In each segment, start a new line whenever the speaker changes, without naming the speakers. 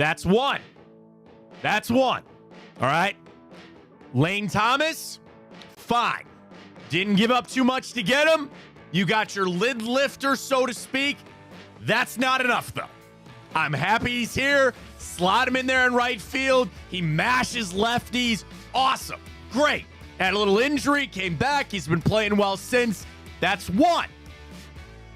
That's one. That's one. All right. Lane Thomas, fine. Didn't give up too much to get him. You got your lid lifter, so to speak. That's not enough, though. I'm happy he's here. Slot him in there in right field. He mashes lefties. Awesome. Great. Had a little injury, came back. He's been playing well since. That's one.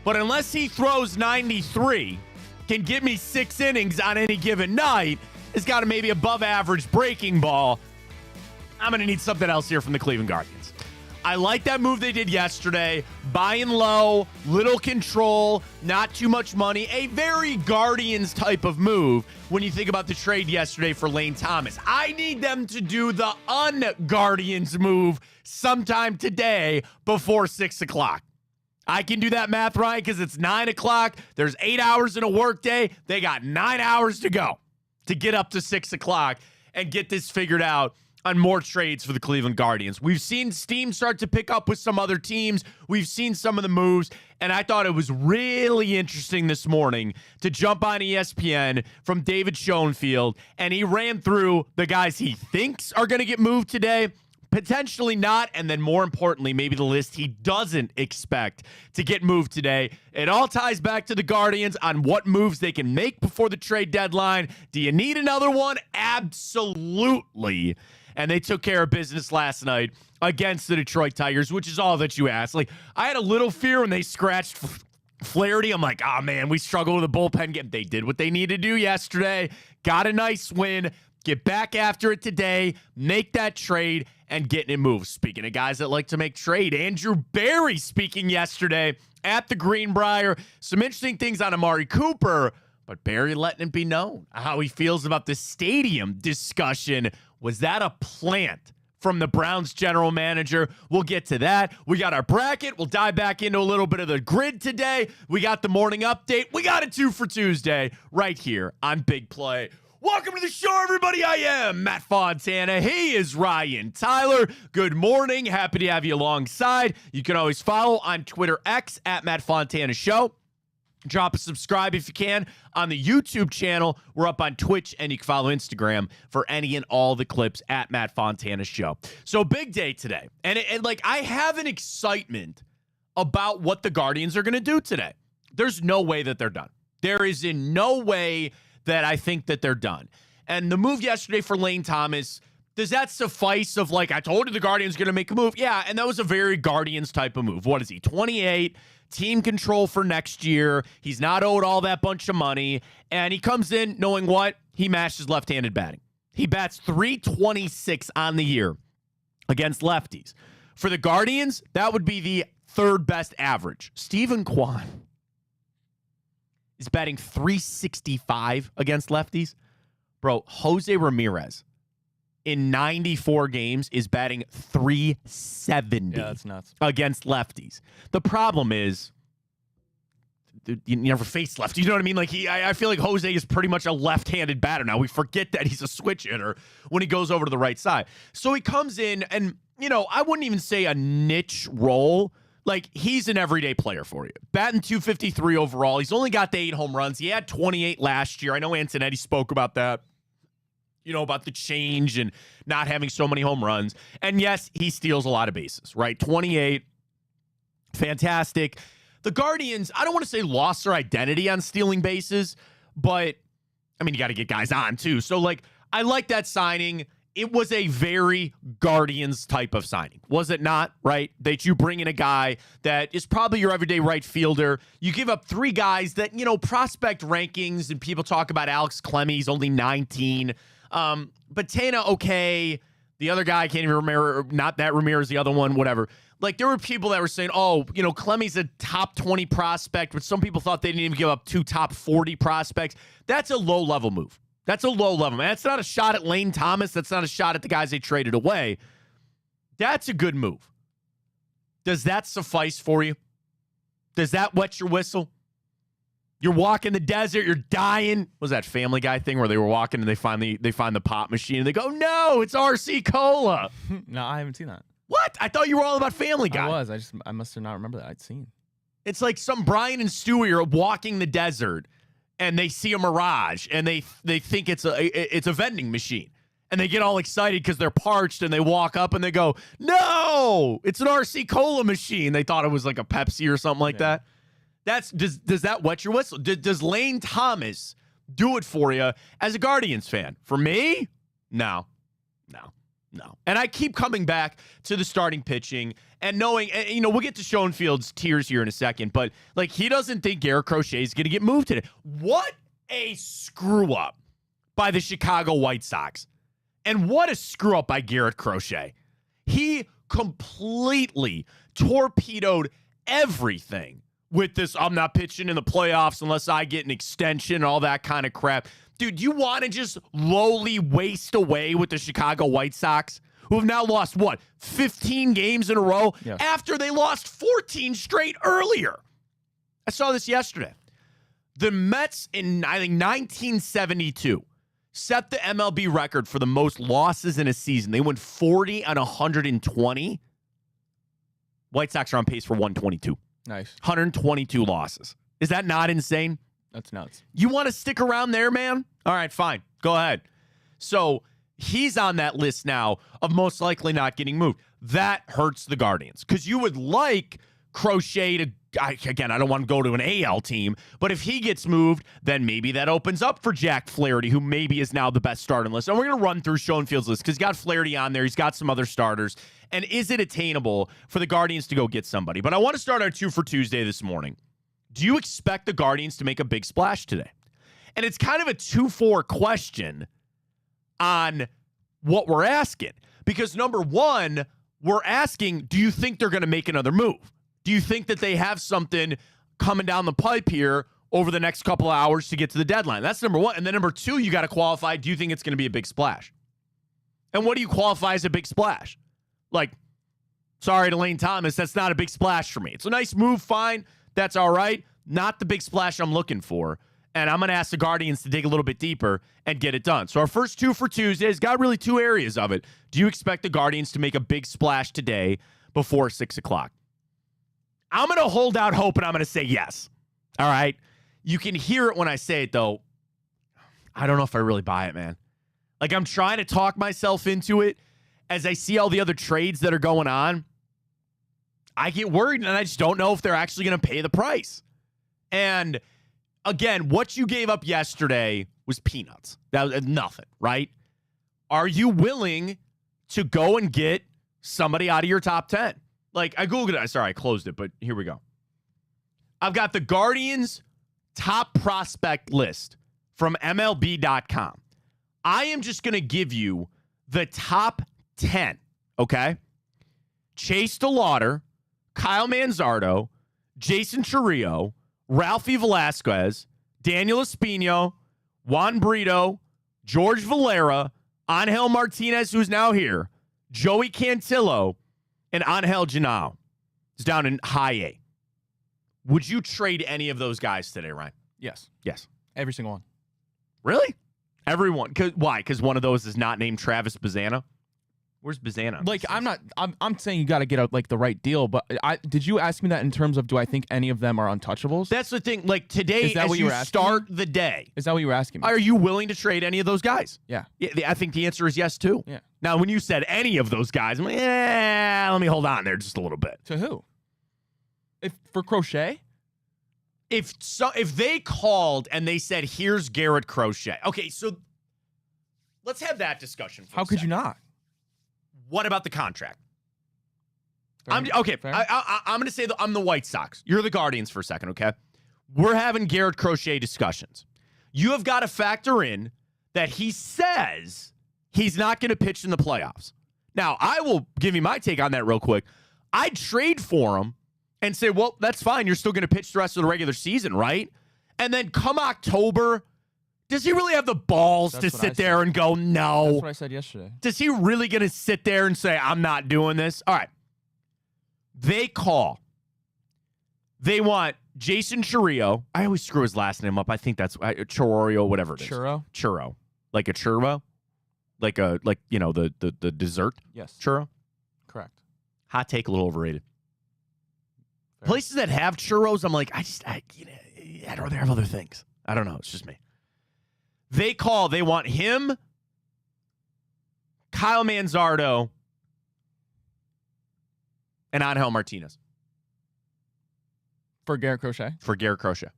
But unless he throws 93, can give me 6 innings on any given night, has got a maybe above average breaking ball, I'm going to need something else here from the Cleveland Guardians. I like that move they did yesterday. Buying low, little control, not too much money. A very Guardians type of move when you think about the trade yesterday for Lane Thomas. I need them to do the un-Guardians move sometime today before 6 o'clock. I can do that math right because it's 9 o'clock. There's 8 hours in a workday. They got 9 hours to go to get up to 6 o'clock and get this figured out on more trades for the Cleveland Guardians. We've seen steam start to pick up with some other teams. We've seen some of the moves, and I thought it was really interesting this morning to jump on ESPN from David Schoenfield, and he ran through the guys he thinks are going to get moved today, potentially not, and then more importantly, maybe the list he doesn't expect to get moved today. It all ties back to the Guardians on what moves they can make before the trade deadline. Do you need another one? Absolutely. And they took care of business last night against the Detroit Tigers, which is all that you ask. Like, I had a little fear when they scratched Flaherty. I'm like, oh, man, we struggle with the bullpen game. They did what they needed to do yesterday. Got a nice win. Get back after it today. Make that trade and getting it moved. Speaking of guys that like to make trade, Andrew Barry speaking yesterday at the Greenbrier. Some interesting things on Amari Cooper, but Barry letting it be known how he feels about the stadium discussion. Was that a plant from the Browns general manager? We'll get to that. We got our bracket. We'll dive back into a little bit of the grid today. We got the morning update. We got a 2 for Tuesday right here on Big Play. Welcome to the show, everybody. I am Matt Fontana. He is Ryan Tyler. Good morning. Happy to have you alongside. You can always follow on Twitter X at Matt Fontana Show. Drop a subscribe if you can on the YouTube channel. We're up on Twitch, and you can follow Instagram for any and all the clips at Matt Fontana Show. So big day today. And I have an excitement about what the Guardians are going to do today. There's no way that they're done. There is in no way that I think that they're done. And the move yesterday for Lane Thomas, does that suffice of I told you the Guardians going to make a move? Yeah, and that was a very Guardians type of move. What is he, 28? Team control for next year. He's not owed all that bunch of money. And he comes in knowing what? He mashes left-handed batting. He bats .326 on the year against lefties. For the Guardians, that would be the third best average. Stephen Kwan is batting .365 against lefties. Bro, Jose Ramirez in 94 games is batting .370
that's nuts.
Against lefties. The problem is, you never faced lefties. You know what I mean? I feel like Jose is pretty much a left-handed batter now. We forget that he's a switch hitter when he goes over to the right side. So he comes in and, I wouldn't even say a niche role. He's an everyday player for you. Batting .253 overall. He's only got the 8 home runs. He had 28 last year. I know Antonetti spoke about that. About the change and not having so many home runs. And yes, he steals a lot of bases, right? 28. Fantastic. The Guardians, I don't want to say lost their identity on stealing bases, but, you got to get guys on too. So, I like that signing. It was a very Guardians type of signing, was it not, right? That you bring in a guy that is probably your everyday right fielder. You give up 3 guys that, prospect rankings, and people talk about Alex Clemmie, he's only 19. But Tana, okay. The other guy, I can't even remember, not that Ramirez, the other one, whatever. There were people that were saying, Clemmie's a top 20 prospect, but some people thought they didn't even give up 2 top 40 prospects. That's a low-level move. That's a low level, man. That's not a shot at Lane Thomas. That's not a shot at the guys they traded away. That's a good move. Does that suffice for you? Does that wet your whistle? You're walking the desert. You're dying. What was that Family Guy thing where they were walking and they find the pop machine and they go, no, it's RC Cola.
No, I haven't seen that.
What? I thought you were all about Family Guy.
I must have not remember that. I'd seen.
It's like some Brian and Stewie are walking the desert. and they see a Mirage, and they think it's a vending machine. And they get all excited because they're parched, and they walk up and they go, no, it's an RC Cola machine. They thought it was like a Pepsi or something like that. Does that wet your whistle? Does Lane Thomas do it for you as a Guardians fan? For me, no. And I keep coming back to the starting pitching and knowing, we'll get to Schoenfield's tears here in a second, but like he doesn't think Garrett Crochet is going to get moved today. What a screw up by the Chicago White Sox. And what a screw up by Garrett Crochet. He completely torpedoed everything with this, I'm not pitching in the playoffs unless I get an extension and all that kind of crap. Dude, you want to just lowly waste away with the Chicago White Sox, who have now lost, 15 games in a row after they lost 14 straight earlier? I saw this yesterday. The Mets in, I think, 1972 set the MLB record for the most losses in a season. They went 40 on 120. White Sox are on pace for 122.
Nice.
122 losses. Is that not insane?
That's nuts.
You want to stick around there, man? All right, fine. Go ahead. So he's on that list now of most likely not getting moved. That hurts the Guardians because you would like Crochet to, again, I don't want to go to an AL team, but if he gets moved, then maybe that opens up for Jack Flaherty, who maybe is now the best starting list. And we're going to run through Schoenfield's list because he's got Flaherty on there. He's got some other starters. And is it attainable for the Guardians to go get somebody? But I want to start our 2 for Tuesday this morning. Do you expect the Guardians to make a big splash today? And it's kind of a 2-4 question on what we're asking. Because number one, we're asking, do you think they're going to make another move? Do you think that they have something coming down the pipe here over the next couple of hours to get to the deadline? That's number one. And then number two, you got to qualify, do you think it's going to be a big splash? And what do you qualify as a big splash? Like, sorry to Lane Thomas, that's not a big splash for me. It's a nice move, fine. That's all right. Not the big splash I'm looking for. And I'm going to ask the Guardians to dig a little bit deeper and get it done. So our first 2 for Tuesday has got really 2 areas of it. Do you expect the Guardians to make a big splash today before 6 o'clock? I'm going to hold out hope, and I'm going to say yes. All right? You can hear it when I say it, though. I don't know if I really buy it, man. Like, I'm trying to talk myself into it as I see all the other trades that are going on. I get worried, and I just don't know if they're actually going to pay the price. And, again, what you gave up yesterday was peanuts. That was nothing, right? Are you willing to go and get somebody out of your top 10? Like, I Googled it. Sorry, I closed it, but here we go. I've got the Guardians' top prospect list from MLB.com. I am just going to give you the top 10, okay? Chase DeLauder, Kyle Manzardo, Jason Chourio, Ralphie Velasquez, Daniel Espino, Juan Brito, George Valera, Angel Martinez, who's now here, Joey Cantillo, and Angel Genao. It's down in high A. Would you trade any of those guys today, Ryan?
Yes.
Yes.
Every single one.
Really? Everyone? Why? Because one of those is not named Travis Bazzana? Where's Bazzana?
Like, I'm saying you got to get a, like, the right deal, but did you ask me that in terms of do I think any of them are untouchables?
That's the thing. Like, today,
Is that
as
what you
you
were asking
start
me?
the day,
Is that what you were asking me?
are you willing to trade any of those guys?
Yeah.
I think the answer is yes, too.
Yeah.
Now, when you said any of those guys, I'm like, let me hold on there just a little bit.
To who? For Crochet?
If they called and they said, here's Garrett Crochet. Okay, so let's have that discussion for
How could you not?
What about the contract?
Fair.
I'm going to say I'm the White Sox. You're the Guardians for a second, okay? We're having Garrett Crochet discussions. You have got to factor in that he says he's not going to pitch in the playoffs. Now, I will give you my take on that real quick. I'd trade for him and say, well, that's fine. You're still going to pitch the rest of the regular season, right? And then come October, does he really have the balls to sit there and go, no?
That's what I said yesterday.
Does he really going to sit there and say, I'm not doing this? All right. They call. They want Jason Chourio. I always screw his last name up. I think that's Chourio, whatever it is.
Churro?
Like a churro? Like the dessert?
Yes.
Churro?
Correct.
Hot take, a little overrated.
Fair.
Places that have churros, I'm like, I'd rather have other things. I don't know. It's just me. They want him, Kyle Manzardo, and Angel Martinez.
For Garrett Crochet?
For Garrett Crochet.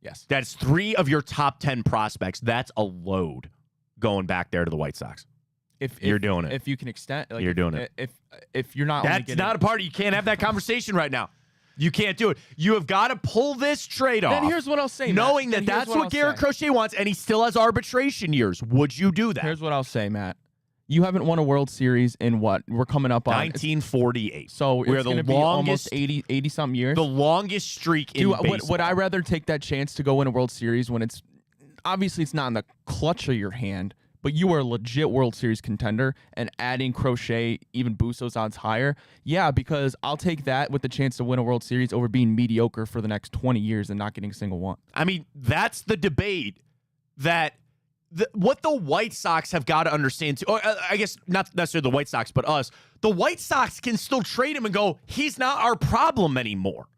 Yes.
That's 3 of your top 10 prospects. That's a load going back there to the White Sox. If you're doing it.
If you can extend. Like,
you're doing it.
If you're not.
That's not a party. You can't have that conversation right now. You can't do it. You have got to pull this trade off.
Then here's what I'll say,
knowing that that's what Garrett Crochet wants, and he still has arbitration years. Would you do that?
Here's what I'll say, Matt. You haven't won a World Series in what? We're coming up on
1948.
So we're going to be almost 80-something years.
The longest streak in baseball.
Would I rather take that chance to go win a World Series when it's obviously it's not in the clutch of your hand, but you are a legit World Series contender, and adding Crochet even boosts those odds higher? Yeah, because I'll take that with the chance to win a World Series over being mediocre for the next 20 years and not getting a single one.
I mean, that's the debate that what the White Sox have got to understand, too. Or, I guess not necessarily the White Sox, but us. The White Sox can still trade him and go, he's not our problem anymore.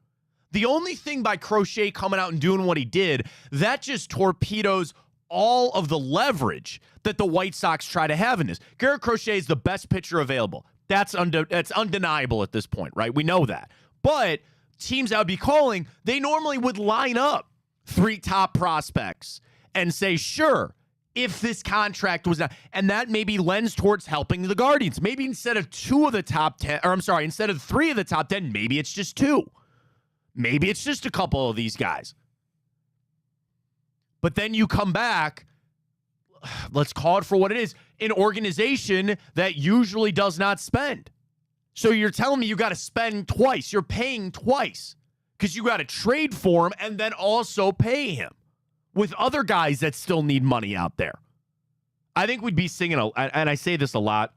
The only thing by Crochet coming out and doing what he did, that just torpedoes all of the leverage that the White Sox try to have in this. Garrett Crochet is the best pitcher available. That's undeniable at this point, right? We know that. But teams that would be calling, they normally would line up 3 top prospects and say, sure, if this contract was not, and that maybe lends towards helping the Guardians. Maybe instead of 2 of the top 10, or I'm sorry, instead of 3 of the top 10, maybe it's just 2. Maybe it's just a couple of these guys. But then you come back, let's call it for what it is, an organization that usually does not spend. So you're telling me you got to spend twice. You're paying twice because you got to trade for him and then also pay him with other guys that still need money out there. I think we'd be singing, and I say this a lot,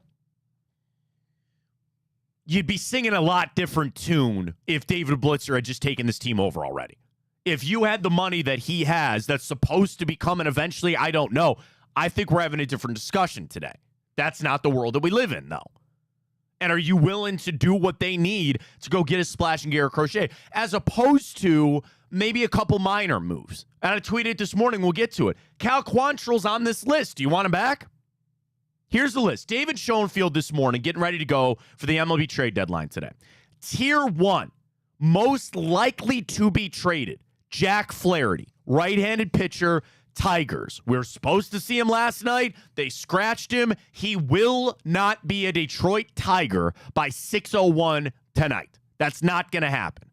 you'd be singing a lot different tune if David Blitzer had just taken this team over already. If you had the money that he has that's supposed to be coming eventually, I don't know. I think we're having a different discussion today. That's not the world that we live in, though. And are you willing to do what they need to go get a splash and Garrett Crochet, as opposed to maybe a couple minor moves? And I tweeted this morning. We'll get to it. Cal Quantrill's on this list. Do you want him back? Here's the list. David Schoenfield this morning getting ready to go for the MLB trade deadline today. Tier 1, most likely to be traded, Jack Flaherty, right-handed pitcher, Tigers. We were supposed to see him last night. They scratched him. He will not be a Detroit Tiger by 6:01 tonight. That's not going to happen.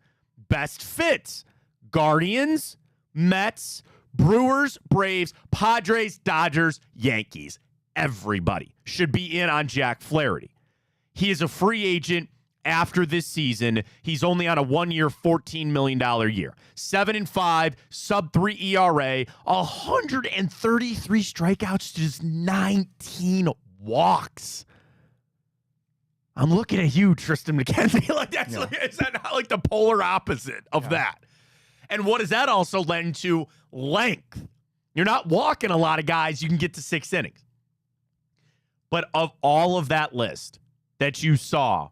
Best fits, Guardians, Mets, Brewers, Braves, Padres, Dodgers, Yankees. Everybody should be in on Jack Flaherty. He is a free agent after this season. He's only on a 1-year, $14 million year. 7-5, sub-3 ERA, 133 strikeouts, just 19 walks. I'm looking at you, Tristan McKenzie. Is that not like the polar opposite of that? And what does that also lend to? Length. You're not walking a lot of guys. You can get to 6 innings. But of all of that list that you saw,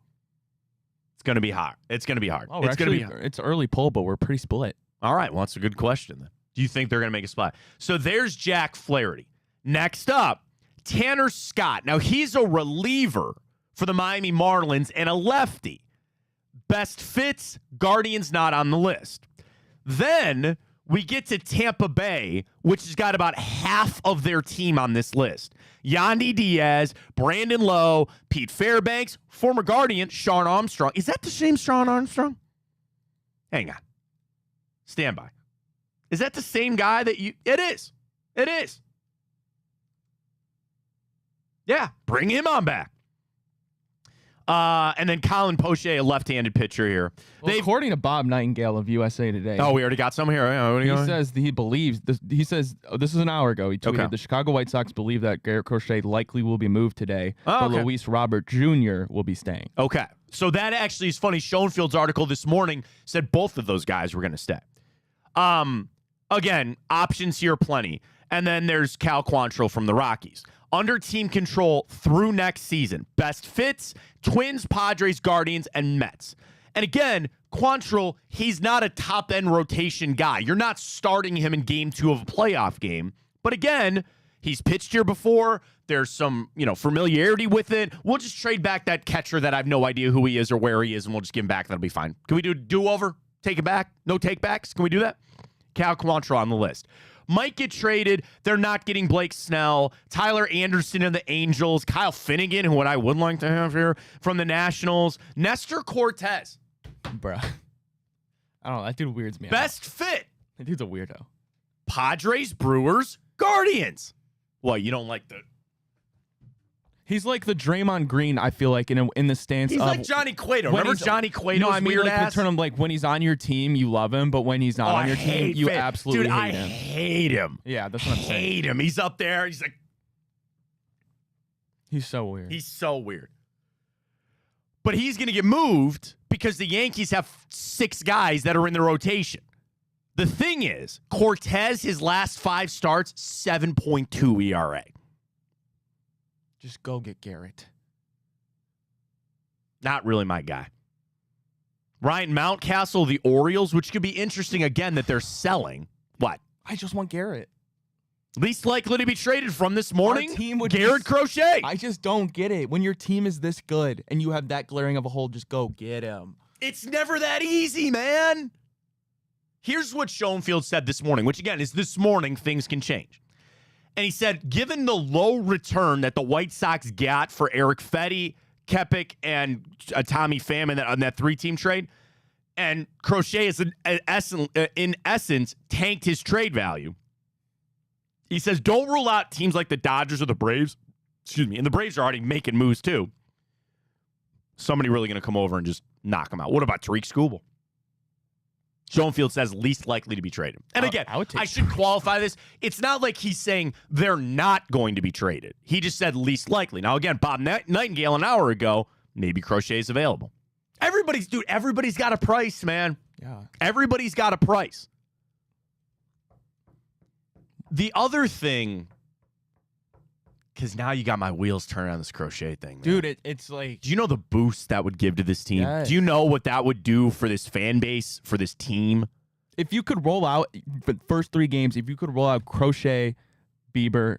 it's going to be hard. It's going to be hard.
Oh, it's early poll, but we're pretty split.
All right. Well, that's a good question then. Do you think they're going to make a spot? So there's Jack Flaherty. Next up, Tanner Scott. Now, he's a reliever for the Miami Marlins and a lefty. Best fits, Guardians not on the list. Then we get to Tampa Bay, which has got about half of their team on this list. Yandy Diaz, Brandon Lowe, Pete Fairbanks, former Guardian, Sean Armstrong. Is that the same Sean Armstrong? Hang on. Stand by. Is that the same guy that you... It is. It is. Yeah, bring him on back. And then Colin Poche, a left-handed pitcher here.
Well, according to Bob Nightingale of USA Today.
Oh, we already got some here.
He says he believes this. He says this is an hour ago. He tweeted the Chicago White Sox believe that Garrett Crochet likely will be moved today, but Luis Robert Jr. will be staying. Okay,
so that actually is funny. Schoenfield's article this morning said both of those guys were going to stay. Again, options here plenty. And then there's Cal Quantrill from the Rockies. Under team control through next season. Best fits, Twins, Padres, Guardians, and Mets. And again, Quantrill, he's not a top-end rotation guy. You're not starting him in game 2 of a playoff game. But again, he's pitched here before. There's some, familiarity with it. We'll just trade back that catcher that I have no idea who he is or where he is, and we'll just give him back. That'll be fine. Can we do a do-over? Take it back? No take-backs? Can we do that? Cal Quantrill on the list. Might get traded. They're not getting Blake Snell. Tyler Anderson of the Angels. Kyle Finnegan, who I would like to have here, from the Nationals. Nestor Cortez.
Bruh. I don't know. That dude weirds me out.
Best fit.
That dude's a weirdo.
Padres, Brewers, Guardians. Well, you don't like the...
He's like the Draymond Green, I feel like, in the stance
He's
of...
like Johnny Cueto. Remember Johnny Cueto's weird
like,
ass?
Turn him, like, when he's on your team, you love him, but when he's not on your team, you absolutely hate him.
Dude, I hate him.
Yeah, that's what I'm saying.
Hate him. He's up there. He's like...
He's so weird.
He's so weird. But he's going to get moved because the Yankees have 6 guys that are in the rotation. The thing is, Cortez, his last 5 starts, 7.2 ERA.
Just go get Garrett.
Not really my guy. Ryan Mountcastle, the Orioles, which could be interesting again that they're selling. What?
I just want Garrett.
Least likely to be traded from this morning,
Our team would
Garrett Crochet.
I just don't get it. When your team is this good and you have that glaring of a hole, just go get him.
It's never that easy, man. Here's what Schoenfield said this morning, which again is this morning, things can change. And he said, given the low return that the White Sox got for Eric Fetty, Kepik, and Tommy Pham on that 3-team trade, and Crochet is in essence tanked his trade value. He says, don't rule out teams like the Dodgers or the Braves. Excuse me. And the Braves are already making moves too. Somebody really going to come over and just knock him out. What about Tariq Skubal? Schoenfield says least likely to be traded. And again, I should qualify this. It's not like he's saying they're not going to be traded. He just said least likely. Now, again, Bob Nightingale an hour ago, maybe Crochet's available. Everybody's got a price, man.
Yeah.
Everybody's got a price. The other thing, because now you got my wheels turning on this Crochet thing, man.
Dude, it's like...
Do you know the boost that would give to this team?
Yes.
Do you know what that would do for this fan base, for this team?
If you could roll out, the first 3 games, if you could roll out Crochet, Bieber,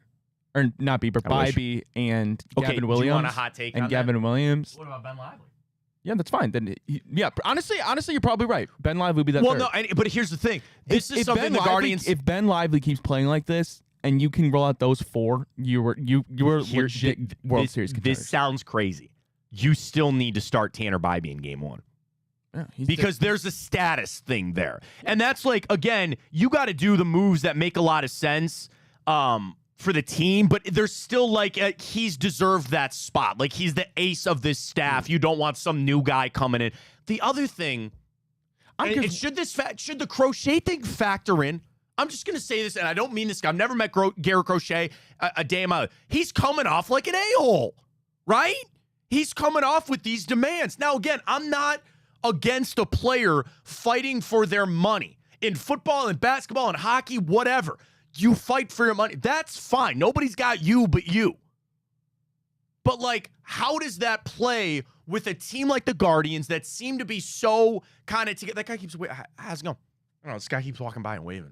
or not Bieber, Bybee, and Gavin Williams.
Do you want a hot take
and
on
Gavin
that?
Williams.
What about Ben Lively?
Yeah, that's fine. Then, honestly, you're probably right. Ben Lively would be that third.
No, but here's the thing. This is something the Guardians...
If Ben Lively keeps playing like this, and you can roll out those 4, you were legit World Series contenders.
This sounds crazy. You still need to start Tanner Bybee in game 1.
Yeah,
because there's a status thing there. And that's like, again, you got to do the moves that make a lot of sense for the team, but there's still like, he's deserved that spot. Like, he's the ace of this staff. You don't want some new guy coming in. The other thing, should the Crochet thing factor in? I'm just going to say this, and I don't mean this. I've never met Garrett Crochet a day in my life. He's coming off like an a-hole, right? He's coming off with these demands. Now, again, I'm not against a player fighting for their money. In football and basketball and hockey, whatever. You fight for your money. That's fine. Nobody's got you but you. But, like, how does that play with a team like the Guardians that seem to be so kind of together? That guy keeps waiting. How's it going? I don't know. This guy keeps walking by and waving.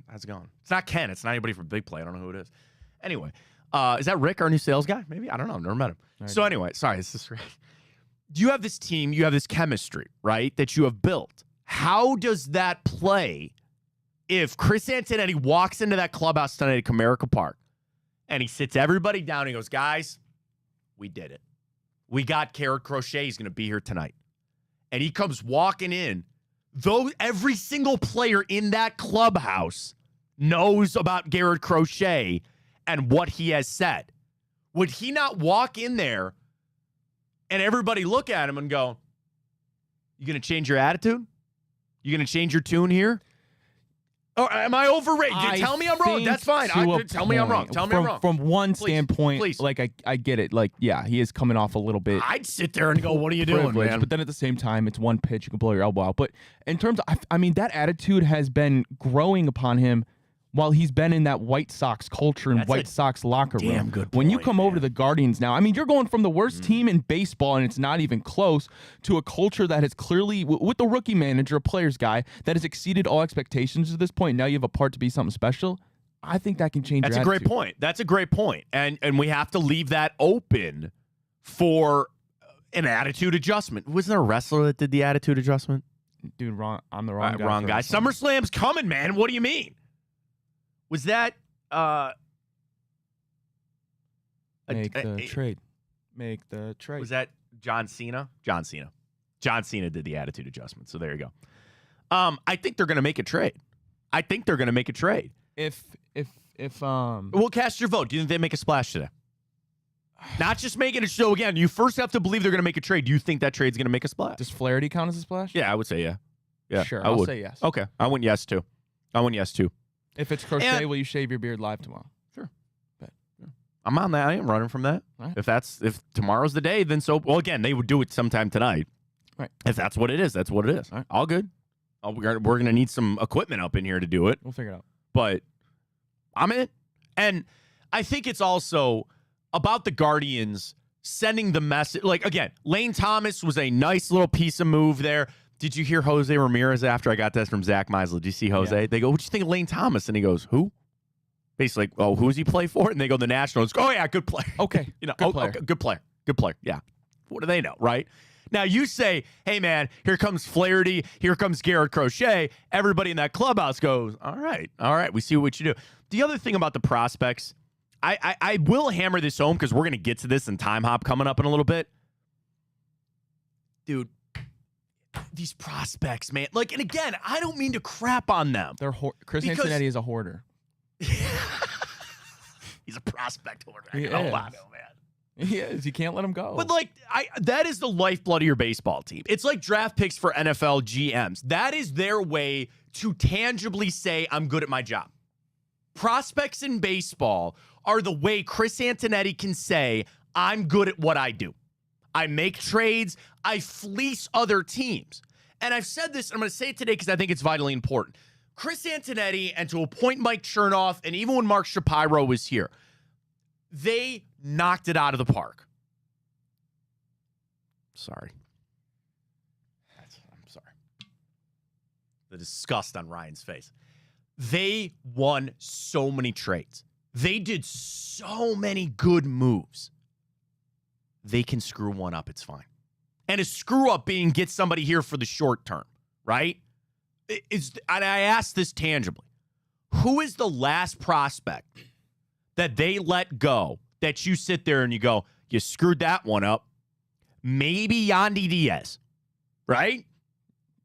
How's it going? It's not Ken. It's not anybody from Big Play. I don't know who it is. Anyway, is that Rick, our new sales guy? Maybe? I don't know. I've never met him. So anyway, sorry. This is Rick. You have this team. You have this chemistry, right, that you have built. How does that play if Chris Antonetti walks into that clubhouse tonight at Comerica Park and he sits everybody down and he goes, guys, we did it. We got Garrett Crochet. He's going to be here tonight. And he comes walking in. Though every single player in that clubhouse knows about Garrett Crochet and what he has said. Would he not walk in there and everybody look at him and go, you going to change your attitude? You going to change your tune here? Or am I overrated? Tell me I'm wrong. That's fine. Tell me I'm wrong. Tell me I'm wrong.
From one standpoint, like I get it. Like, yeah, he is coming off a little bit.
I'd sit there and go, what are you doing, man?
But then at the same time, it's one pitch. You can blow your elbow out. But in terms of, I mean, that attitude has been growing upon him while he's been in that White Sox culture and
That's
White
a
Sox locker room.
damn good
When you
point,
come over to
man.
the Guardians now, I mean, you're going from the worst team in baseball, and it's not even close, to a culture that has clearly, with the rookie manager, a player's guy, that has exceeded all expectations to this point. Now you have a part to be something special. I think that can change
That's
your
a great
attitude.
point. That's a great point. And we have to leave that open for an attitude adjustment. Wasn't there a wrestler that did the attitude adjustment?
Dude, wrong. I'm the wrong guy.
Wrong
for
guy.
this one.
SummerSlam's coming, man. What do you mean? Was that
Make the trade. Make the trade.
Was that John Cena? John Cena. John Cena did the attitude adjustment. So there you go. I think they're going to make a trade.
If
We'll cast your vote. Do you think they make a splash today? Not just making a show again. You first have to believe they're going to make a trade. Do you think that trade's going to make a splash?
does Flaherty count as a splash?
Yeah, I would say yeah. Yeah,
Sure,
I
I'll
would.
say yes.
Okay, I went yes too.
If it's crochet,
And-
will you shave your beard live tomorrow?
I'm on that. I ain't running from that.
All right.
If tomorrow's the day, then so. Well, again, they would do it sometime tonight.
Right.
If that's what it is, that's what it is.
All right.
All good. We're going to need some equipment up in here to do it.
We'll figure it out.
But I'm in. And I think it's also about the Guardians sending the message. Like, again, Lane Thomas was a nice little piece of move there. Did you hear Jose Ramirez after I got this from Zach Meisel? Did you see Jose?
Yeah.
They go, what do you think of Lane Thomas? And he goes, who? Basically, oh, who's he play for? And they go, the Nationals. Oh, yeah, good player.
Okay.
Good player. Okay, good player. Good player. Yeah. What do they know, right? Now, you say, hey, man, here comes Flaherty. Here comes Garrett Crochet. Everybody in that clubhouse goes, all right. We see what you do. The other thing about the prospects, I will hammer this home because we're going to get to this in Time Hop coming up in a little bit. Dude, these prospects, man. Like, and again, I don't mean to crap on them.
They're Chris
Because-
Antonetti is a hoarder.
He's a prospect holder.
He
I know,
is.
man.
He is. You can't let him go.
But like, that is the lifeblood of your baseball team. It's like draft picks for NFL GMs. That is their way to tangibly say, I'm good at my job. Prospects in baseball are the way Chris Antonetti can say, I'm good at what I do. I make trades. I fleece other teams. And I've said this, and I'm going to say it today because I think it's vitally important. Chris Antonetti, and to a point, Mike Chernoff, and even when Mark Shapiro was here, they knocked it out of the park. Sorry. I'm sorry. The disgust on Ryan's face. They won so many trades. They did so many good moves. They can screw one up. It's fine. And a screw up being get somebody here for the short term, right? And I ask this tangibly. Who is the last prospect that they let go that you sit there and you go, you screwed that one up? Maybe Yandy Diaz, right?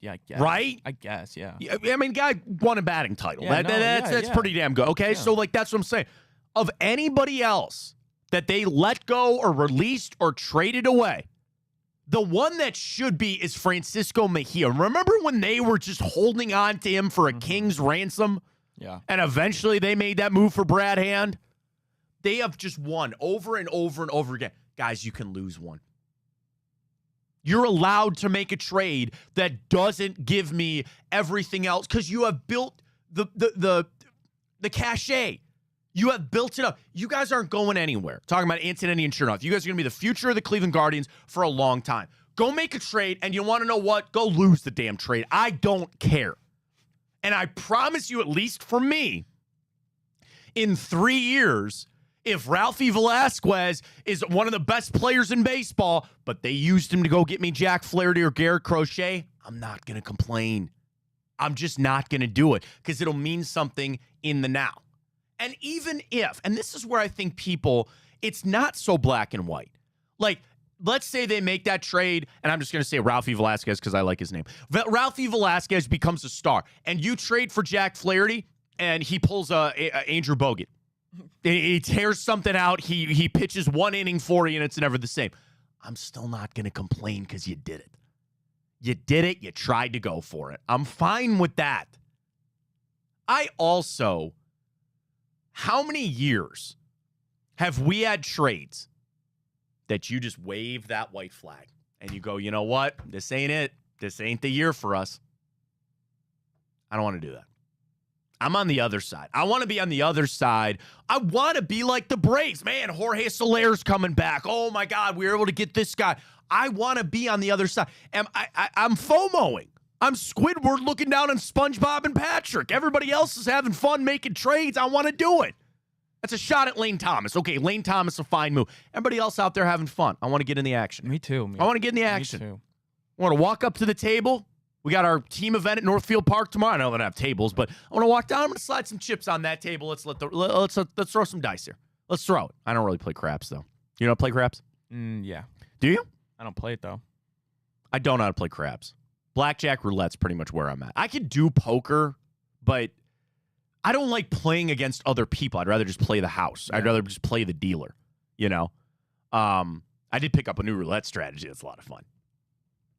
yeah, I guess.
Right?
I guess, yeah.
I mean, guy won a batting title.
Yeah,
That's
yeah.
pretty damn good. Okay,
Yeah.
so like that's what I'm saying. Of anybody else that they let go or released or traded away, the one that should be is Francisco Mejia. Remember when they were just holding on to him for a king's ransom?
Yeah.
And eventually they made that move for Brad Hand? They have just won over and over and over again. Guys, you can lose one. You're allowed to make a trade that doesn't give me everything else because you have built the cachet. You have built it up. You guys aren't going anywhere. Talking about Antonetti and Chernoff. You guys are going to be the future of the Cleveland Guardians for a long time. Go make a trade, and you want to know what? Go lose the damn trade. I don't care. And I promise you, at least for me, in 3 years, if Ralphie Velasquez is one of the best players in baseball, but they used him to go get me Jack Flaherty or Garrett Crochet, I'm not going to complain. I'm just not going to do it because it'll mean something in the now. And even if, and this is where I think people, it's not so black and white. Like, let's say they make that trade, and I'm just going to say Ralphie Velasquez because I like his name. Ralphie Velasquez becomes a star, and you trade for Jack Flaherty, and he pulls a Andrew Bogut. He tears something out. He pitches one inning for you, and it's never the same. I'm still not going to complain because you did it. You did it. You tried to go for it. I'm fine with that. I also, how many years have we had trades that you just wave that white flag and you go, you know what? This ain't it. This ain't the year for us. I don't want to do that. I'm on the other side. I want to be on the other side. I want to be like the Braves. Man, Jorge Soler's coming back. Oh, my God, we were able to get this guy. I want to be on the other side. I'm FOMOing. I'm Squidward looking down on SpongeBob and Patrick. Everybody else is having fun making trades. I want to do it. That's a shot at Lane Thomas. Okay, Lane Thomas, a fine move. Everybody else out there having fun. I want to get in the action.
Me too.
I want to get in the action.
Me too.
I want to walk up to the table. We got our team event at Northfield Park tomorrow. I know they don't have tables, but I want to walk down. I'm going to slide some chips on that table. Let's throw some dice here. Let's throw it. I don't really play craps, though. You know how to play craps?
Yeah.
Do you?
I don't play it, though.
I don't know how to play craps. Blackjack roulette's pretty much where I'm at. I could do poker, but I don't like playing against other people. I'd rather just play the house.
Yeah.
I'd rather just play the dealer, you know? I did pick up a new roulette strategy. That's a lot of fun.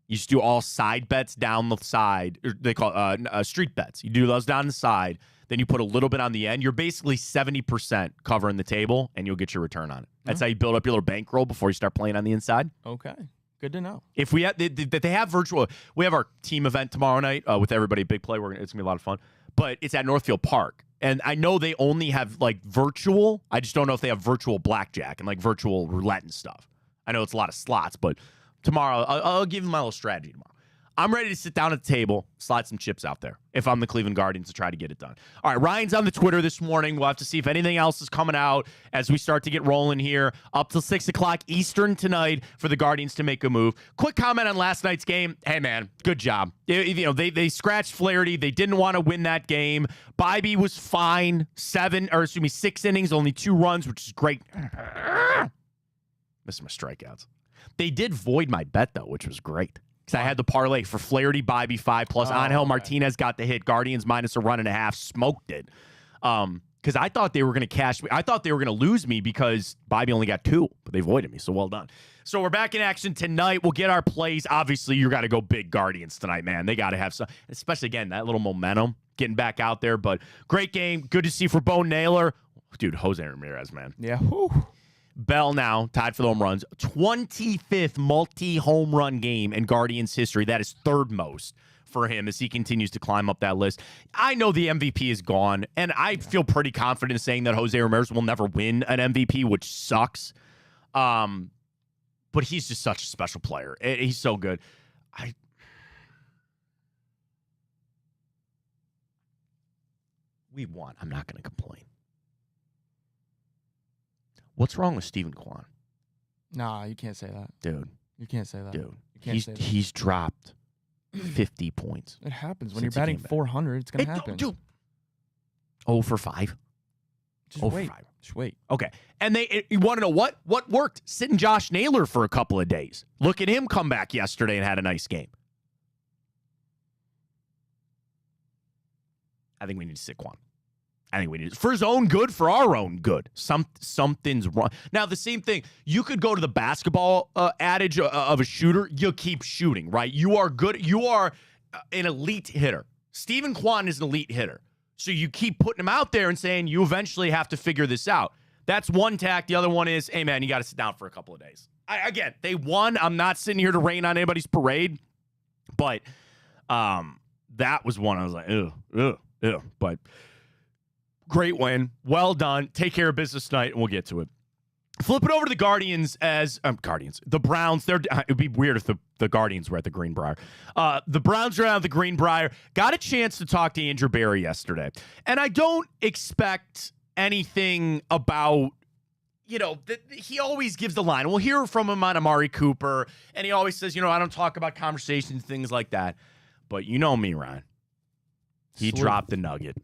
You just do all side bets down the side. Or they call it street bets. You do those down the side. Then you put a little bit on the end. You're basically 70% covering the table, and you'll get your return on it. That's how you build up your little bankroll before you start playing on the inside.
Okay. Good to know.
If we have, they have virtual, we have our team event tomorrow night with everybody, Big Play. It's gonna be a lot of fun, but it's at Northfield Park, and I know they only have like virtual. I just don't know if they have virtual blackjack and like virtual roulette and stuff. I know it's a lot of slots, but tomorrow I'll give them my little strategy tomorrow. I'm ready to sit down at the table, slide some chips out there if I'm the Cleveland Guardians to try to get it done. All right, Ryan's on the Twitter this morning. We'll have to see if anything else is coming out as we start to get rolling here. Up till 6 o'clock Eastern tonight for the Guardians to make a move. Quick comment on last night's game. Hey, man, good job. They scratched Flaherty. They didn't want to win that game. Bybee was fine. 6 innings, only 2 runs, which is great. Missing my strikeouts. They did void my bet, though, which was great. I had the parlay for Flaherty, Bybee 5+. Angel Martinez got the hit. Guardians minus a 1.5. Smoked it. Because I thought they were going to cash me. I thought they were going to lose me because Bybee only got 2, but they voided me. So well done. So we're back in action tonight. We'll get our plays. Obviously, you got to go big Guardians tonight, man. They got to have some, especially again that little momentum getting back out there. But great game. Good to see for Bo Naylor, dude. Jose Ramirez, man.
Yeah. Whew.
Bell now tied for the home runs. 25th multi-home run game in Guardians history. That is third most for him as he continues to climb up that list. I know the MVP is gone, and I feel pretty confident in saying that Jose Ramirez will never win an MVP, which sucks. But he's just such a special player. He's so good. We won. I'm not going to complain. What's wrong with Steven Kwan?
Nah, you can't say that.
Dude.
You can't say that.
Dude.
You can't say that.
He's dropped 50 points.
It happens. When you're batting 400, it's going to happen.
Dude. 0 for 5.
Just
0
wait.
for 5.
Just wait.
Okay. And you want to know what? What worked? Sitting Josh Naylor for a couple of days. Look at him come back yesterday and had a nice game. I think we need to sit Kwan. I think we need for his own good, for our own good. Something's wrong. Now, the same thing. You could go to the basketball adage of a shooter. You keep shooting, right? You are good. You are an elite hitter. Steven Kwan is an elite hitter. So you keep putting him out there and saying you eventually have to figure this out. That's one tack. The other one is, hey, man, you got to sit down for a couple of days. Again, they won. I'm not sitting here to rain on anybody's parade. But that was one I was like, ew. But great win. Well done. Take care of business tonight, and we'll get to it. Flip it over to the Guardians the Browns. It'd be weird if the Guardians were at the Greenbrier. The Browns are out of the Greenbrier. Got a chance to talk to Andrew Berry yesterday. And I don't expect anything about, he always gives the line. We'll hear from him on Amari Cooper, and he always says, I don't talk about conversations, things like that. But you know me, Ryan. He dropped a nugget.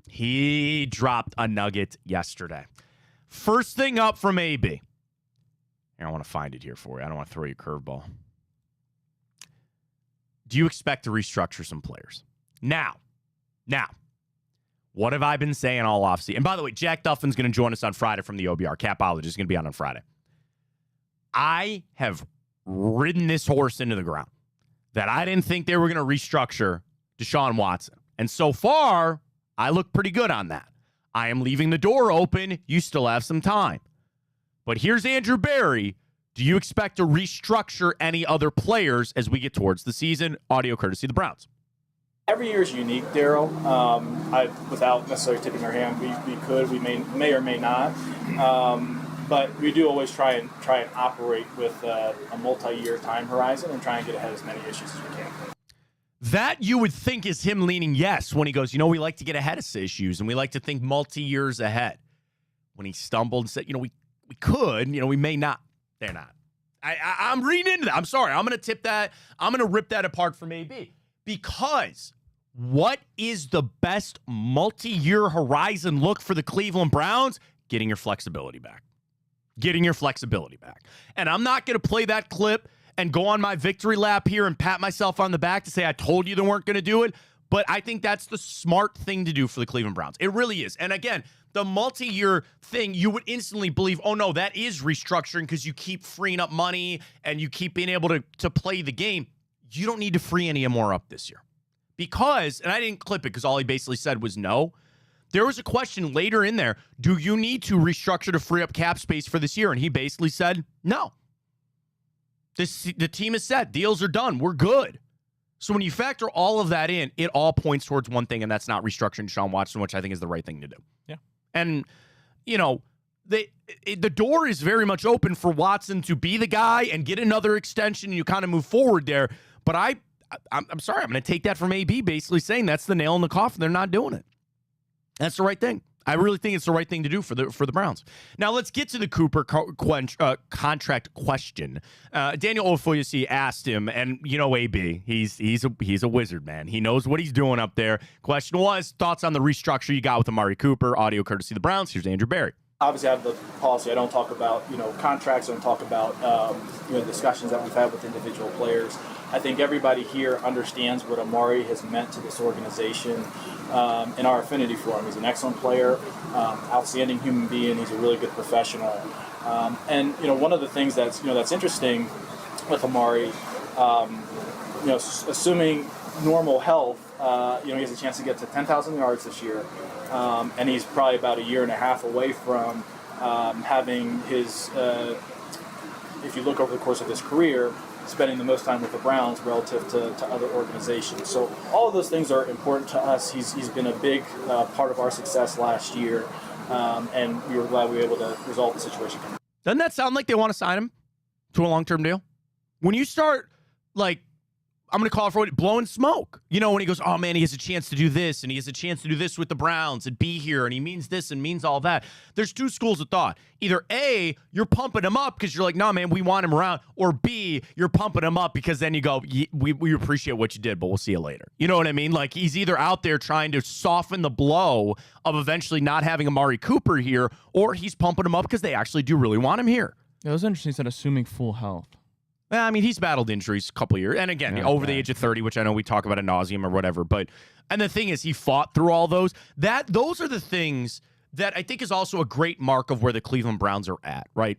He dropped a nugget yesterday. First thing up from AB. Here, I want to find it here for you. I don't want to throw you a curveball. Do you expect to restructure some players? Now, what have I been saying all offseason? And by the way, Jack Duffin's going to join us on Friday from the OBR. Capologist is going to be on Friday. I have ridden this horse into the ground that I didn't think they were going to restructure Deshaun Watson. And so far, I look pretty good on that. I am leaving the door open. You still have some time. But here's Andrew Berry. Do you expect to restructure any other players as we get towards the season? Audio courtesy of the Browns.
Every year is unique, Daryl. Without necessarily tipping our hand, we may or may not. But we do always try and operate with a multi-year time horizon and try and get ahead of as many issues as we can.
That you would think is him leaning yes when he goes, we like to get ahead of issues and we like to think multi-years ahead. When he stumbled and said, we could, we may not. They're not. I'm reading into that. I'm sorry. I'm going to tip that. I'm going to rip that apart from AB. Because what is the best multi-year horizon look for the Cleveland Browns? Getting your flexibility back. Getting your flexibility back. And I'm not going to play that clip and go on my victory lap here and pat myself on the back to say I told you they weren't going to do it. But I think that's the smart thing to do for the Cleveland Browns. It really is. And again, the multi-year thing, you would instantly believe, oh, no, that is restructuring because you keep freeing up money and you keep being able to play the game. You don't need to free any more up this year. Because, and I didn't clip it because all he basically said was no. There was a question later in there, do you need to restructure to free up cap space for this year? And he basically said no. The team has said, deals are done. We're good. So when you factor all of that in, it all points towards one thing, and that's not restructuring Deshaun Watson, which I think is the right thing to do.
Yeah. And,
the door is very much open for Watson to be the guy and get another extension, and you kind of move forward there. But I'm sorry, I'm going to take that from AB basically saying that's the nail in the coffin. They're not doing it. That's the right thing. I really think it's the right thing to do for the Browns. Now let's get to the Cooper contract question. Daniel Ofoyesi asked him, and AB, he's a wizard, man. He knows what he's doing up there. Question was thoughts on the restructure you got with Amari Cooper. Audio courtesy of the Browns. Here's Andrew Berry.
Obviously, I have the policy. I don't talk about contracts. I don't talk about discussions that we've had with individual players. I think everybody here understands what Amari has meant to this organization and our affinity for him. He's an excellent player, outstanding human being. He's a really good professional. And one of the things that's interesting with Amari, assuming normal health, he has a chance to get to 10,000 yards this year, and he's probably about a year and a half away from having his. If you look over the course of his career, spending the most time with the Browns relative to other organizations. So all of those things are important to us. He's been a big part of our success last year, and we were glad we were able to resolve the situation.
Doesn't that sound like they want to sign him to a long-term deal? When you start, I'm going to call it for blowing smoke. When he goes, oh, man, he has a chance to do this, and he has a chance to do this with the Browns and be here, and he means this and means all that. There's two schools of thought. Either A, you're pumping him up because you're like, no, man, we want him around. Or B, you're pumping him up because then you go, we appreciate what you did, but we'll see you later. You know what I mean? He's either out there trying to soften the blow of eventually not having Amari Cooper here, or he's pumping him up because they actually do really want him here.
Yeah, it was interesting. He said assuming full health.
I mean, he's battled injuries a couple of years. And again, over the age of 30, which I know we talk about ad nauseum or whatever. And the thing is, he fought through all those. Those are the things that I think is also a great mark of where the Cleveland Browns are at, right?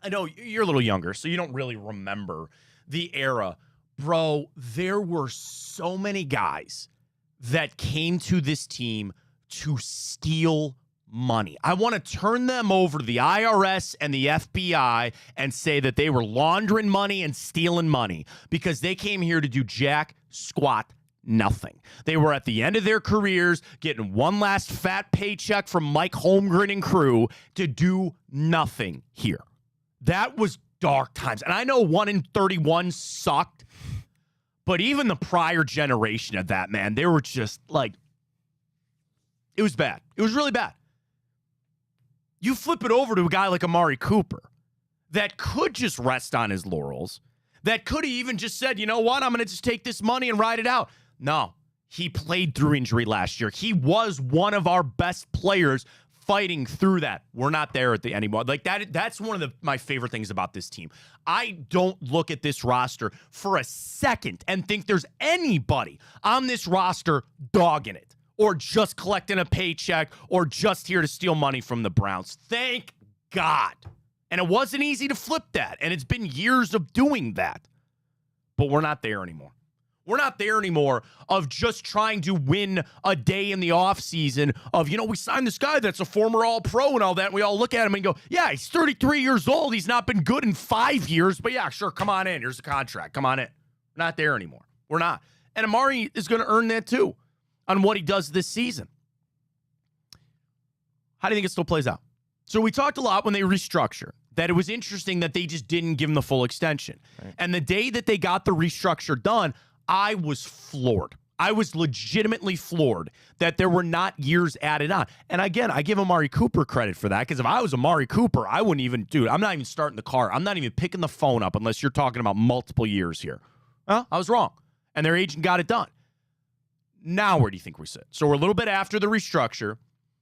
I know you're a little younger, so you don't really remember the era. Bro, there were so many guys that came to this team to steal money. I want to turn them over to the IRS and the FBI and say that they were laundering money and stealing money because they came here to do jack squat nothing. They were at the end of their careers getting one last fat paycheck from Mike Holmgren and crew to do nothing here. That was dark times. And I know 1 in 31 sucked, but even the prior generation of that, man, they were just it was bad. It was really bad. You flip it over to a guy like Amari Cooper that could just rest on his laurels, that could have even just said, you know what, I'm going to just take this money and ride it out. No, he played through injury last year. He was one of our best players fighting through that. We're not there anymore. That's one of my favorite things about this team. I don't look at this roster for a second and think there's anybody on this roster dogging it, or just collecting a paycheck, or just here to steal money from the Browns. Thank God. And it wasn't easy to flip that, and it's been years of doing that. But we're not there anymore. We're not there anymore of just trying to win a day in the offseason of, we signed this guy that's a former All-Pro and all that, and we all look at him and go, yeah, he's 33 years old. He's not been good in 5 years, but yeah, sure, come on in. Here's the contract. Come on in. We're not there anymore. We're not. And Amari is going to earn that too on what he does this season. How do you think it still plays out? So we talked a lot when they restructure that it was interesting that they just didn't give him the full extension. Right. And the day that they got the restructure done, I was floored. I was legitimately floored that there were not years added on. And again, I give Amari Cooper credit for that, because if I was Amari Cooper, I wouldn't even, dude, I'm not even starting the car. I'm not even picking the phone up unless you're talking about multiple years here. I was wrong. And their agent got it done. Now, where do you think we sit? So we're a little bit after the restructure.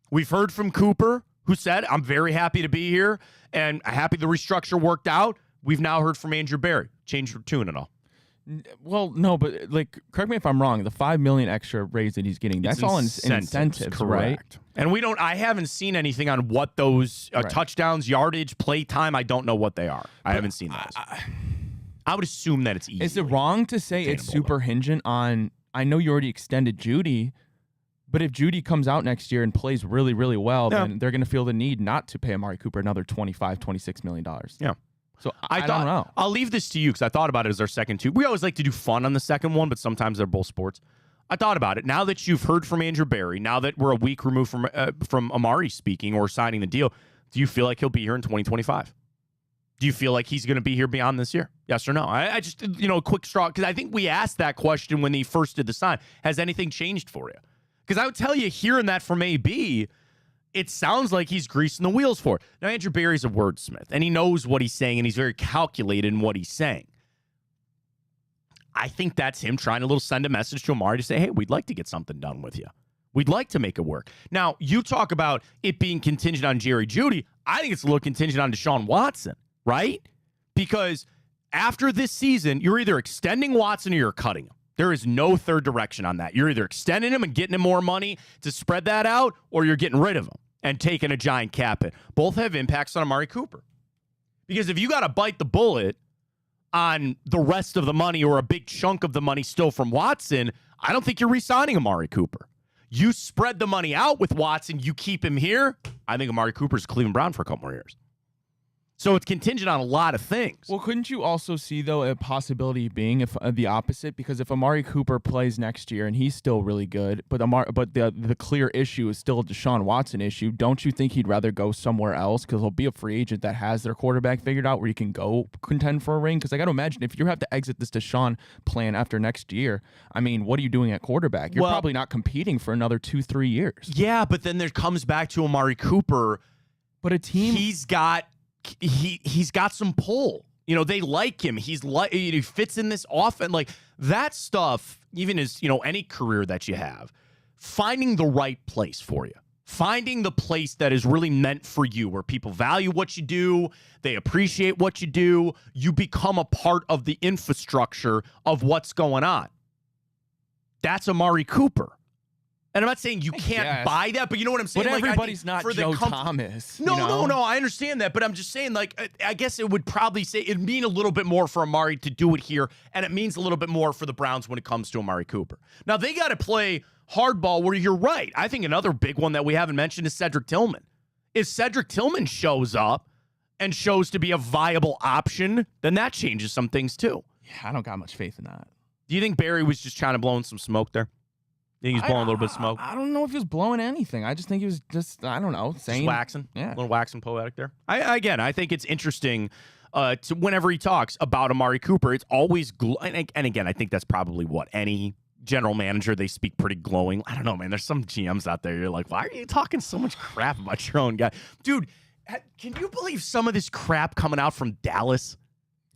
We've heard from Cooper, who said, I'm very happy to be here and happy the restructure worked out. We've now heard from Andrew Berry. Change your tune and all.
Well, no, but like, correct me if I'm wrong. The $5 million extra raise that he's getting, that's all in incentives, right?
And I haven't seen anything on what those touchdowns, yardage, play time. I don't know what they are. I haven't seen those. I would assume that it's easy.
Is it wrong to say it's super hingent on? I know you already extended Judy. But if Judy comes out next year and plays really, really well, then they're going to feel the need not to pay Amari Cooper another $25, $26 million.
Yeah.
So I don't know.
I'll leave this to you because I thought about it as our second two. We always like to do fun on the second one, but sometimes they're both sports. I thought about it. Now that you've heard from Andrew Berry, now that we're a week removed from Amari speaking or signing the deal, do you feel like he'll be here in 2025? Do you feel like he's going to be here beyond this year? Yes or no? I just, a quick straw, because I think we asked that question when he first did the sign. Has anything changed for you? Because I would tell you, hearing that from AB, it sounds like he's greasing the wheels for it. Now, Andrew Berry's a wordsmith, and he knows what he's saying, and he's very calculated in what he's saying. I think that's him trying to send a message to Amari to say, hey, we'd like to get something done with you. We'd like to make it work. Now, you talk about it being contingent on Jerry Jeudy. I think it's a little contingent on Deshaun Watson, right? Because after this season, you're either extending Watson or you're cutting him. There is no third direction on that. You're either extending him and getting him more money to spread that out, or you're getting rid of him and taking a giant cap hit. Both have impacts on Amari Cooper. Because if you got to bite the bullet on the rest of the money or a big chunk of the money still from Watson, I don't think you're re-signing Amari Cooper. You spread the money out with Watson, you keep him here. I think Amari Cooper's Cleveland Brown for a couple more years. So it's contingent on a lot of things.
Well, couldn't you also see, though, a possibility being if the opposite? Because if Amari Cooper plays next year and he's still really good, but the clear issue is still a Deshaun Watson issue, don't you think he'd rather go somewhere else? Because he'll be a free agent that has their quarterback figured out where you can go contend for a ring. Because I got to imagine if you have to exit this Deshaun plan after next year, I mean, what are you doing at quarterback? You're probably not competing for another 2-3 years.
Yeah, but then there comes back to Amari Cooper.
But a team...
He's got some pull. They like him. He fits in this offense. Like that stuff, even as, any career that you have, finding the right place for you. Finding the place that is really meant for you, where people value what you do, they appreciate what you do, you become a part of the infrastructure of what's going on. That's Amari Cooper. And I'm not saying you can't buy that, but you know what I'm saying?
But everybody's not Joe Thomas.
No, I understand that. But I'm just saying, I guess it would probably say it'd mean a little bit more for Amari to do it here, and it means a little bit more for the Browns when it comes to Amari Cooper. Now, they got to play hardball where you're right. I think another big one that we haven't mentioned is Cedric Tillman. If Cedric Tillman shows up and shows to be a viable option, then that changes some things too.
Yeah, I don't got much faith in that.
Do you think Barry was just trying to blow in some smoke there? You think he's blowing a little bit of smoke?
I don't know if he was blowing anything. I just think he was just, I don't know, saying.
Just waxing?
Yeah.
A little waxing poetic there. I think it's interesting to whenever he talks about Amari Cooper, it's always, and again, I think that's probably what any general manager, they speak pretty glowing. I don't know, man. There's some GMs out there, you're like, why are you talking so much crap about your own guy? Dude, can you believe some of this crap coming out from Dallas?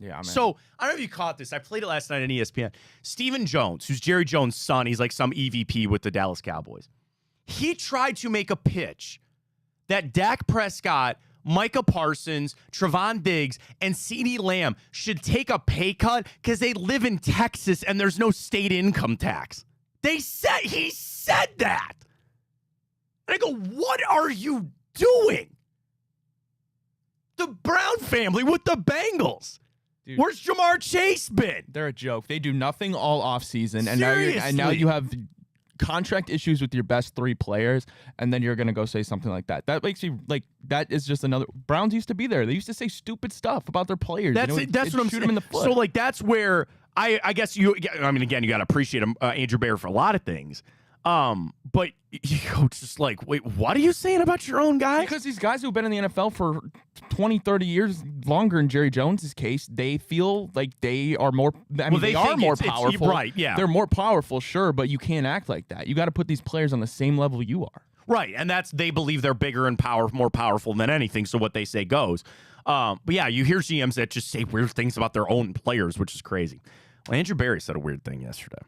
Yeah, man.
So, I don't know if you caught this. I played it last night on ESPN. Stephen Jones, who's Jerry Jones' son, he's like some EVP with the Dallas Cowboys. He tried to make a pitch that Dak Prescott, Micah Parsons, Trevon Diggs, and CeeDee Lamb should take a pay cut because they live in Texas and there's no state income tax. He said that. And I go, what are you doing? The Brown family with the Bengals. Dude, where's Jamar Chase been?
They're a joke. They do nothing all offseason, and now you have contract issues with your best 3 players, and then you're going to go say something like that. That makes you, that is just another. Browns used to be there. They used to say stupid stuff about their players.
That's what I'm saying. In the foot. So, that's where I guess I mean, again, you got to appreciate him, Andrew Barry, for a lot of things. But it's just like, wait, what are you saying about your own guy?
Because these guys who've been in the NFL for 20, 30 years longer in Jerry Jones's case, they feel like they are more. I mean, they are more powerful.
Right, yeah.
They're more powerful, sure, but you can't act like that. You got to put these players on the same level you are.
Right, and they believe they're bigger and more powerful than anything, so what they say goes. But yeah, you hear GMs that just say weird things about their own players, which is crazy. Well, Andrew Barry said a weird thing yesterday.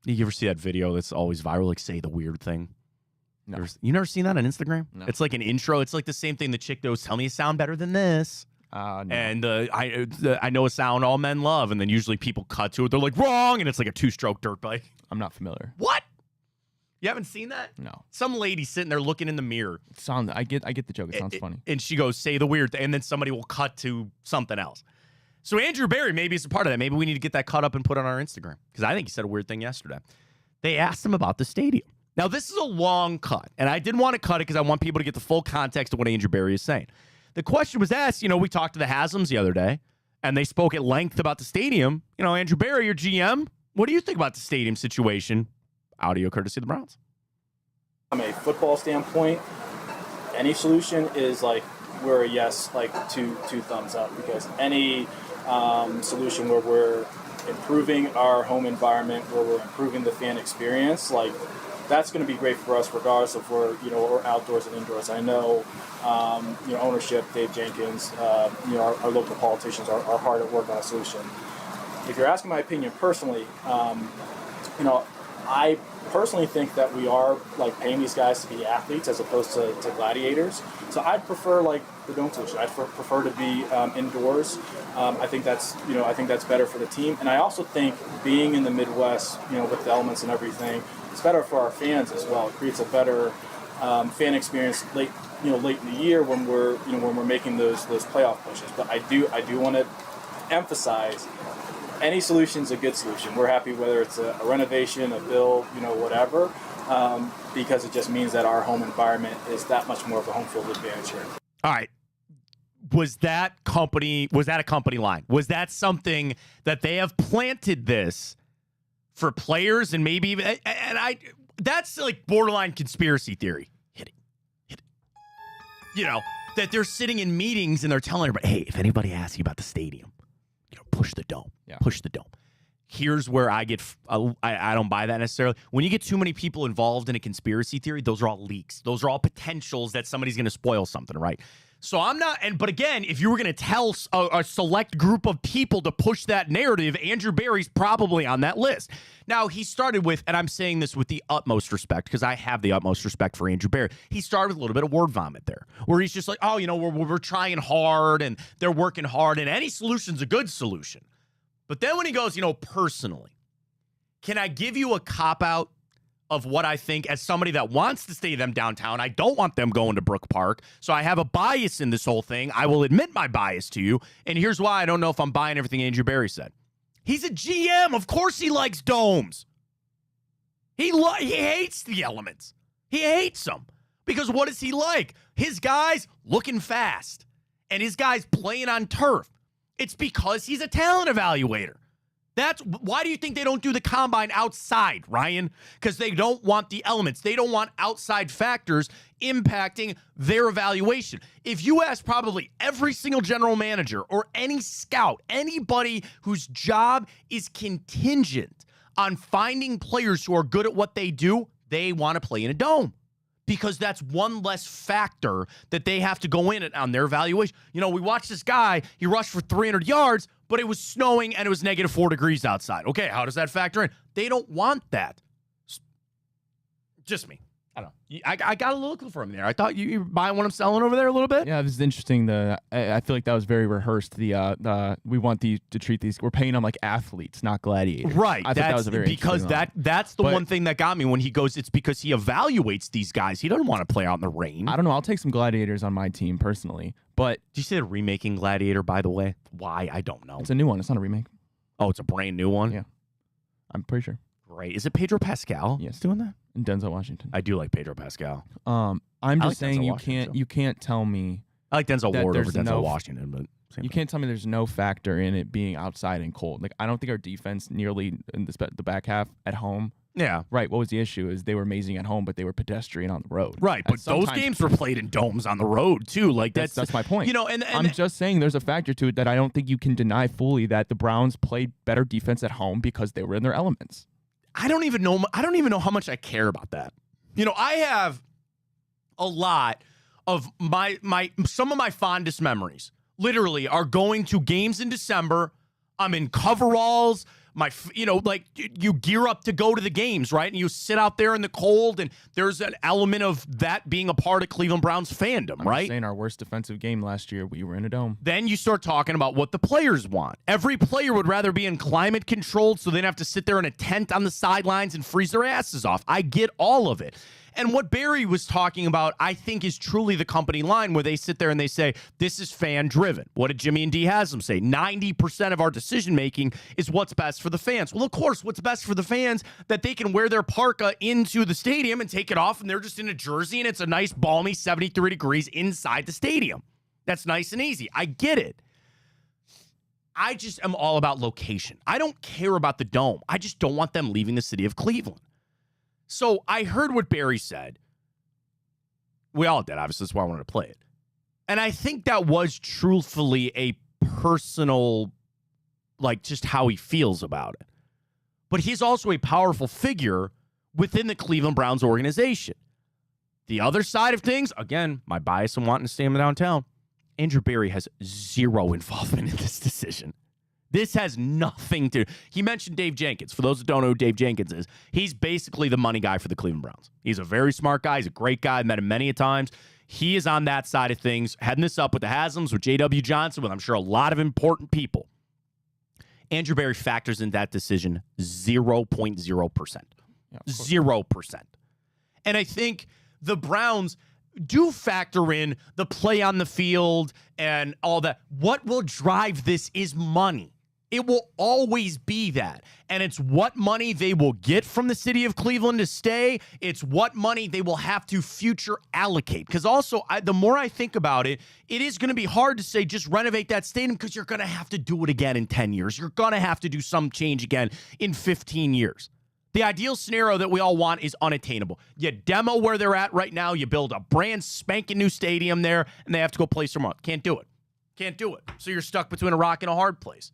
You ever see that video that's always viral, like say the weird thing?
No.
You never seen that on Instagram?
No.
It's like an intro. It's like the same thing the chick goes, tell me you sound better than this.
No.
And I know a sound all men love, and then usually people cut to it. They're like, wrong, and it's like a 2-stroke dirt bike.
I'm not familiar.
What? You haven't seen that?
No.
Some lady sitting there looking in the mirror.
I get the joke. It sounds funny.
And she goes, say the weird thing, and then somebody will cut to something else. So Andrew Barry maybe is a part of that. Maybe we need to get that cut up and put on our Instagram, because I think he said a weird thing yesterday. They asked him about the stadium. Now, this is a long cut, and I didn't want to cut it because I want people to get the full context of what Andrew Barry is saying. The question was asked, we talked to the Haslam's the other day, and they spoke at length about the stadium. Andrew Barry, your GM, what do you think about the stadium situation? Audio courtesy of the Browns.
From a football standpoint, any solution is like we're a yes, like two thumbs up, because any solution where we're improving our home environment, where we're improving the fan experience, like that's going to be great for us, regardless of where we're outdoors and indoors. I know, ownership, Dave Jenkins, our local politicians are hard at work on a solution. If you're asking my opinion personally, I personally think that we are like paying these guys to be athletes as opposed to gladiators. So I'd prefer like the dome solution. I'd prefer to be indoors. I think that's better for the team. And I also think being in the Midwest, with the elements and everything, it's better for our fans as well. It creates a better fan experience late in the year when we're making those playoff pushes. But I do want to emphasize, any solution is a good solution. We're happy whether it's a renovation, a build, whatever, because it just means that our home environment is that much more of a home field advantage here.
All right. Was that a company line? Was that something that they have planted this for players and maybe even, that's like borderline conspiracy theory. Hit it. That they're sitting in meetings and they're telling everybody, hey, if anybody asks you about the stadium, push the dome.
Yeah.
Push the dome. Here's where I get, I don't buy that necessarily. When you get too many people involved in a conspiracy theory, those are all leaks. Those are all potentials that somebody's going to spoil something, right? So I'm not, but again, if you were going to tell a select group of people to push that narrative, Andrew Barry's probably on that list. Now, he started with, and I'm saying this with the utmost respect, because I have the utmost respect for Andrew Barry. He started with a little bit of word vomit there, where he's just like, oh, we're trying hard, and they're working hard, and any solution's a good solution. But then when he goes, personally, can I give you a cop-out of what I think as somebody that wants to stay them downtown? I don't want them going to Brook Park, so I have a bias in this whole thing. I will admit my bias to you, and here's why I don't know if I'm buying everything Andrew Barry said. He's a GM. Of course he likes domes. He hates the elements. He hates them. Because what does he like? His guys looking fast, and his guys playing on turf. It's because he's a talent evaluator. That's why do you think they don't do the combine outside, Ryan? Because they don't want the elements. They don't want outside factors impacting their evaluation. If you ask probably every single general manager or any scout, anybody whose job is contingent on finding players who are good at what they do, they want to play in a dome. Because that's one less factor that they have to go in on their evaluation. We watched this guy, he rushed for 300 yards, but it was snowing and it was negative 4 degrees outside. Okay, how does that factor in? They don't want that. Just me. I don't know. I got a little from there. I thought you were buying what I'm selling over there a little bit.
Yeah, this is interesting. I feel like that was very rehearsed. We want to treat these. We're paying them like athletes, not gladiators.
Right.
I thought that was a very
because that's the one thing that got me when he goes. It's because he evaluates these guys. He doesn't want to play out in the rain.
I don't know. I'll take some gladiators on my team personally. But
did you say they're remaking Gladiator? By the way, why? I don't know.
It's a new one. It's not a remake.
Oh, it's a brand new one.
Yeah, I'm pretty sure.
Great. Is it Pedro Pascal?
Yes,
doing that.
And Denzel Washington.
I do like Pedro Pascal.
I'm just
like
saying
Denzel
you can't tell me.
I like Denzel
that
Ward over
there's
Denzel
no-
Washington, but same
You
thing.
can't tell me there's no factor in it being outside and cold. Like, I don't think our defense nearly in the back half at home.
Yeah.
Right. What was the issue? Is they were amazing at home, but they were pedestrian on the road.
Right,
And
but those
sometimes-
games were played in domes on the road too. Like
That's my point.
You know, and
I'm just saying there's a factor to it that I don't think you can deny fully, that the Browns played better defense at home because they were in their elements.
I don't even know how much I care about that. You know, I have a lot of some of my fondest memories literally are going to games in December. I'm in coveralls. Like you gear up to go to the games, right? And you sit out there in the cold, and there's an element of that being a part of Cleveland Browns fandom,
I'm
right?
just saying our worst defensive game last year, we were in a dome.
Then you start talking about what the players want. Every player would rather be in climate controlled so they don't have to sit there in a tent on the sidelines and freeze their asses off. I get all of it. And what Barry was talking about, I think, is truly the company line where they sit there and they say, this is fan-driven. What did Jimmy and D Haslam say? 90% of our decision-making is what's best for the fans. Well, of course, what's best for the fans, that they can wear their parka into the stadium and take it off, and they're just in a jersey, and it's a nice, balmy 73 degrees inside the stadium. That's nice and easy. I get it. I just am all about location. I don't care about the dome. I just don't want them leaving the city of Cleveland. So I heard what Barry said. We all did, obviously. That's why I wanted to play it. And I think that was truthfully a personal, like, just how he feels about it. But he's also a powerful figure within the Cleveland Browns organization. The other side of things, again, my bias in wanting to stay in the downtown, Andrew Barry has zero involvement in this decision. This has nothing to... He mentioned Dave Jenkins. For those that don't know who Dave Jenkins is, he's basically the money guy for the Cleveland Browns. He's a very smart guy. He's a great guy. I've met him many a times. He is on that side of things, heading this up with the Haslams, with J.W. Johnson, with, I'm sure, a lot of important people. Andrew Barry factors in that decision 0.0%.
Yeah,
0%. And I think the Browns do factor in the play on the field and all that. What will drive this is money. It will always be that. And it's what money they will get from the city of Cleveland to stay. It's what money they will have to future allocate. Because also, the more I think about it, it is going to be hard to say just renovate that stadium, because you're going to have to do it again in 10 years. You're going to have to do some change again in 15 years. The ideal scenario that we all want is unattainable. You demo where they're at right now. You build a brand spanking new stadium there, and they have to go play somewhere else. Can't do it. Can't do it. So you're stuck between a rock and a hard place.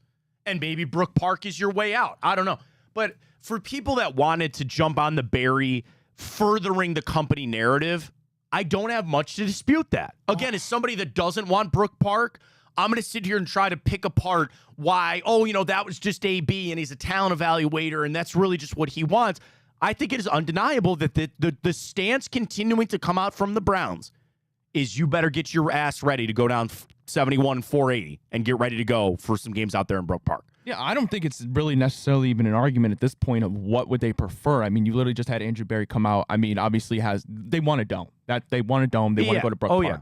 And maybe Brook Park is your way out. I don't know. But for people that wanted to jump on the Barry furthering the company narrative, I don't have much to dispute that. Again, as somebody that doesn't want Brook Park, I'm going to sit here and try to pick apart why, that was just AB and he's a talent evaluator and that's really just what he wants. I think it is undeniable that the stance continuing to come out from the Browns is you better get your ass ready to go down 71-480 and get ready to go for some games out there in Brook Park.
Yeah, I don't think it's really necessarily even an argument at this point of what would they prefer. I mean, you literally just had Andrew Barry come out. I mean, obviously they want a dome. They want a dome. They want to go to Brook Park.
Yeah.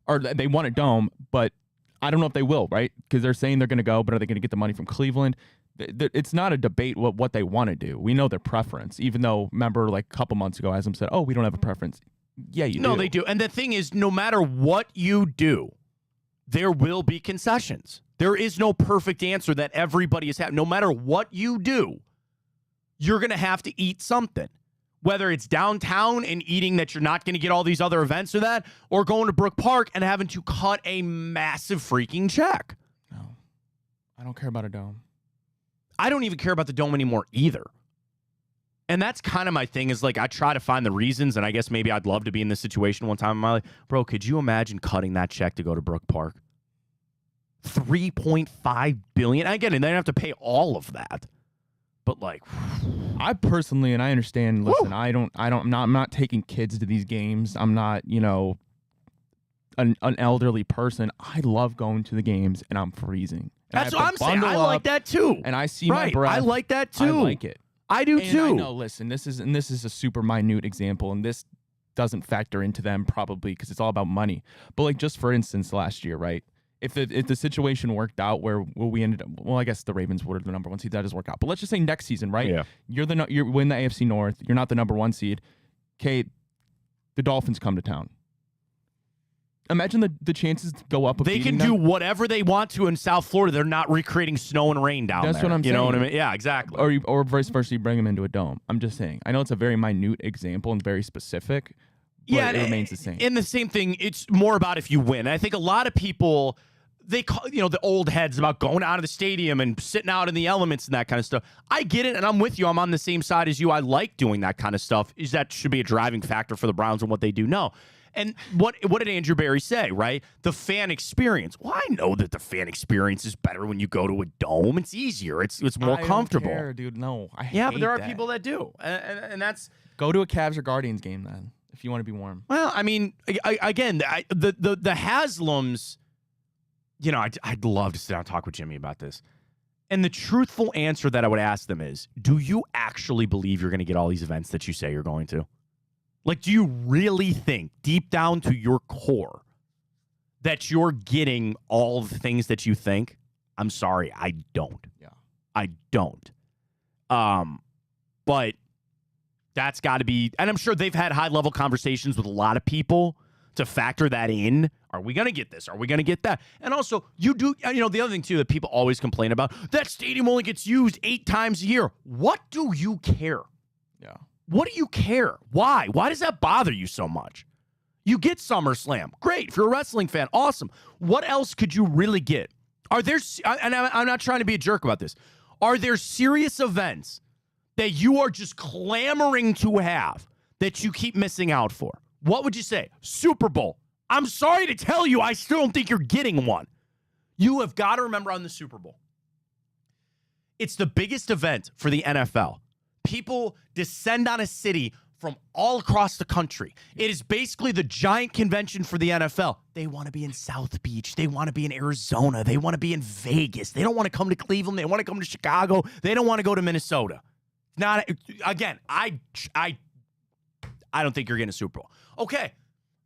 Or they want a dome, but I don't know if they will, right? Because they're saying they're going to go, but are they going to get the money from Cleveland? It's not a debate what they want to do. We know their preference, even though, remember, like a couple months ago, Haslam said, we don't have a preference. Yeah, you do.
No, they do. And the thing is, no matter what you do, there will be concessions. There is no perfect answer that everybody is having. No matter what you do, you're going to have to eat something. Whether it's downtown and eating that you're not going to get all these other events or that, or going to Brook Park and having to cut a massive freaking check.
No, I don't care about a dome.
I don't even care about the dome anymore either. And that's kind of my thing, is like I try to find the reasons, and I guess maybe I'd love to be in this situation one time in my life. Bro, could you imagine cutting that check to go to Brook Park? $3.5 billion. I get it. They don't have to pay all of that. But like,
I personally, and I understand, listen, I'm not taking kids to these games. I'm not, an elderly person. I love going to the games and I'm freezing. And
that's what I'm saying. I like that too.
And I see my breath.
I like that too.
I like it.
I do
and
too.
I know, listen, this is a super minute example, and this doesn't factor into them probably because it's all about money. But like, just for instance, last year, right? If the situation worked out where we ended up, I guess the Ravens were the number one seed. That does work out. But let's just say next season, right?
Yeah.
You're win the AFC North. You're not the number one seed. Kate, the Dolphins come to town. imagine the chances go up. Of
They can
beating
do
them.
whatever they want to in South Florida. They're not recreating snow and rain down there.
That's what I'm
You know
saying.
what I mean? Yeah, exactly.
Or vice versa, you bring them into a dome. I'm just saying. I know it's a very minute example and very specific, but
yeah,
it remains the same.
And the same thing, it's more about if you win. I think a lot of people, they call, the old heads about going out of the stadium and sitting out in the elements and that kind of stuff. I get it, and I'm with you. I'm on the same side as you. I like doing that kind of stuff. Is that should be a driving factor for the Browns and what they do? No. And what did Andrew Barry say, right? The fan experience. Well, I know that the fan experience is better when you go to a dome. It's easier. It's more comfortable.
I don't care, dude. No, I
Yeah,
hate
but there are
that.
people that do. And that's...
Go to a Cavs or Guardians game then, if you want to be warm.
Well, I mean, again, the Haslams, I'd love to sit down and talk with Jimmy about this. And the truthful answer that I would ask them is, do you actually believe you're going to get all these events that you say you're going to? Like, do you really think, deep down to your core, that you're getting all the things that you think? I'm sorry, I don't.
Yeah.
I don't. But that's got to be, and I'm sure they've had high-level conversations with a lot of people to factor that in. Are we going to get this? Are we going to get that? And also, the other thing, too, that people always complain about, that stadium only gets used 8 times a year. What do you care?
Yeah.
What do you care? Why? Why does that bother you so much? You get SummerSlam. Great. If you're a wrestling fan, awesome. What else could you really get? Are there, and I'm not trying to be a jerk about this, are there serious events that you are just clamoring to have that you keep missing out for? What would you say? Super Bowl. I'm sorry to tell you, I still don't think you're getting one. You have got to remember on the Super Bowl, it's the biggest event for the NFL. People descend on a city from all across the country. It is basically the giant convention for the NFL. They want to be in South Beach. They want to be in Arizona. They want to be in Vegas. They don't want to come to Cleveland. They want to come to Chicago. They don't want to go to Minnesota. Not again. I don't think you're getting a Super Bowl. Okay.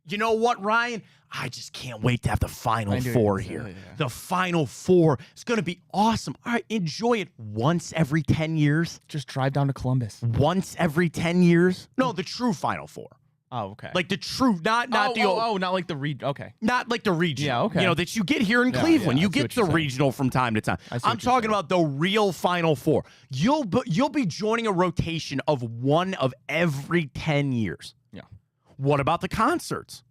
You know what, Ryan? I just can't wait to have the Final Four here.
Yeah.
The Final Four. It's going to be awesome. All right, enjoy it once every 10 years.
Just drive down to Columbus.
Once every 10 years? No, the true Final Four.
Oh, okay.
Like the true, not
not
the old.
Oh, not like the okay.
Not like the regional.
Yeah, okay.
That you get here in
Yeah,
Cleveland.
yeah,
You
I see
get
what
the
you're saying.
regional from time to time.
I see
I'm
what you're
talking
saying.
about the real Final Four. You'll be joining a rotation of one of every 10 years.
Yeah.
What about the concerts?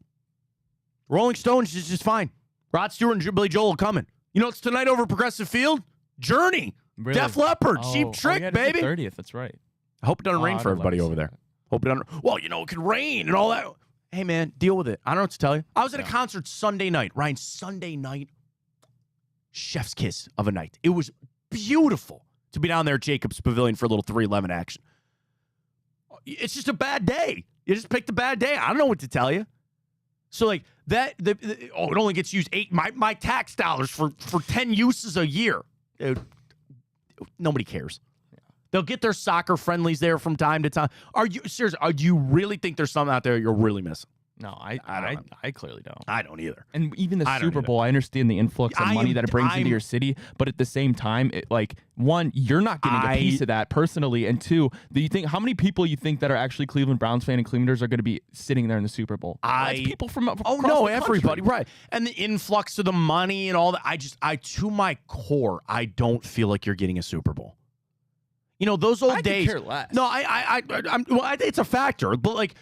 Rolling Stones is just fine. Rod Stewart and Billy Joel are coming. It's tonight over Progressive Field? Journey.
Really?
Def Leppard. Cheap Trick,
yeah,
baby.
30th. That's right.
I hope it doesn't rain
I'd
for
love
everybody
to
over
see
there.
that.
Hope it doesn't. Well, it could rain and all that. Hey, man, deal with it. I don't know what to tell you. I was at a concert Sunday night. Ryan, Sunday night, chef's kiss of a night. It was beautiful to be down there at Jacobs Pavilion for a little 311 action. It's just a bad day. You just picked a bad day. I don't know what to tell you. So, like, it only gets used 8. My tax dollars for 10 uses a year. Dude, nobody cares. They'll get their soccer friendlies there from time to time. Are you serious? Do you really think there's something out there you're really missing?
No,
I don't know.
I clearly don't.
I don't either.
And even the
I don't
Super
either.
Bowl, I understand the influx of money that it brings into your city, but at the same time, one, you're not getting a piece of that personally, and two, do you think how many people you think that are actually Cleveland Browns fan and Clevelanders are going to be sitting there in the Super Bowl? That's people from across the
everybody,
country.
right? And the influx of the money and all that. I to my core, I don't feel like you're getting a Super Bowl. Those old
I
days.
could care less.
No, it's a factor, but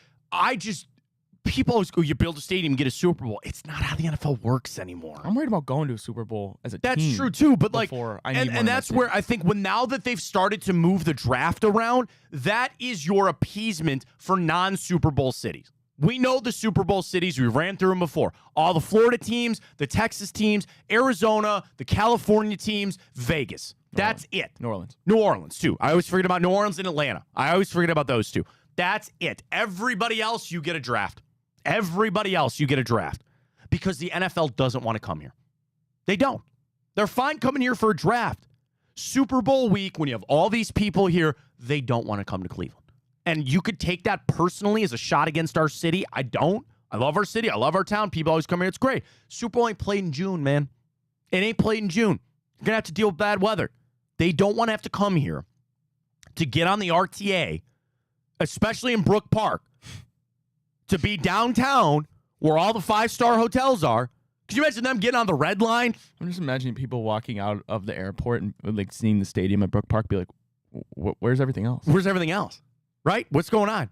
people always go, you build a stadium, get a Super Bowl. It's not how the NFL works anymore.
I'm worried about going to a Super Bowl as a
That's
team.
true too, but
before I need one in
and
my
that's
city.
where I think now that they've started to move the draft around, that is your appeasement for non-Super Bowl cities. We know the Super Bowl cities. We ran through them before. All the Florida teams, the Texas teams, Arizona, the California teams, Vegas. That's it.
New Orleans.
New Orleans, too. I always forget about New Orleans and Atlanta. I always forget about those two. That's it. Everybody else, you get a draft. Everybody else, you get a draft. Because the NFL doesn't want to come here. They don't. They're fine coming here for a draft. Super Bowl week, when you have all these people here, they don't want to come to Cleveland. And you could take that personally as a shot against our city. I don't. I love our city. I love our town. People always come here. It's great. Super Bowl ain't played in June, man. It ain't played in June. You're going to have to deal with bad weather. They don't want to have to come here to get on the RTA, especially in Brook Park, to be downtown where all the 5-star hotels are. Could you imagine them getting on the red line?
I'm just imagining people walking out of the airport and like seeing the stadium at Brook Park, be like, "Where's everything else?
Where's everything else? Right? What's going on?"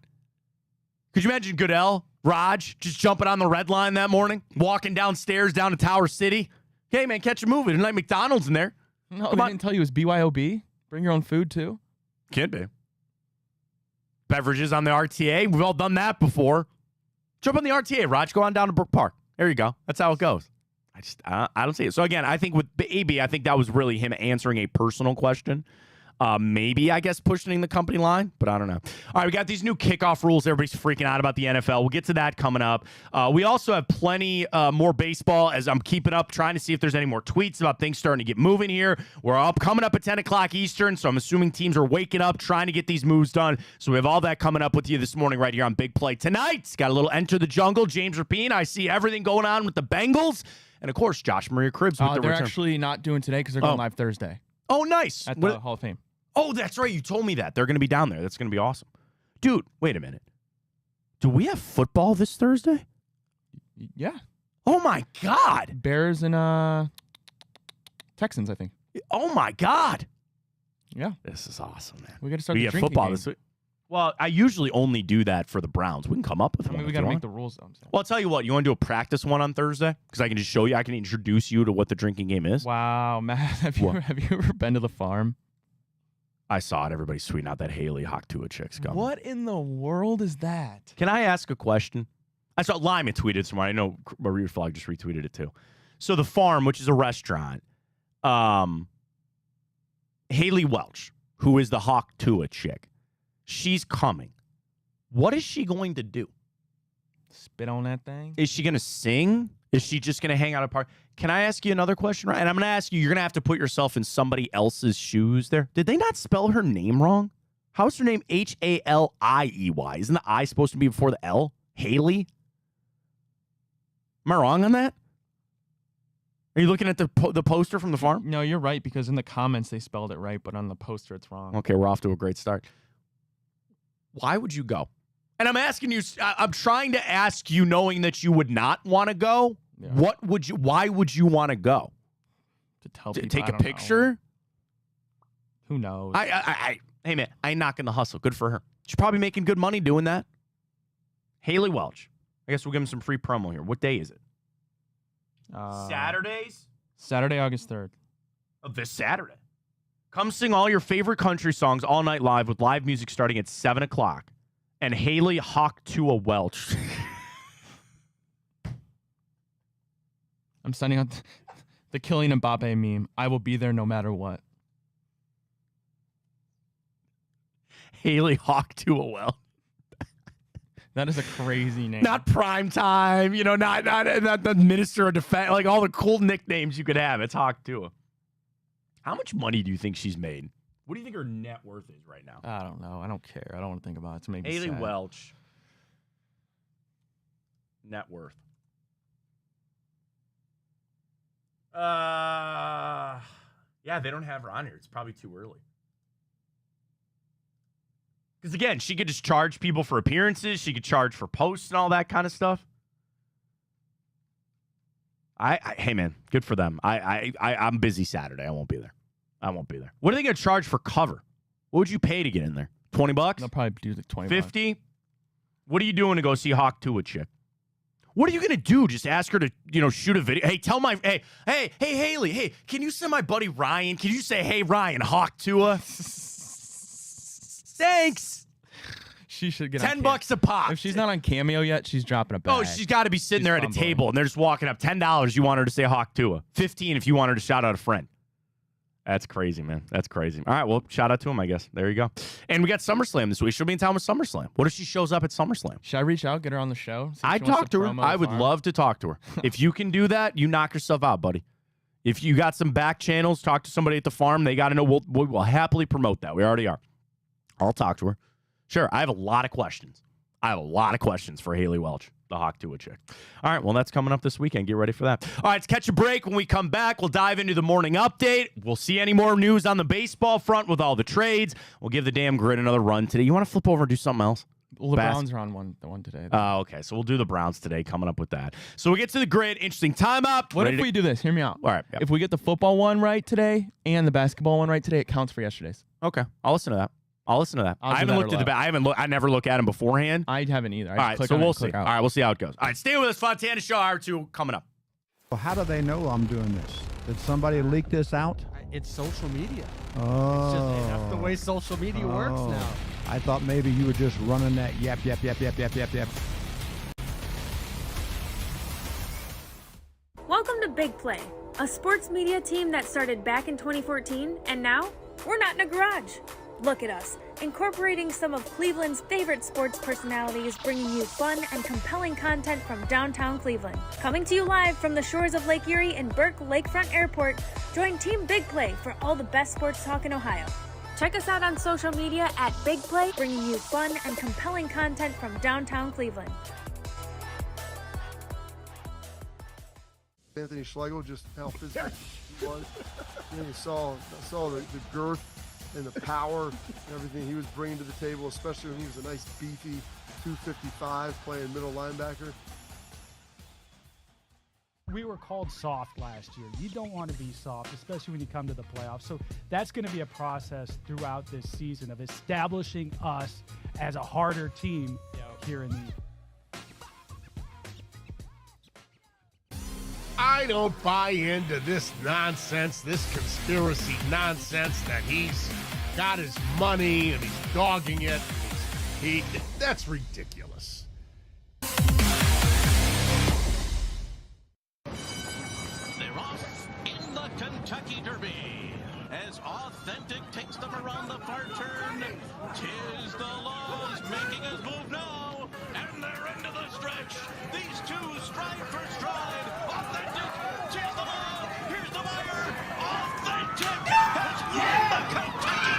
Could you imagine Goodell, Raj, just jumping on the red line that morning, walking downstairs down to Tower City? Hey, man, catch a movie. There's like McDonald's in there.
No, they didn't tell you it was BYOB. Bring your own food too.
Can't be. Beverages on the RTA. We've all done that before. Jump on the RTA, Raj. Go on down to Brook Park. There you go. That's how it goes. I don't see it. So, again, I think with AB, I think that was really him answering a personal question. Maybe, I guess, pushing the company line, but I don't know. All right, we got these new kickoff rules. Everybody's freaking out about the NFL. We'll get to that coming up. We also have plenty more baseball as I'm keeping up, trying to see if there's any more tweets about things starting to get moving here. We're coming up at 10 o'clock Eastern, so I'm assuming teams are waking up, trying to get these moves done. So we have all that coming up with you this morning right here on Big Play Tonight. Got a little Enter the Jungle. James Rapine. I see everything going on with the Bengals. And, of course, Josh Maria Cribbs with the
they're
return.
actually not doing today because they're going live Thursday.
Oh, nice.
At the Hall of Fame.
Oh, that's right. You told me that. They're going to be down there. That's going to be awesome. Dude, wait a minute. Do we have football this Thursday?
Yeah.
Oh, my God.
Bears and Texans, I think.
Oh, my God.
Yeah.
This is awesome, man.
We got to start
We
the
get football
game.
this week. Well, I usually only do that for the Browns. We can come up with one.
We got to make the rules, though.
Well, I'll tell you what. You want to do a practice one on Thursday? Because I can just show you. I can introduce you to what the drinking game is.
Wow, Matt. Have you ever been to the farm?
I saw it. Everybody's tweeting out that Haley Hawk-Tua chick's coming.
What in the world is that?
Can I ask a question? I saw Lyman tweeted this morning. I know Maria Flag just retweeted it too. So the farm, which is a restaurant, Haley Welch, who is the Hawk-Tua chick, she's coming. What is she going to do?
Spit on that thing?
Is she going to sing? Is she just going to hang out at a park? Can I ask you another question? Right? And I'm going to ask you, you're going to have to put yourself in somebody else's shoes there. Did they not spell her name wrong? How's her name Haliey? Isn't the I supposed to be before the L? Haley? Am I wrong on that? Are you looking at the poster from the farm?
No, you're right, because in the comments they spelled it right, but on the poster it's wrong.
Okay, we're off to a great start. Why would you go? And I'm asking you, I'm trying to ask you knowing that you would not want to go. Yeah. Why would you want to go?
To tell people,
take a picture?
Know. Who knows?
Hey, man, I ain't knocking the hustle. Good for her. She's probably making good money doing that. Haley Welch. I guess we'll give him some free promo here. What day is it? Saturdays?
Saturday, August 3rd.
Oh, this Saturday. Come sing all your favorite country songs all night live with live music starting at 7 o'clock. And Haley Hawk-Tua Welch.
I'm sending out the Kylian Mbappe meme. I will be there no matter what.
Haley Hawk-Tua Welch.
That is a crazy name.
Not prime time, not the minister of defense, like all the cool nicknames you could have. It's Hawk-Tua. How much money do you think she's made? What do you think her net worth is right now?
I don't know. I don't care. I don't want to think about it. It's maybe
Haley
sad.
Welch. Net worth. Yeah, they don't have her on here. It's probably too early. Because, again, she could just charge people for appearances. She could charge for posts and all that kind of stuff. Hey, man, good for them. I'm busy Saturday. I won't be there. What are they going to charge for cover? What would you pay to get in there? $20?
They'll probably do like 20
$50? What are you doing to go see Hawk-Tua chick? What are you going to do? Just ask her to, shoot a video? Hey, hey, Haley, hey, can you send my buddy Ryan? Can you say, hey, Ryan, Hawk-Tua? Thanks.
She should get
$10 a pop.
If she's not on Cameo yet, she's dropping a bag.
Oh, she's got to be sitting there at a table, and they're just walking up. $10, you want her to say Hawk-Tua. $15 if you want her to shout out a friend. That's crazy, man. That's crazy. All right, well, shout out to him, I guess. There you go. And we got SummerSlam this week. She'll be in town with SummerSlam. What if she shows up at SummerSlam?
Should I reach out, get her on the show?
I'd talk to her. I would love to talk to her. If you can do that, you knock yourself out, buddy. If you got some back channels, talk to somebody at the farm. They got to know. We'll happily promote that. We already are. I'll talk to her. Sure, I have a lot of questions. For Haley Welch, the Hawk-Tua chick. All right, well, that's coming up this weekend. Get ready for that. All right, let's catch a break. When we come back, we'll dive into the morning update. We'll see any more news on the baseball front with all the trades. We'll give the damn grid another run today. You want to flip over and do something else?
Well, the Browns are on the one today.
Oh, okay. So we'll do the Browns today, coming up with that. So we get to the grid. Interesting time up.
What if we do this? Hear me out.
All right. Yeah.
If we get the football one right today and the basketball one right today, it counts for yesterday's.
Okay. I'll listen to that. I haven't looked at I never look at them beforehand.
I haven't either.
All right. So we'll see. All right. We'll see how it goes. All right. Stay with us. Fontana Show Hour 2 coming up.
Well, how do they know I'm doing this? Did somebody leak this out?
It's social media.
Oh.
It's just that's the way social media works now.
I thought maybe you were just running that yap.
Welcome to Big Play, a sports media team that started back in 2014, and now we're not in a garage. Look at us, incorporating some of Cleveland's favorite sports personalities, bringing you fun and compelling content from downtown Cleveland. Coming to you live from the shores of Lake Erie and Burke Lakefront Airport, join Team Big Play for all the best sports talk in Ohio. Check us out on social media at Big Play, bringing you fun and compelling content from downtown Cleveland.
Anthony Schlegel, just how physical he was. You saw the girth and the power and everything he was bringing to the table, especially when he was a nice beefy 255 playing middle linebacker.
We were called soft last year. You don't want to be soft, especially when you come to the playoffs. So that's going to be a process throughout this season of establishing us as a harder team here in the
I don't buy into this nonsense, this conspiracy nonsense that he's got his money and he's dogging it. That's ridiculous.
They're off in the Kentucky Derby as Authentic takes them around the far turn. Tis the Laws making his move now, and they're into the stretch. These two stride for stride. Authentic, tis the Law. Here's the wire. Authentic has won the Kentucky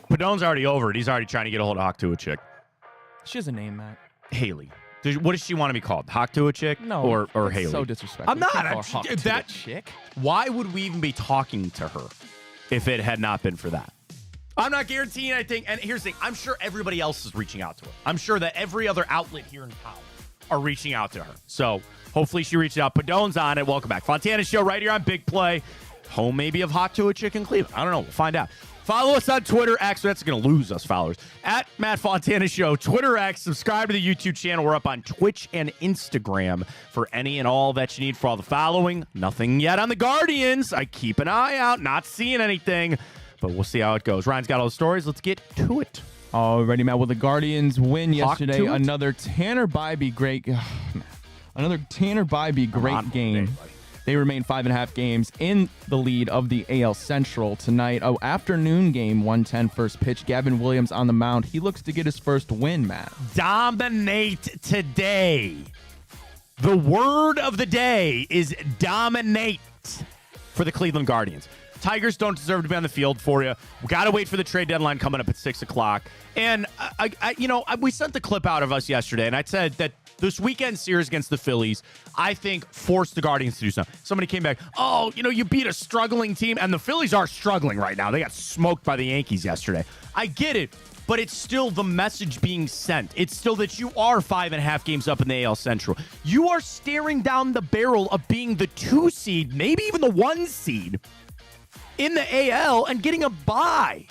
Padone's already over it. He's already trying to get a hold of Hawk to a chick.
She has a name, Matt.
Haley. What does she want to be called? Hawk to a chick?
No.
Or
that's
Haley?
So disrespectful.
I'm not.
You can't call her Hawk to
That
a chick.
Why would we even be talking to her if it had not been for that? I'm not guaranteeing anything. And here's the thing. I'm sure everybody else is reaching out to her. I'm sure that every other outlet here in town are reaching out to her. So hopefully she reached out. Padone's on it. Welcome back. Fontana Show right here on Big Play. Home maybe of Hawk to a chick in Cleveland. I don't know. We'll find out. Follow us on Twitter X. That's going to lose us followers. At Matt Fontana Show. Twitter X. Subscribe to the YouTube channel. We're up on Twitch and Instagram for any and all that you need for all the following. Nothing yet on the Guardians. I keep an eye out. Not seeing anything. But we'll see how it goes. Ryan's got all the stories. Let's get to it.
Alrighty, Matt. Well, the Guardians win
Hawk
yesterday.
to it.
Another Tanner Bybee great game.
Day,
They remain 5.5 games in the lead of the AL Central tonight. Afternoon game, 1:10 first pitch. Gavin Williams on the mound. He looks to get his first win, Matt.
Dominate today. The word of the day is dominate for the Cleveland Guardians. Tigers don't deserve to be on the field for you. We got to wait for the trade deadline coming up at 6 o'clock. And, we sent the clip out of us yesterday, and I said that this weekend series against the Phillies, I think, forced the Guardians to do something. Somebody came back, you beat a struggling team, and the Phillies are struggling right now. They got smoked by the Yankees yesterday. I get it, but it's still the message being sent. It's still that you are 5.5 games up in the AL Central. You are staring down the barrel of being the 2 seed, maybe even the 1 seed in the AL and getting a bye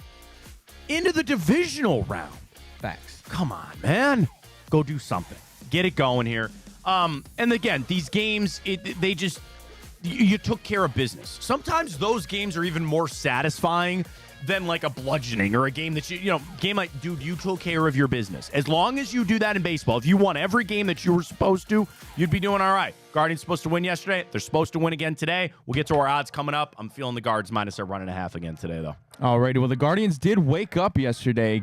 into the divisional round.
Facts.
Come on, man. Go do something. Get it going here. And again, these games, you took care of business. Sometimes those games are even more satisfying than like a bludgeoning or a game that game like, dude, you took care of your business. As long as you do that in baseball, if you won every game that you were supposed to, you'd be doing all right. Guardians supposed to win yesterday. They're supposed to win again today. We'll get to our odds coming up. I'm feeling the Guards minus a 1.5 again today, though.
Alrighty, well, the Guardians did wake up yesterday,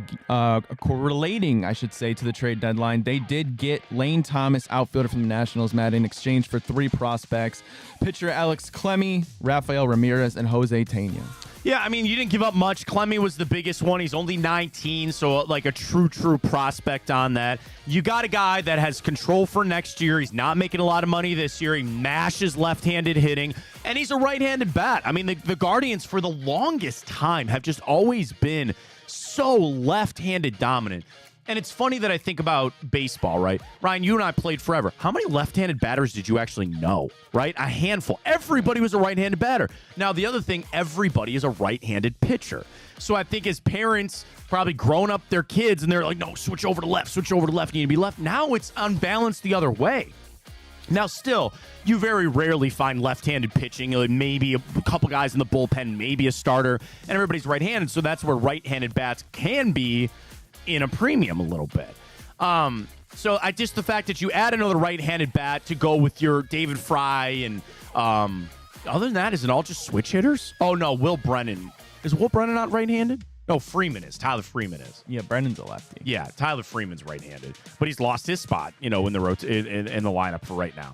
correlating, I should say, to the trade deadline. They did get Lane Thomas, outfielder from the Nationals, Matt, in exchange for 3 prospects. Pitcher Alex Clemmie, Rafael Ramirez, and Jose Tena.
Yeah, I mean, you didn't give up much. Clemmie was the biggest one. He's only 19, so like a true prospect on that. You got a guy that has control for next year. He's not making a lot of money this year. He mashes left-handed hitting, and he's a right-handed bat. I mean, the Guardians, for the longest time, have just always been so left-handed dominant. And it's funny that I think about baseball, right? Ryan, you and I played forever. How many left-handed batters did you actually know, right? A handful. Everybody was a right-handed batter. Now, the other thing, everybody is a right-handed pitcher. So I think as parents probably grown up their kids and they're like, no, switch over to left, you need to be left. Now it's unbalanced the other way. Now, still, you very rarely find left-handed pitching. Maybe a couple guys in the bullpen, maybe a starter, and everybody's right-handed. So that's where right-handed bats can be in a premium a little bit. So the fact that you add another right-handed bat to go with your David Fry and other than that, is it all just switch hitters? Oh, no, Will Brennan. Is Will Brennan not right-handed? No, Freeman is. Tyler Freeman is.
Yeah, Brennan's a lefty.
Yeah, Tyler Freeman's right-handed, but he's lost his spot, in the in the lineup for right now.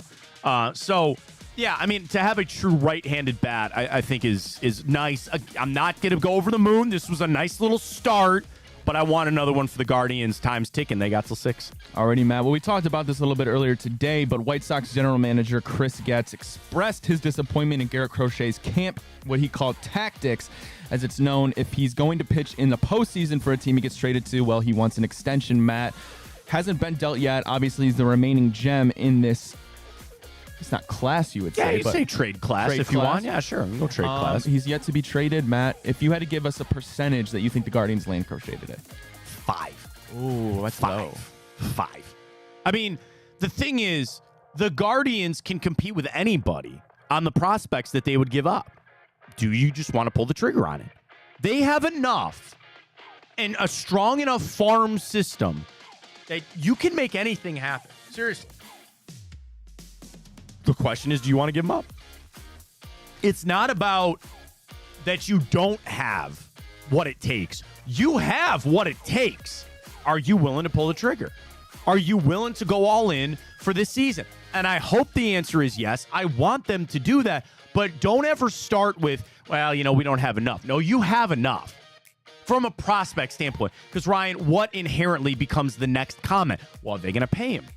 Yeah, I mean, to have a true right-handed bat, I think is nice. I'm not going to go over the moon. This was a nice little start, but I want another one for the Guardians. Time's ticking. They got till 6.
Alrighty, Matt. Well, we talked about this a little bit earlier today, but White Sox general manager Chris Getz expressed his disappointment in Garrett Crochet's camp, what he called tactics, as it's known. If he's going to pitch in the postseason for a team he gets traded to, well, he wants an extension, Matt. Hasn't been dealt yet. Obviously, he's the remaining gem in this. It's not class, you would say.
Yeah, you say trade class if you want. Yeah, sure. We can go trade class.
He's yet to be traded, Matt. If you had to give us a percentage that you think the Guardians land Crochet today.
5.
Ooh, that's low.
5. I mean, the thing is, the Guardians can compete with anybody on the prospects that they would give up. Do you just want to pull the trigger on it? They have enough and a strong enough farm system that you can make anything happen. Seriously. The question is, do you want to give them up? It's not about that you don't have what it takes. You have what it takes. Are you willing to pull the trigger? Are you willing to go all in for this season? And I hope the answer is yes. I want them to do that. But don't ever start with, well, we don't have enough. No, you have enough from a prospect standpoint. Because, Ryan, what inherently becomes the next comment? Well, are they going to pay him?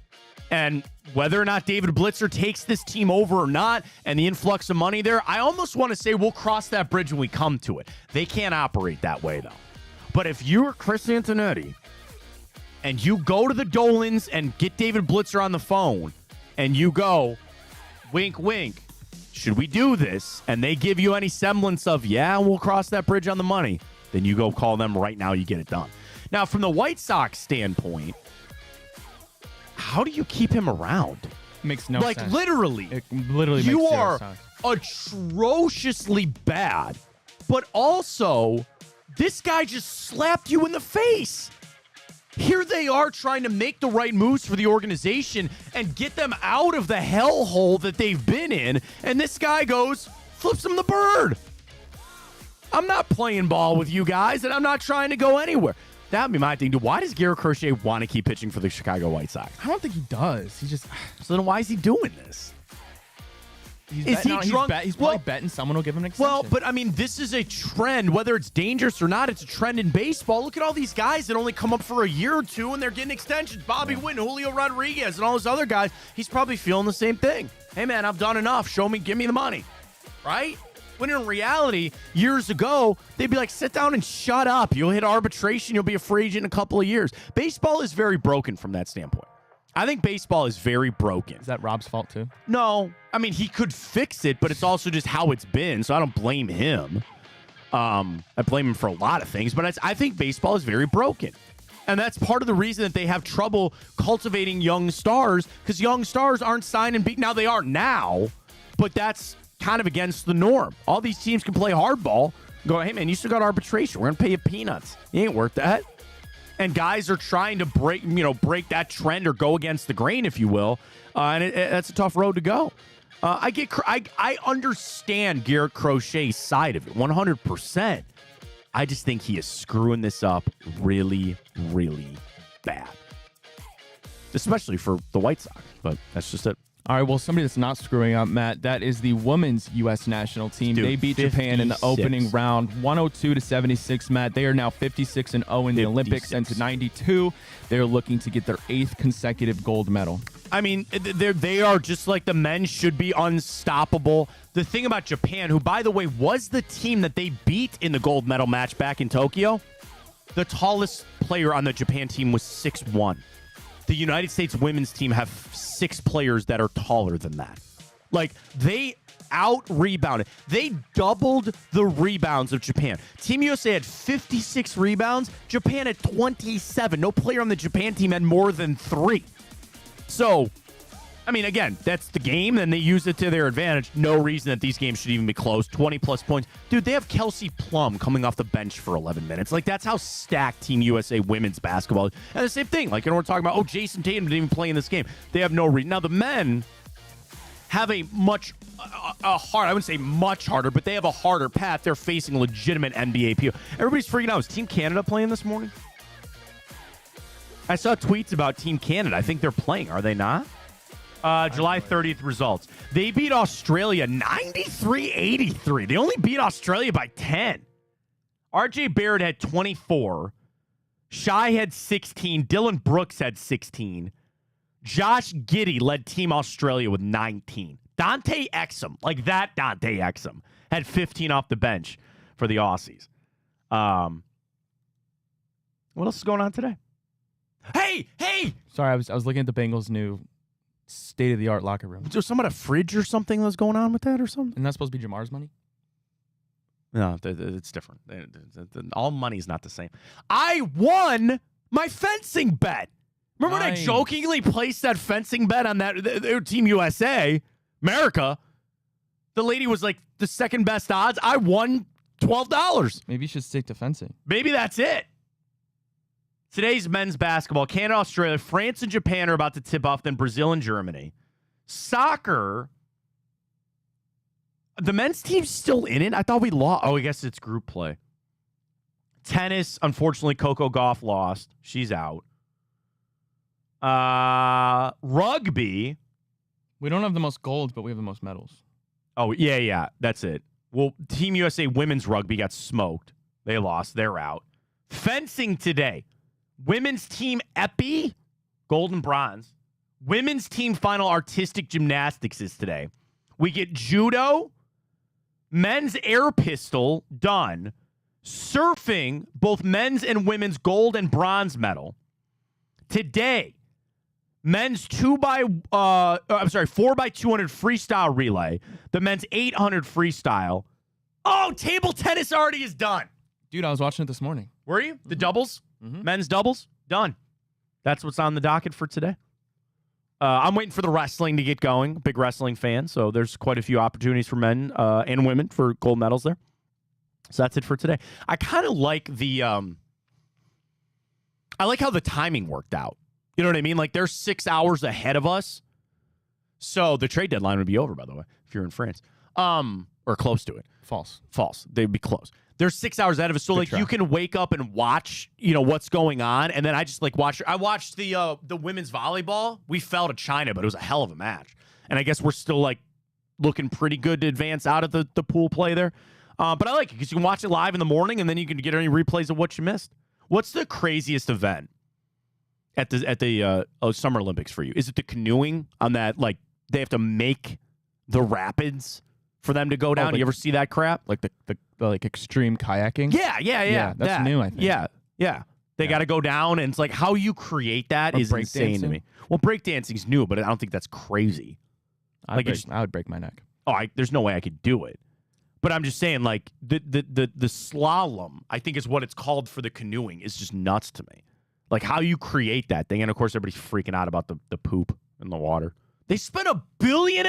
And whether or not David Blitzer takes this team over or not and the influx of money there, I almost want to say we'll cross that bridge when we come to it. They can't operate that way, though. But if you're Chris Antonetti and you go to the Dolans and get David Blitzer on the phone and you go, wink, wink, should we do this? And they give you any semblance of, yeah, we'll cross that bridge on the money. Then you go call them right now, you get it done. Now, from the White Sox standpoint, how do you keep him around?
Makes no sense.
Like, literally.
It literally
you
makes
are
sense.
Atrociously bad. But also, this guy just slapped you in the face. Here they are trying to make the right moves for the organization and get them out of the hellhole that they've been in. And this guy goes, flips him the bird. I'm not playing ball with you guys, and I'm not trying to go anywhere. That would be my thing. Why does Garrett Crochet want to keep pitching for the Chicago White Sox?
I don't think he does. He just.
So then why is he doing this?
He's probably betting someone will give him an extension.
Well, but I mean, this is a trend. Whether it's dangerous or not, it's a trend in baseball. Look at all these guys that only come up for a year or two, and they're getting extensions. Bobby Witt, Julio Rodriguez, and all those other guys. He's probably feeling the same thing. Hey, man, I've done enough. Show me, give me the money. Right? When in reality, years ago, they'd be like, sit down and shut up. You'll hit arbitration. You'll be a free agent in a couple of years. Baseball is very broken from that standpoint. I think baseball is very broken.
Is that Rob's fault too?
No. I mean, he could fix it, but it's also just how it's been, so I don't blame him. I blame him for a lot of things, but I think baseball is very broken. And that's part of the reason that they have trouble cultivating young stars, because young stars aren't signed and beat. Now, they are now, but that's kind of against the norm. All these teams can play hardball. Go, hey, man, you still got arbitration. We're going to pay you peanuts. You ain't worth that. And guys are trying to break that trend or go against the grain, if you will. And that's a tough road to go. I understand Garrett Crochet's side of it 100%. I just think he is screwing this up really, really bad, especially for the White Sox. But that's just it.
All right, well, somebody that's not screwing up, Matt, that is the women's U.S. national team.
Dude,
they beat Japan in the opening round, 102-76, Matt. They are now 56-0 in the Olympics since 92. They're looking to get their 8th consecutive gold medal.
I mean, they are just like the men should be unstoppable. The thing about Japan, who, by the way, was the team that they beat in the gold medal match back in Tokyo, the tallest player on the Japan team was 6'1". The United States women's team have 6 players that are taller than that. Like, they out-rebounded. They doubled the rebounds of Japan. Team USA had 56 rebounds. Japan had 27. No player on the Japan team had more than 3. So, I mean, again, that's the game, and they use it to their advantage. No reason that these games should even be close. 20-plus points. Dude, they have Kelsey Plum coming off the bench for 11 minutes. Like, that's how stacked Team USA women's basketball is. And the same thing, like, we're talking about, Jason Tatum didn't even play in this game. They have no reason. Now, the men have a much hard, I wouldn't say much harder, but they have a harder path. They're facing legitimate NBA PO. Everybody's freaking out. Is Team Canada playing this morning? I saw tweets about Team Canada. I think they're playing. Are they not? July 30th results. They beat Australia 93-83. They only beat Australia by 10. RJ Barrett had 24. Shai had 16. Dylan Brooks had 16. Josh Giddey led Team Australia with 19. Dante Exum, like that Dante Exum, had 15 off the bench for the Aussies. What else is going on today? Hey!
Sorry, I was looking at the Bengals' new state-of-the-art locker room.
Was there some at a fridge or something that's going on with that or something?
Isn't that supposed to be Jamar's money?
No, it's different. All money's not the same. I won my fencing bet. Remember when I jokingly placed that fencing bet on that Team USA, America? The lady was like the second best odds. I won $12.
Maybe you should stick to fencing.
Maybe that's it. Today's men's basketball. Canada, Australia, France, and Japan are about to tip off, then Brazil and Germany. Soccer, the men's team's still in it. I thought we lost. Oh, I guess it's group play. Tennis, unfortunately, Coco Gauff lost. She's out. Rugby.
We don't have the most gold, but we have the most medals.
Oh, yeah. That's it. Well, Team USA women's rugby got smoked. They lost. They're out. Fencing today. Women's team Epi, gold and bronze. Women's team final artistic gymnastics is today. We get judo, men's air pistol, done. Surfing, both men's and women's gold and bronze medal. Today, men's 4x200 freestyle relay. The men's 800 freestyle. Oh, table tennis already is done.
Dude, I was watching it this morning.
Were you? The doubles? Mm-hmm. Men's doubles? Done. That's what's on the docket for today. I'm waiting for the wrestling to get going. Big wrestling fan, so there's quite a few opportunities for men and women for gold medals there. So that's it for today. I kind of like I like how the timing worked out. You know what I mean? Like, they're 6 hours ahead of us. So the trade deadline would be over, by the way, if you're in France. Or close to it.
False.
They'd be close. They're 6 hours ahead of us, so like you can wake up and watch, what's going on, and then I just watch. I watched the women's volleyball. We fell to China, but it was a hell of a match, and I guess we're still looking pretty good to advance out of the pool play there. But I like it because you can watch it live in the morning, and then you can get any replays of what you missed. What's the craziest event at the Summer Olympics for you? Is it the canoeing on that? Like, they have to make the rapids for them to go down. You ever see that crap?
Like the like extreme kayaking?
Yeah.
That's new, I think.
Yeah. They got to go down, and it's like how you create that is insane to me. Well, breakdancing's new, but I don't think that's crazy.
I would break my neck.
There's no way I could do it. But I'm just saying, like the slalom, I think is what it's called for the canoeing, is just nuts to me. Like how you create that thing, and of course everybody's freaking out about the poop in the water. They spent $1.5 billion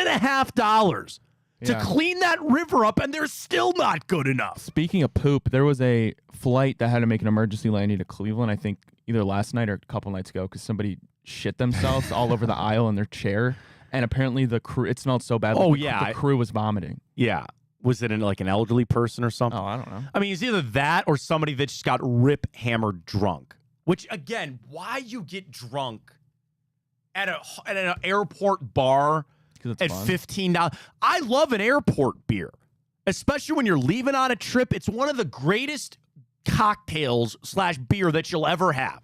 to clean that river up, and they're still not good enough.
Speaking of poop, there was a flight that had to make an emergency landing to Cleveland, I think either last night or a couple nights ago, because somebody shit themselves all over the aisle in their chair. And apparently the crew, it smelled so bad. The crew was vomiting.
Yeah. Was it like an elderly person or something?
Oh, I don't know.
I mean, it's either that or somebody that just got hammered drunk. Which, again, why you get drunk at an airport bar at
fun.
$15. I love an airport beer, especially when you're leaving on a trip. It's one of the greatest cocktails / beer that you'll ever have.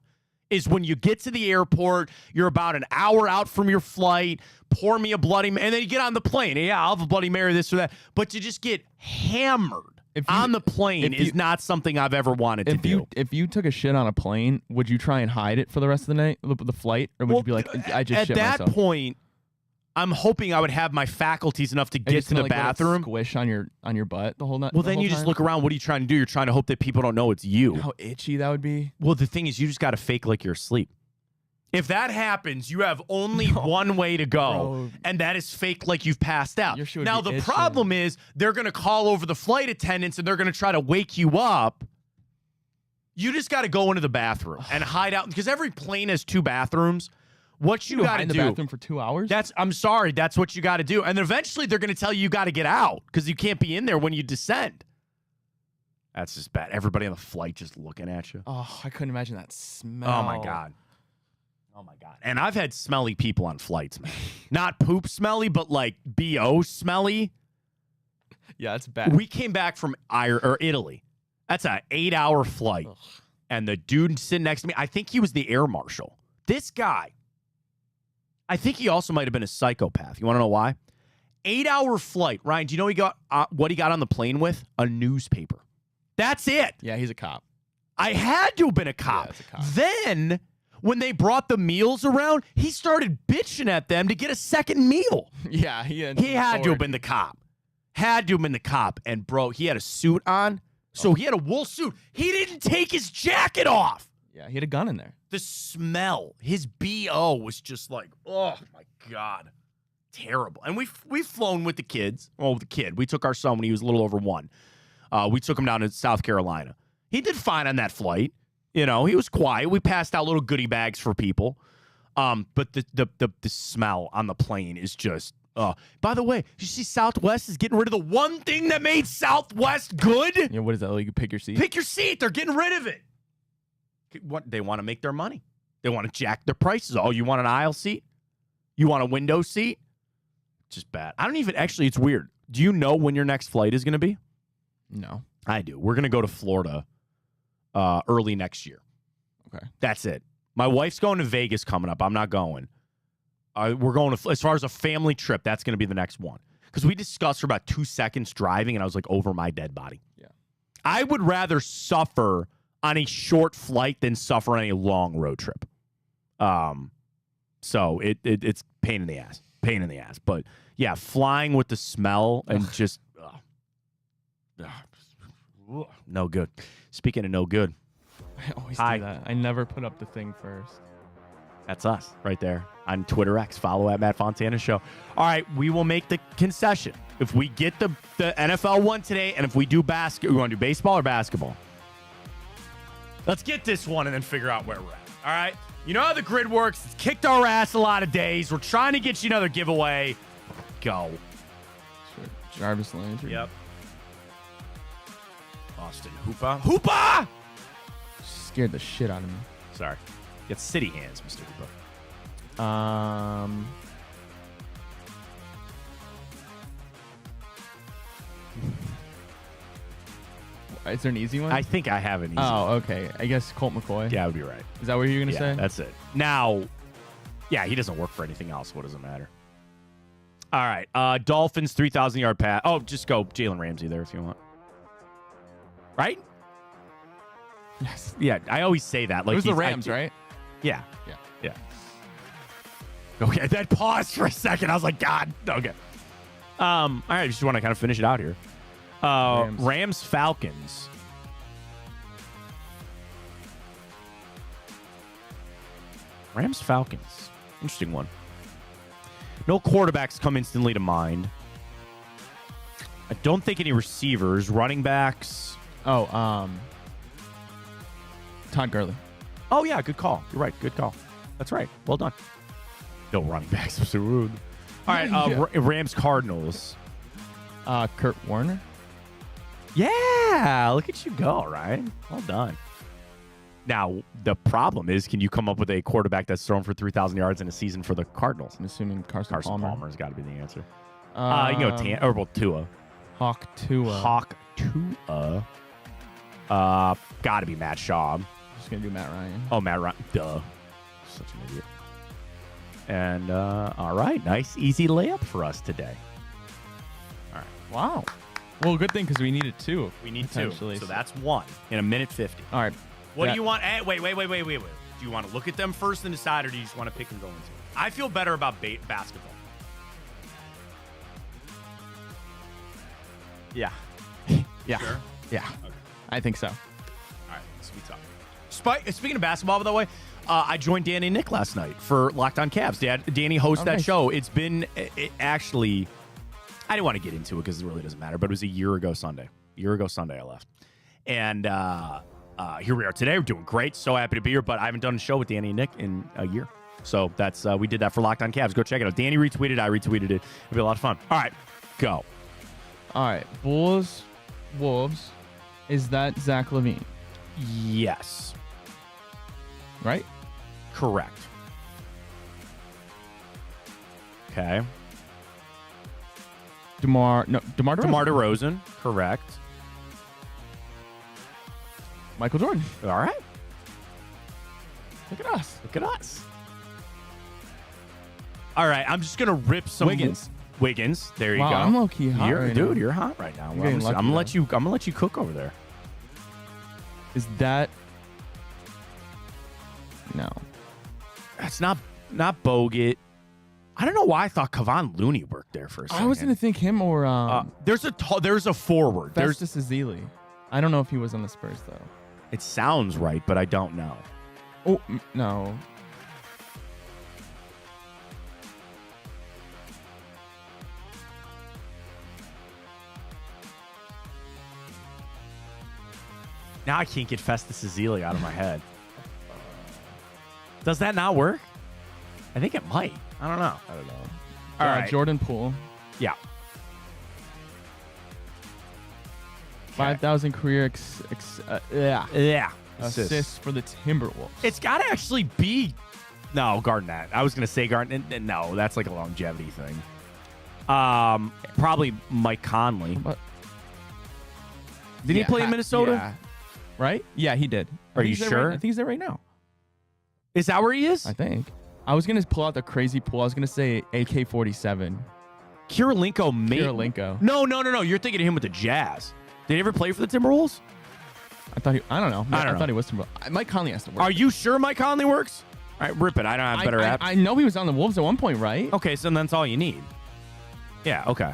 Is when you get to the airport, you're about an hour out from your flight, pour me a Bloody Mary, and then you get on the plane. Yeah, I'll have a Bloody Mary, this or that. But to just get hammered on the plane is not something I've ever wanted to do.
If you took a shit on a plane, would you try and hide it for the rest of the night, the flight? Or would you be like, I just shit myself?
At that point, I'm hoping I would have my faculties enough to get to the bathroom.
Squish on your butt the whole night.
Well, then you just look around. What are you trying to do? You're trying to hope that people don't know it's you.
How itchy that would be.
Well, the thing is, you just got to fake like you're asleep. If that happens, you have only one way to go, and that is fake like you've passed out. Now, the problem is they're going to call over the flight attendants, and they're going to try to wake you up. You just got to go into the bathroom and hide out, because every plane has 2 bathrooms. What you got to do?
In the bathroom for 2 hours?
I'm sorry. That's what you got to do. And then eventually they're going to tell you got to get out because you can't be in there when you descend. That's just bad. Everybody on the flight just looking at you.
Oh, I couldn't imagine that smell.
Oh, my God. And I've had smelly people on flights, man. Not poop smelly, but like BO smelly.
Yeah, it's bad.
We came back from Italy. That's an 8-hour flight. Ugh. And the dude sitting next to me, I think he was the air marshal. This guy, I think he also might have been a psychopath. You want to know why? 8-hour flight. Ryan, do you know what he got on the plane with? A newspaper. That's it.
Yeah, he's a cop.
I had to have been a cop.
Yeah, a cop.
Then, when they brought the meals around, he started bitching at them to get a second meal.
Yeah, he
had to have been the cop. Had to have been the cop. And, bro, he had a suit on. So he had a wool suit. He didn't take his jacket off.
Yeah, he had a gun in there.
The smell, his BO was just like, oh, my God. Terrible. And we've flown with the kids. Oh, the kid. We took our son when he was a little over 1. We took him down to South Carolina. He did fine on that flight. You know, he was quiet. We passed out little goodie bags for people. But the smell on the plane is just, by the way, did you see Southwest is getting rid of the one thing that made Southwest good?
Yeah, what is that? Like you pick your seat?
Pick your seat. They're getting rid of it. They want to make their money. They want to jack their prices. Oh, you want an aisle seat? You want a window seat? Just bad. I don't even, actually, it's weird. Do you know when your next flight is going to be?
No.
I do. We're going to go to Florida early next year.
Okay.
That's it. My wife's going to Vegas coming up. I'm not going. We're going to, as far as a family trip, that's going to be the next one. Because we discussed for about 2 seconds driving, and I was like, over my dead body.
Yeah.
I would rather suffer on a short flight than suffer on a long road trip. So it's pain in the ass. Pain in the ass. But, yeah, flying with the smell and just no good. Speaking of no good.
I always do that. I never put up the thing first.
That's us right there on Twitter X. Follow at Matt Fontana Show. All right, we will make the concession. If we get the NFL one today, and if we do basketball, we want to do baseball or basketball? Let's get this one and then figure out where we're at. All right? You know how the grid works. It's kicked our ass a lot of days. We're trying to get you another giveaway. Go.
Sure. Jarvis Landry.
Yep. Austin Hoopa. Hoopa!
Scared the shit out of me.
Sorry. Get city hands, Mr. Hoopa.
Is there an easy one?
I think I have an easy one.
Oh, okay. I guess Colt McCoy.
Yeah, I would be right.
Is that what you're going to say?
That's it. Now, yeah, he doesn't work for anything else. What does it matter? All right. Dolphins 3,000-yard pass. Oh, just go Jalen Ramsey there if you want. Right?
Yes.
Yeah, I always say that. Like
it was the Rams, right?
Yeah.
Yeah.
Okay, that paused for a second. I was like, God. Okay. All right, I just want to kind of finish it out here. Rams Falcons. Rams Falcons. Interesting one. No quarterbacks come instantly to mind. I don't think any receivers. Running backs.
Oh, Todd Gurley.
Oh, yeah, good call. You're right. Good call. That's right. Well done. No running backs. So rude. All right, Rams Cardinals.
Kurt Warner.
Yeah, look at you go, Ryan. Well done. Now, the problem is, can you come up with a quarterback that's thrown for 3,000 yards in a season for the Cardinals?
I'm assuming Carson Palmer.
Palmer's got to be the answer. You know, Tua.
Hawk Tua.
Got to be Matt Schaub.
Just going to do Matt Ryan.
Oh, Matt Ryan. Duh. Such an idiot. And, all right. Nice, easy layup for us today. All right.
Wow. Well, good thing because we needed 2.
We need 2. So that's 1 in a minute 50.
All right.
What do you want? Wait. Do you want to look at them first and decide, or do you just want to pick and go into it? I feel better about basketball.
Yeah. Yeah.
Sure?
Yeah.
Okay.
I think so.
All right. Sweet talk. Speaking of basketball, by the way, I joined Danny and Nick last night for Locked On Cavs. Danny hosts that show. It's been actually, I didn't want to get into it because it really doesn't matter, but it was a year ago Sunday. I left. And here we are today. We're doing great. So happy to be here, but I haven't done a show with Danny and Nick in a year. So that's we did that for Locked On Cavs. Go check it out. Danny retweeted. I retweeted it. It'll be a lot of fun. All right. Go.
All right. Bulls, Wolves. Is that Zach LaVine?
Yes.
Right?
Correct. Okay.
DeMar DeRozan.
DeMar DeRozan. Correct.
Michael Jordan.
All right.
Look at us.
Look at us. All right. I'm just gonna rip some Wiggins. There you go.
I'm low key hot right now.
You're hot right now.
I'm
gonna let you cook over there.
Is that? No.
That's not Bogut. I don't know why I thought Kevon Looney worked there for a second.
I was gonna think him or
there's a forward.
Festus Ezeli. I don't know if he was on the Spurs though.
It sounds right, but I don't know.
Oh no.
Now I can't get Festus Ezeli out of my head. Does that not work? I think it might. I don't know. All right.
Jordan Poole.
Yeah.
5,000 career assists for the Timberwolves.
It's got to actually be. No, Garnett. I was going to say Garnett. No, that's like a longevity thing. Probably Mike Conley. Did he play in Minnesota?
Yeah. Right? Yeah, he did.
Are you sure?
I think he's there right now.
Is that where he is?
I think. I was going to pull out the crazy pool. I was going to say AK-47.
Kirilenko, mate.
Kirilenko.
No. You're thinking of him with the Jazz. Did he ever play for the Timberwolves?
I thought I don't know.
I
thought he was Timberwolves. Mike Conley has to work.
Are you sure Mike Conley works? All right, rip it. I don't have better apps.
I know he was on the Wolves at one point, right?
Okay, so that's all you need. Yeah, okay.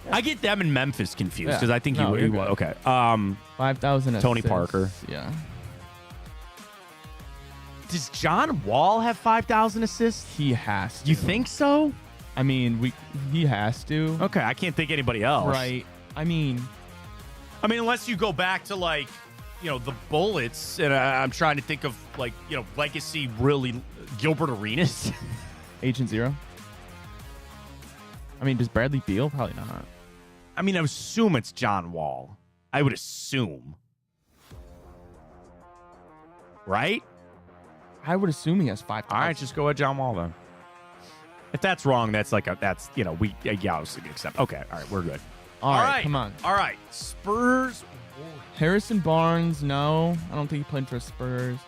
Yeah. I get them and Memphis confused because I think he was. Okay.
5,000
Tony Parker.
Yeah.
Does John Wall have 5,000 assists?
He has to.
You think so?
I mean, he has to.
Okay, I can't think anybody else.
Right. I mean,
unless you go back to the Bullets, and I'm trying to think of legacy really Gilbert Arenas.
Agent Zero. I mean, does Bradley Beal? Probably not.
I mean, I would assume it's John Wall. I would assume. Right?
I would assume he has 5,000.
All right, just go with John Wall then. If that's wrong, that's we accept. Okay, all right, we're good.
All right, come on.
All right, Spurs.
Harrison Barnes, no. I don't think he played for Spurs.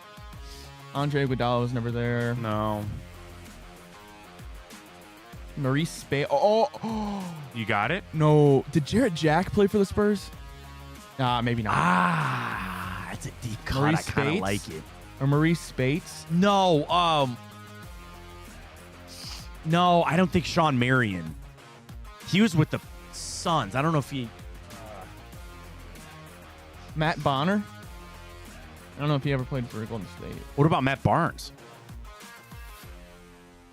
Andre Iguodala was never there.
No.
Maurice Spates. Oh,
You got it?
no. Did Jarrett Jack play for the Spurs? Maybe not.
That's a deep cut.
Maurice
I kind of
Spates?
like it.
Or Maurice Spates?
No, no, I don't think Sean Marion. He was with the Suns. I don't know if he...
Matt Bonner? I don't know if he ever played for Golden State.
What about Matt Barnes?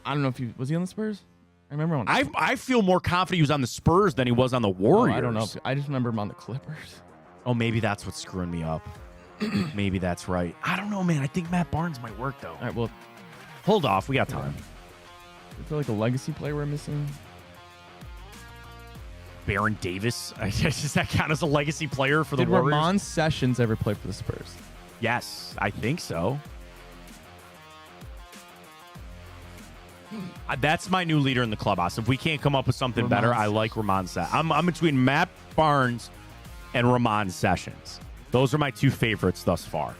I don't know if he... Was he on the Spurs? I remember on...
I feel more confident he was on the Spurs than he was on the Warriors.
I don't know. I just remember him on the Clippers.
Oh, maybe that's what's screwing me up. Maybe that's right. I don't know, man. I think Matt Barnes might work, though.
All right, well...
Hold off. We got time.
Is there like a legacy player we're missing?
Baron Davis. Does that count as a legacy player for the
Did
Warriors?
Ramon Sessions ever play for the Spurs?
Yes, I think so. That's my new leader in the clubhouse. If we can't come up with something
Ramon
better, I
Sessions.
like Ramon Sessions. I'm between Matt Barnes and Ramon Sessions. Those are my two favorites thus far.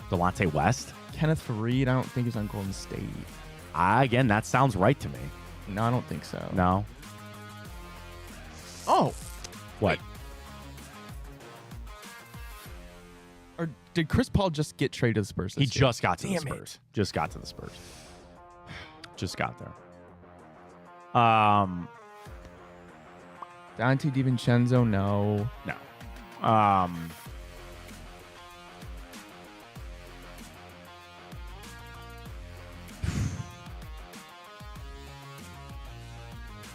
Delonte West?
Kenneth Faried, I don't think he's on Golden State.
Again, that sounds right to me.
No, I don't think so.
No?
Oh.
What?
Wait. Or did Chris Paul just get traded to the Spurs
He
this year?
just got to the
Damn
Spurs.
it.
Just got to the Spurs. Just got there.
Dante DiVincenzo, no.
No. I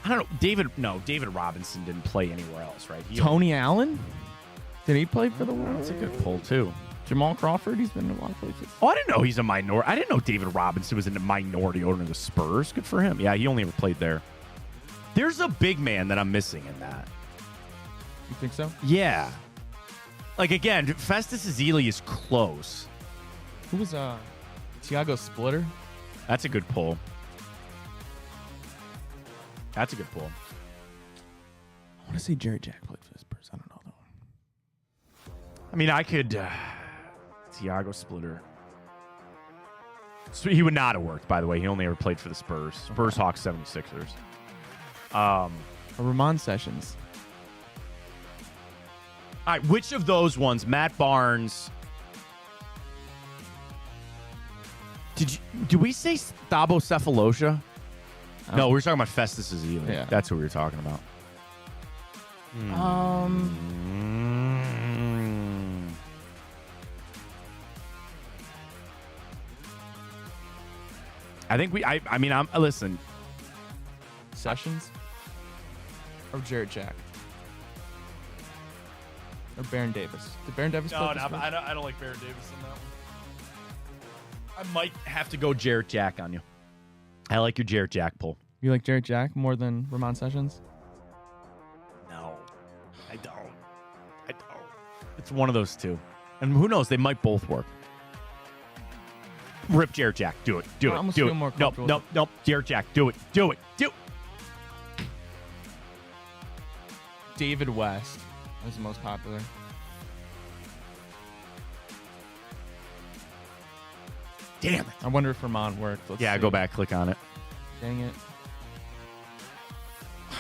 don't know. David Robinson didn't play anywhere else, right?
Tony Allen? Did he play for the Warriors?
That's a good pull, too.
Jamal Crawford, he's been in a lot of places.
Oh, I didn't know he's a minority. I didn't know David Robinson was in a minority owner of the Spurs. Good for him. Yeah, he only ever played there. There's a big man that I'm missing in that.
You think so?
Yeah. Like, again, Festus Ezeli is close.
Who was Tiago Splitter?
That's a good pull. That's a good pull.
I want to say Jarrett Jack played for the Spurs. I don't know though.
I mean, I could... Tiago Splitter. So he would not have worked, by the way. He only ever played for the Spurs. Spurs, Hawks, 76ers.
Ramon Sessions.
All right, which of those ones? Matt Barnes. Did we say Thabo Cephalosha? No, we were talking about Festus Ezeli.
Yeah.
That's what we were talking about. I think listen.
Sessions? Or Jarrett Jack? Or Baron Davis? Did Baron Davis play for the Spurs?
I don't like Baron Davis in that one. I might have to go Jarrett Jack on you. I like your Jarrett Jack pull.
You like Jarrett Jack more than Ramon Sessions?
No, I don't. It's one of those two. And who knows? They might both work. Rip Jarrett Jack. Do it.
I almost feel more comfortable
Nope. Jarrett Jack. Do it.
David West was the most popular.
Damn it.
I wonder if Ramon worked. Let's see.
Go back. Click on it.
Dang it.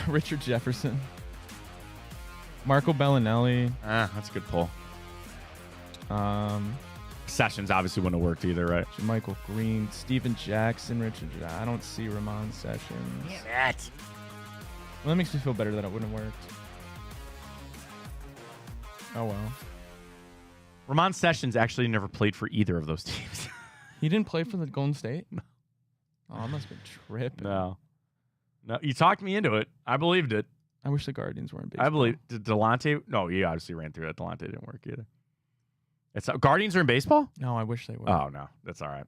Richard Jefferson. Marco Bellinelli.
That's a good pull. Sessions obviously wouldn't have worked either, right?
Michael Green. Steven Jackson. Richard Jackson. I don't see Ramon Sessions.
Damn it.
Well, that makes me feel better that it wouldn't have worked. Oh, well.
Ramon Sessions actually never played for either of those teams.
He didn't play for the Golden State? No. Oh, I must have been tripping.
No, you talked me into it. I believed it.
I wish the Guardians were in baseball.
I believe Delonte. No, he obviously ran through that. Delonte didn't work either. It's Guardians are in baseball.
No, I wish they were.
Oh no, that's all right.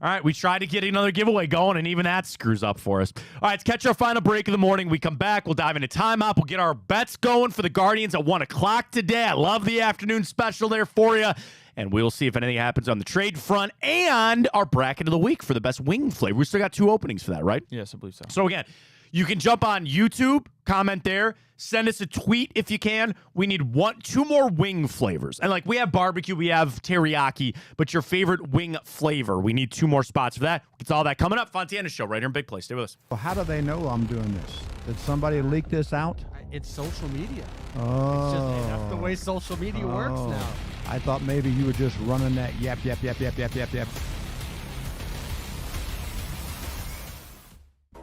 All right, we tried to get another giveaway going, and even that screws up for us. All right, let's catch our final break of the morning. We come back. We'll dive into timeout. We'll get our bets going for the Guardians at 1 o'clock today. I love the afternoon special there for you. And we'll see if anything happens on the trade front and our bracket of the week for the best wing flavor. We still got 2 openings for that, right?
Yes, I believe so.
So again, You can jump on YouTube, comment there, send us a tweet if you can. We need two more wing flavors. And like we have barbecue, we have teriyaki, but your favorite wing flavor. We need 2 more spots for that. It's all that coming up. Fontana Show right here in Big Play. Stay with us.
Well, how do they know I'm doing this? Did somebody leak this out?
It's social media.
Oh.
It's just that's the way social media works now.
I thought maybe you were just running that yap.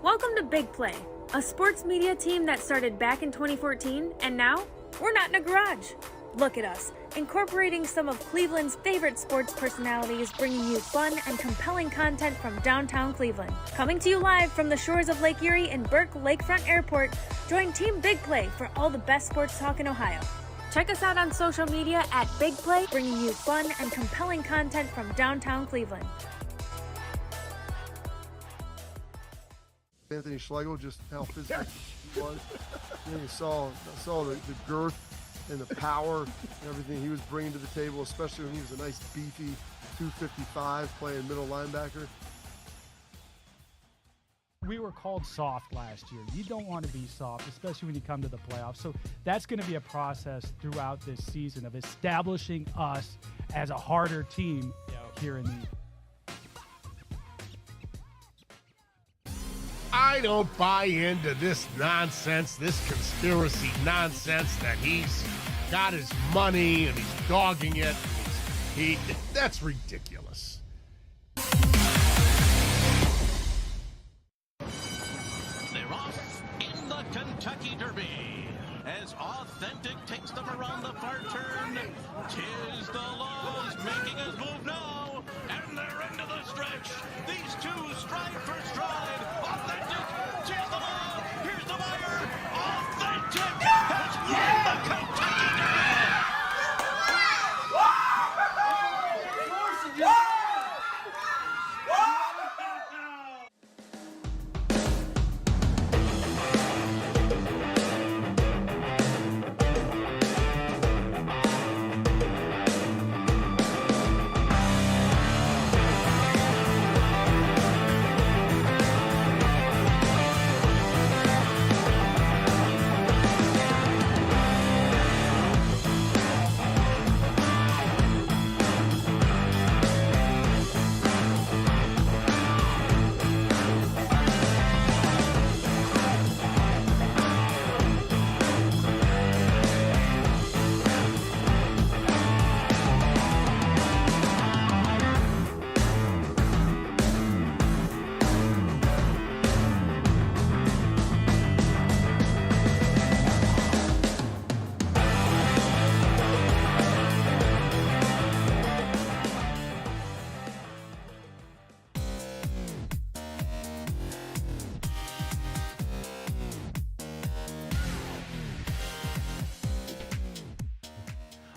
Welcome to Big Play, a sports media team that started back in 2014, and now we're not in a garage. Look at us, incorporating some of Cleveland's favorite sports personalities, bringing you fun and compelling content from downtown Cleveland. Coming to you live from the shores of Lake Erie and Burke Lakefront Airport, join Team Big Play for all the best sports talk in Ohio. Check us out on social media at Big Play, bringing you fun and compelling content from downtown Cleveland.
Anthony Schlegel, just how physical he was. You saw the girth and the power and everything he was bringing to the table, especially when he was a nice beefy 255 playing middle linebacker.
We were called soft last year. You don't want to be soft, especially when you come to the playoffs. So that's going to be a process throughout this season of establishing us as a harder team here in the
I don't buy into this nonsense, this conspiracy nonsense that he's got his money and he's dogging it. That's ridiculous.
They're off in the Kentucky Derby as Authentic takes them around the far turn. Tis the Laws making his move now, and they're into the stretch. These two stride for stride. Authentic, tis the Law. Here's the wire. Authentic has won the Kentucky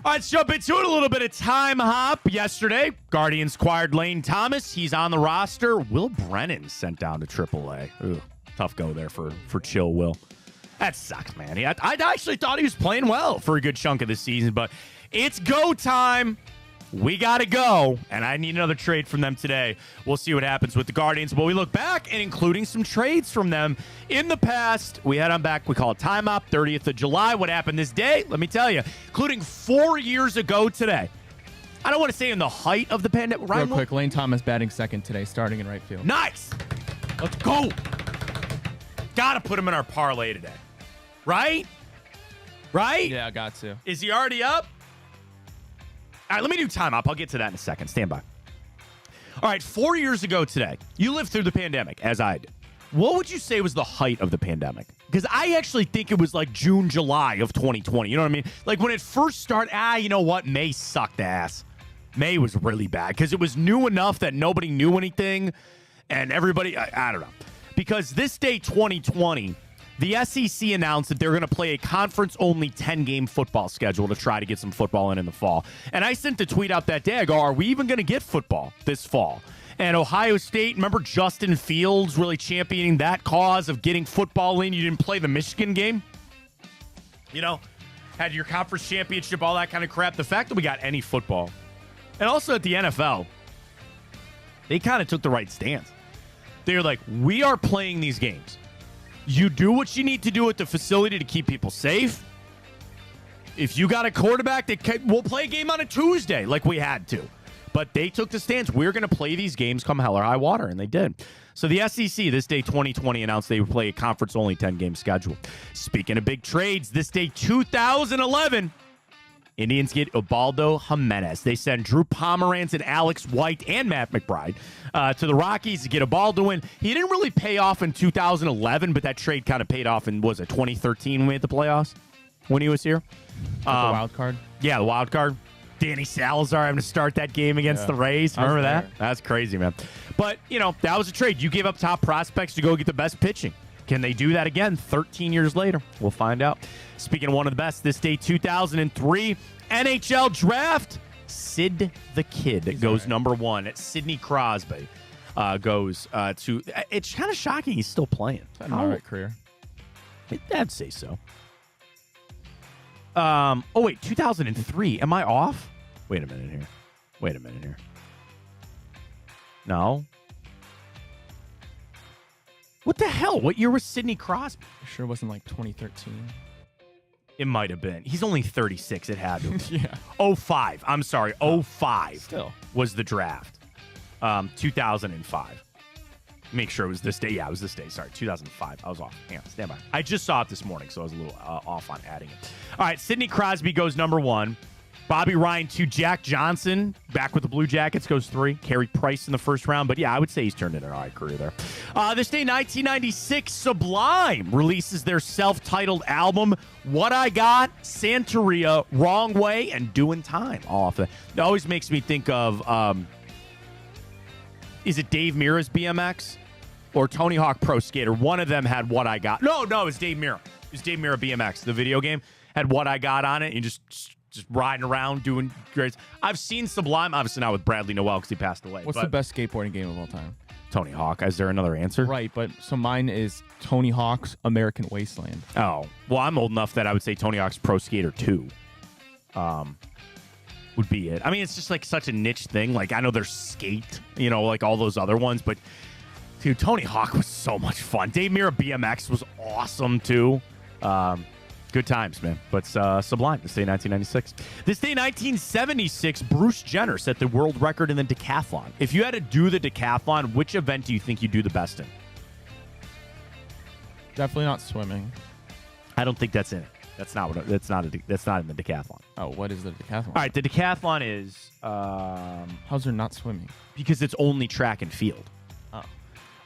All right, let's jump into it. A little bit of time hop. Yesterday, Guardians acquired Lane Thomas. He's on the roster. Will Brennan sent down to AAA. Ooh, tough go there for chill Will. That sucks, man. I actually thought he was playing well for a good chunk of the season, but it's go time. We got to go, and I need another trade from them today. We'll see what happens with the Guardians, but we look back and including some trades from them in the past. We head on back. We call it Time Up, 30th of July. What happened this day? Let me tell you, including 4 years ago today. I don't want to say in the height of the pandemic.
Real quick, Lane Thomas batting second today, starting in right field.
Nice. Let's go. Got to put him in our parlay today. Right? Right?
Yeah, got to.
Is he already up? All right, let me do time up. I'll get to that in a second. Stand by. All right, 4 years ago today, you lived through the pandemic, as I did. What would you say was the height of the pandemic? Because I actually think it was like June, July of 2020. You know what I mean? Like when it first started, you know what? May sucked ass. May was really bad because it was new enough that nobody knew anything and everybody, I don't know. Because this day, 2020, the SEC announced that they're going to play a conference-only 10-game football schedule to try to get some football in the fall. And I sent a tweet out that day. I go, are we even going to get football this fall? And Ohio State, remember Justin Fields really championing that cause of getting football in? You didn't play the Michigan game? You know, had your conference championship, all that kind of crap. The fact that we got any football. And also at the NFL, they kind of took the right stance. They were like, we are playing these games. You do what you need to do at the facility to keep people safe. If you got a quarterback we'll play a game on a Tuesday like we had to. But they took the stance. We're going to play these games come hell or high water, and they did. So the SEC this day 2020 announced they would play a conference-only 10-game schedule. Speaking of big trades, this day 2011, Indians get Ubaldo Jimenez. They send Drew Pomeranz and Alex White and Matt McBride to the Rockies to get Ubaldo in. He didn't really pay off in 2011, but that trade kind of paid off in, was it 2013 when we made the playoffs when he was here?
The wild card?
Yeah, the wild card. Danny Salazar having to start that game against the Rays. Remember that? That's crazy, man. But, that was a trade. You gave up top prospects to go get the best pitching. Can they do that again 13 years later? We'll find out. Speaking of one of the best, this day 2003, NHL draft. Sid the Kid goes number 1. Sidney Crosby goes to... It's kind of shocking he's still playing.
An all right career.
I'd say so. Oh, wait, 2003. Am I off? Wait a minute here. No. What the hell? What year was Sidney Crosby?
Sure wasn't like 2013.
It might have been. He's only 36. It had to.
Yeah.
05. I'm sorry. 05
Still
was the draft. 2005. Make sure it was this day. Yeah, it was this day. Sorry, 2005. I was off. Hang on, stand by. I just saw it this morning, so I was a little off on adding it. All right, Sidney Crosby goes number 1. Bobby Ryan 2. Jack Johnson, back with the Blue Jackets, goes 3. Carey Price in the first round. But, yeah, I would say he's turned in an all right career there. This day, 1996, Sublime releases their self-titled album, What I Got, Santeria, Wrong Way, and Doing Time. All off that. It always makes me think of, is it Dave Mirra's BMX? Or Tony Hawk Pro Skater. One of them had What I Got. No, it was Dave Mirra. It was Dave Mirra BMX. The video game had What I Got on it. And just riding around doing great. I've seen Sublime, obviously not with Bradley Noel because he passed away.
What's the best skateboarding game of all time?
Tony Hawk. Is there another answer?
Right, but so mine is Tony Hawk's American Wasteland.
Oh, well, I'm old enough that I would say Tony Hawk's Pro Skater 2 would be it. I mean, it's just like such a niche thing. Like, I know there's Skate, like all those other ones, but dude, Tony Hawk was so much fun. Dave Mirra BMX was awesome, too. Good times, man. But Sublime, this day 1996. This day 1976, Bruce Jenner set the world record in the decathlon. If you had to do the decathlon, which event do you think you do the best in?
Definitely not swimming.
I don't think that's in it. That's not in the decathlon.
Oh, what is the decathlon?
All right, the decathlon is...
how's there not swimming?
Because it's only track and field.
Oh.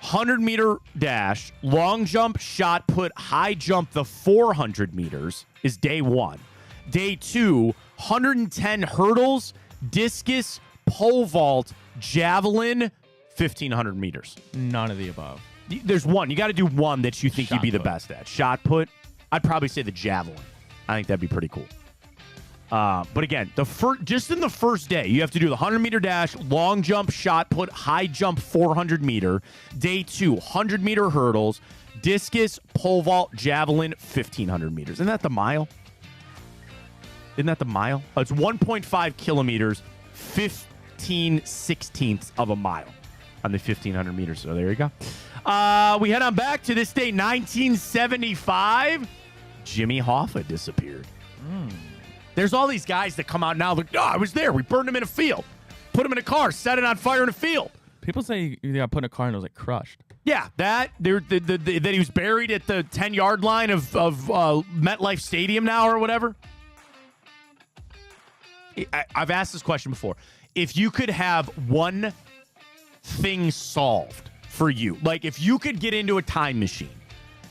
100-meter dash, long jump, shot put, high jump, the 400 meters is day 1. Day 2, 110 hurdles, discus, pole vault, javelin, 1,500 meters.
None of the above.
There's one. You got to do one that you think you'd be the best at. Shot put, I'd probably say the javelin. I think that'd be pretty cool. But again, just in the first day, you have to do the 100-meter dash, long jump, shot put, high jump, 400-meter. Day 2, 100-meter hurdles, discus, pole vault, javelin, 1,500 meters. Isn't that the mile? Oh, it's 1.5 kilometers, 15/16 of a mile on the 1,500 meters. So there you go. We head on back to this day, 1975. Jimmy Hoffa disappeared. There's all these guys that come out now like, I was there. We burned him in a field. Put him in a car. Set it on fire in a field.
People say you got put in a car and it was like crushed.
Yeah, that he was buried at the 10-yard line of MetLife Stadium now or whatever. I've asked this question before. If you could have one thing solved for you, like if you could get into a time machine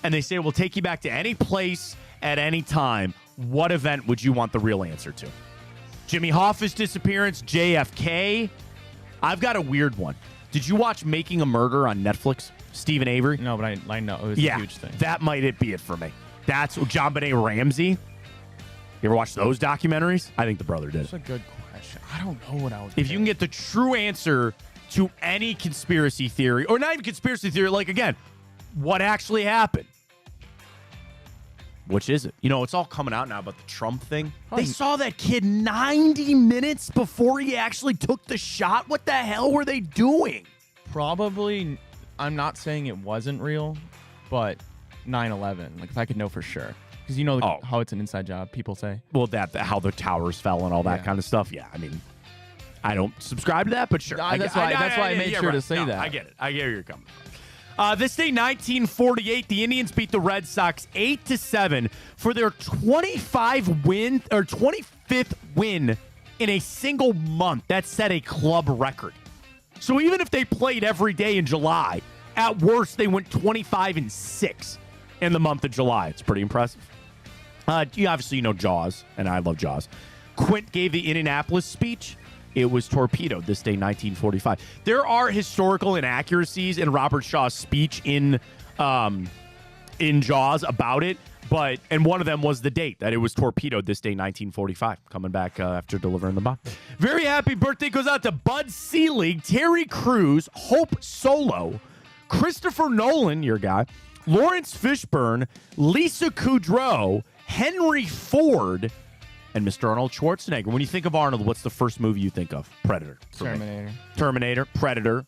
and they say, we'll take you back to any place at any time, what event would you want the real answer to? Jimmy Hoffa's disappearance, JFK. I've got a weird one. Did you watch Making a Murder on Netflix? Stephen Avery?
No, but I know. It was a huge thing.
That might be it for me. That's JonBenet Ramsey. You ever watch those documentaries? I think the brother did.
That's a good question. I don't know what I would
If you can get the true answer to any conspiracy theory, or not even conspiracy theory, like, again, what actually happened? Which is it? It's all coming out now about the Trump thing. They saw that kid 90 minutes before he actually took the shot. What the hell were they doing?
Probably, I'm not saying it wasn't real, but 9/11. Like if I could know for sure, because you know how it's an inside job. People say.
Well, how the towers fell and all that kind of stuff. Yeah, I mean, I don't subscribe to that, but sure.
That's why I made sure to say that.
I get it. I get where you're coming from. This day, 1948, the Indians beat the Red Sox 8-7 for their 25th win in a single month. That set a club record. So even if they played every day in July, at worst they went 25-6 in the month of July. It's pretty impressive. You obviously know Jaws, and I love Jaws. Quint gave the Indianapolis speech. It was torpedoed this day, 1945. There are historical inaccuracies in Robert Shaw's speech in Jaws about it, and one of them was the date that it was torpedoed this day, 1945, coming back after delivering the bomb. Very happy birthday goes out to Bud Selig, Terry Crews, Hope Solo, Christopher Nolan, your guy, Lawrence Fishburne, Lisa Kudrow, Henry Ford, and Mr. Arnold Schwarzenegger. When you think of Arnold, what's the first movie you think of? Predator. Terminator, Predator,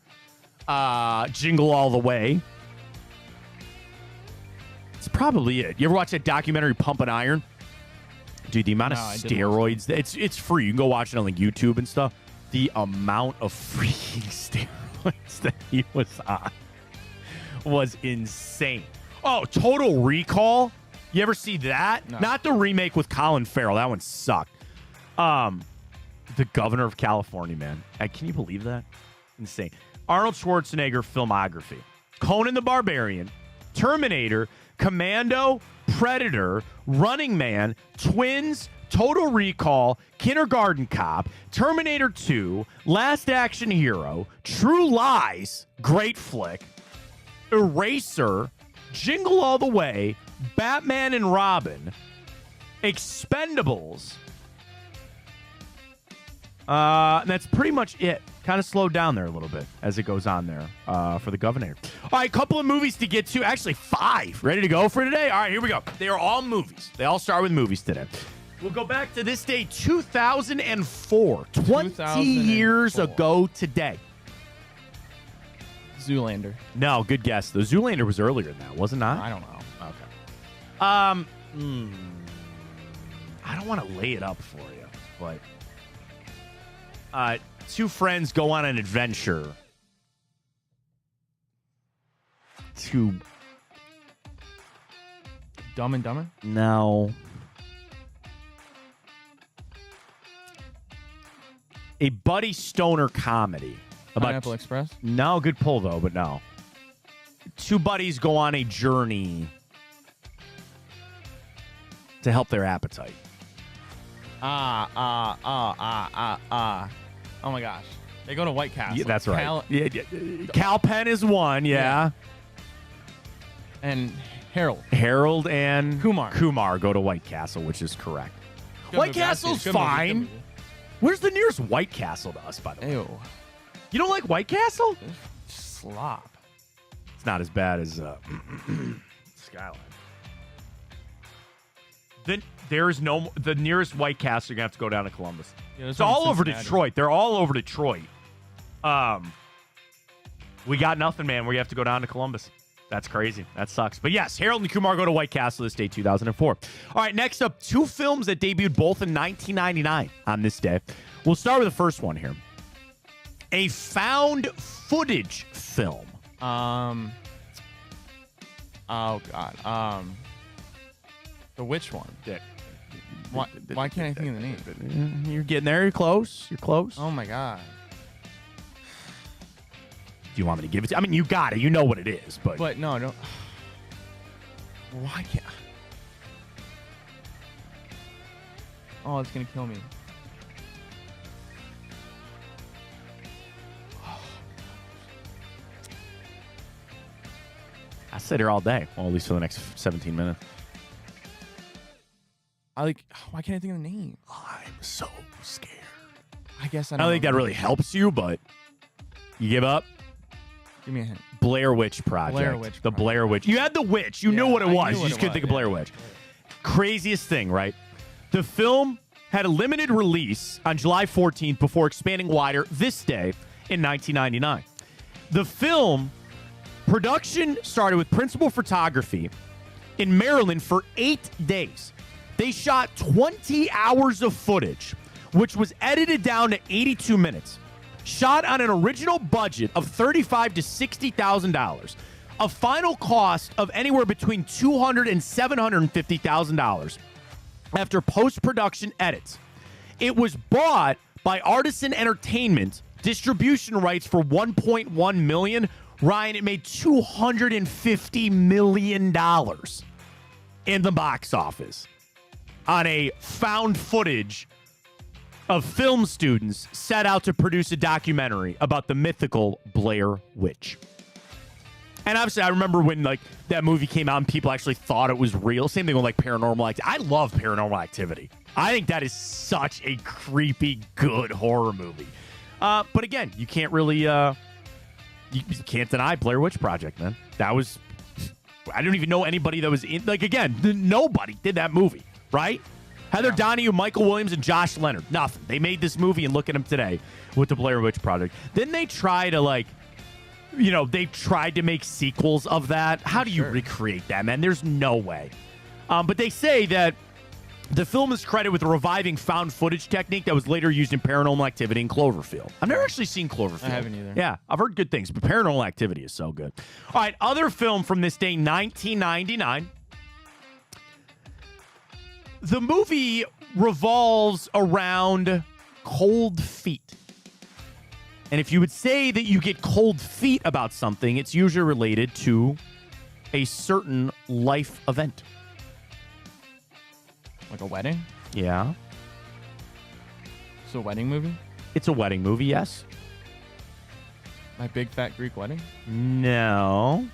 Jingle All the Way. It's probably it. You ever watch that documentary Pumpin' Iron? Dude, the amount of steroids, it's free. You can go watch it on like YouTube and stuff. The amount of freaking steroids that he was on was insane. Oh, Total Recall. You ever see that?
No.
Not the remake with Colin Farrell. That one sucked. The Governor of California, man. Can you believe that? Insane. Arnold Schwarzenegger filmography. Conan the Barbarian, Terminator, Commando, Predator, Running Man, Twins, Total Recall, Kindergarten Cop, Terminator 2, Last Action Hero, True Lies, great flick, Eraser, Jingle All the Way, Batman and Robin, Expendables. And that's pretty much it. Kind of slowed down there a little bit as it goes on there for the Governor. All right, couple of movies to get to. Actually, 5. Ready to go for today? All right, here we go. They are all movies. They all start with movies today. We'll go back to this day, 2004. 20 years ago today.
Zoolander.
No, good guess. The Zoolander was earlier than that, was it not?
I don't know.
Okay. I don't want to lay it up for you, but two friends go on an adventure to
Dumb and Dumber?
No. A Buddy Stoner comedy.
Pineapple Express?
No, good pull, though, but no. Two buddies go on a journey to help their appetite.
Oh my gosh. They go to White Castle.
Yeah, that's right. Cal Penn is one, yeah.
And Harold.
Harold and
Kumar
go to White Castle, which is correct.
Good
White
movie.
Castle's
Good movie.
fine.
Good movie.
Where's the nearest White Castle to us, by the way?
Ew.
You don't like White Castle?
Slop.
It's not as bad as Skyline. Then there is the nearest White Castle. You're gonna have to go down to Columbus.
Yeah,
it's all over Detroit. They're all over Detroit. We got nothing, man. We have to go down to Columbus. That's crazy. That sucks. But yes, Harold and Kumar go to White Castle this day, 2004. All right, next up, 2 films that debuted both in 1999 on this day. We'll start with the first one here. A found footage film.
Oh God. The which one? Why can't I think of the name?
You're getting there. You're close. You're close.
Oh my God.
Do you want me to give it to you? I mean, you got it. You know what it is, but
no. Why can't? Oh, it's gonna kill me.
I sit here all day. Well, at least for the next 17 minutes.
Why can't I think of the name?
I'm so scared.
I guess I
don't think that really helps you, but you give up?
Give me a hint.
Blair Witch Project. Blair Witch. You had the witch. You knew what it was. You just couldn't think of Blair Witch. Craziest thing, right? The film had a limited release on July 14th before expanding wider this day in 1999. The film production started with principal photography in Maryland for 8 days. They shot 20 hours of footage, which was edited down to 82 minutes. Shot on an original budget of $35,000 to $60,000. A final cost of anywhere between $200,000 and $750,000 after post-production edits. It was bought by Artisan Entertainment, distribution rights for $1.1 million. Ryan, it made $250 million in the box office on a found footage of film students set out to produce a documentary about the mythical Blair Witch. And obviously, I remember when that movie came out and people actually thought it was real. Same thing with Paranormal Activity. I love Paranormal Activity. I think that is such a creepy, good horror movie. But again, you can't really you can't deny Blair Witch Project, man. That was, I don't even know anybody that was in. Again, nobody did that movie, right? Heather Donahue, Michael Williams, and Josh Leonard. Nothing. They made this movie, and look at them today with the Blair Witch Project. Then they try to they tried to make sequels of that. How do you recreate that, man? There's no way. But they say that the film is credited with reviving found footage technique that was later used in Paranormal Activity and Cloverfield. I've never actually seen Cloverfield.
I haven't either.
Yeah, I've heard good things, but Paranormal Activity is so good. All right, other film from this day, 1999. The movie revolves around cold feet. And if you would say that you get cold feet about something, it's usually related to a certain life event.
Like a wedding?
Yeah.
It's a wedding movie?
It's a wedding movie, yes.
My Big Fat Greek Wedding?
No.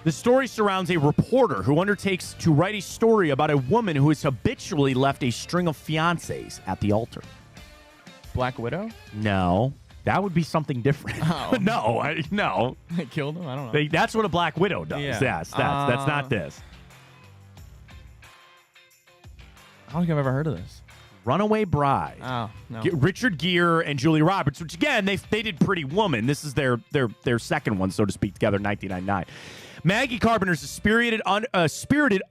The story surrounds a reporter who undertakes to write a story about a woman who has habitually left a string of fiancés at the altar.
Black Widow?
No. That would be something different.
Oh.
No.
They killed him? I don't know.
That's what a Black Widow does.
Yeah.
Yes, that's not this.
I don't think I've ever heard of this.
Runaway Bride.
Oh, no.
Richard Gere and Julia Roberts, which again, they did Pretty Woman. This is their second one, so to speak, together in 1999. Maggie Carpenter's a spirited,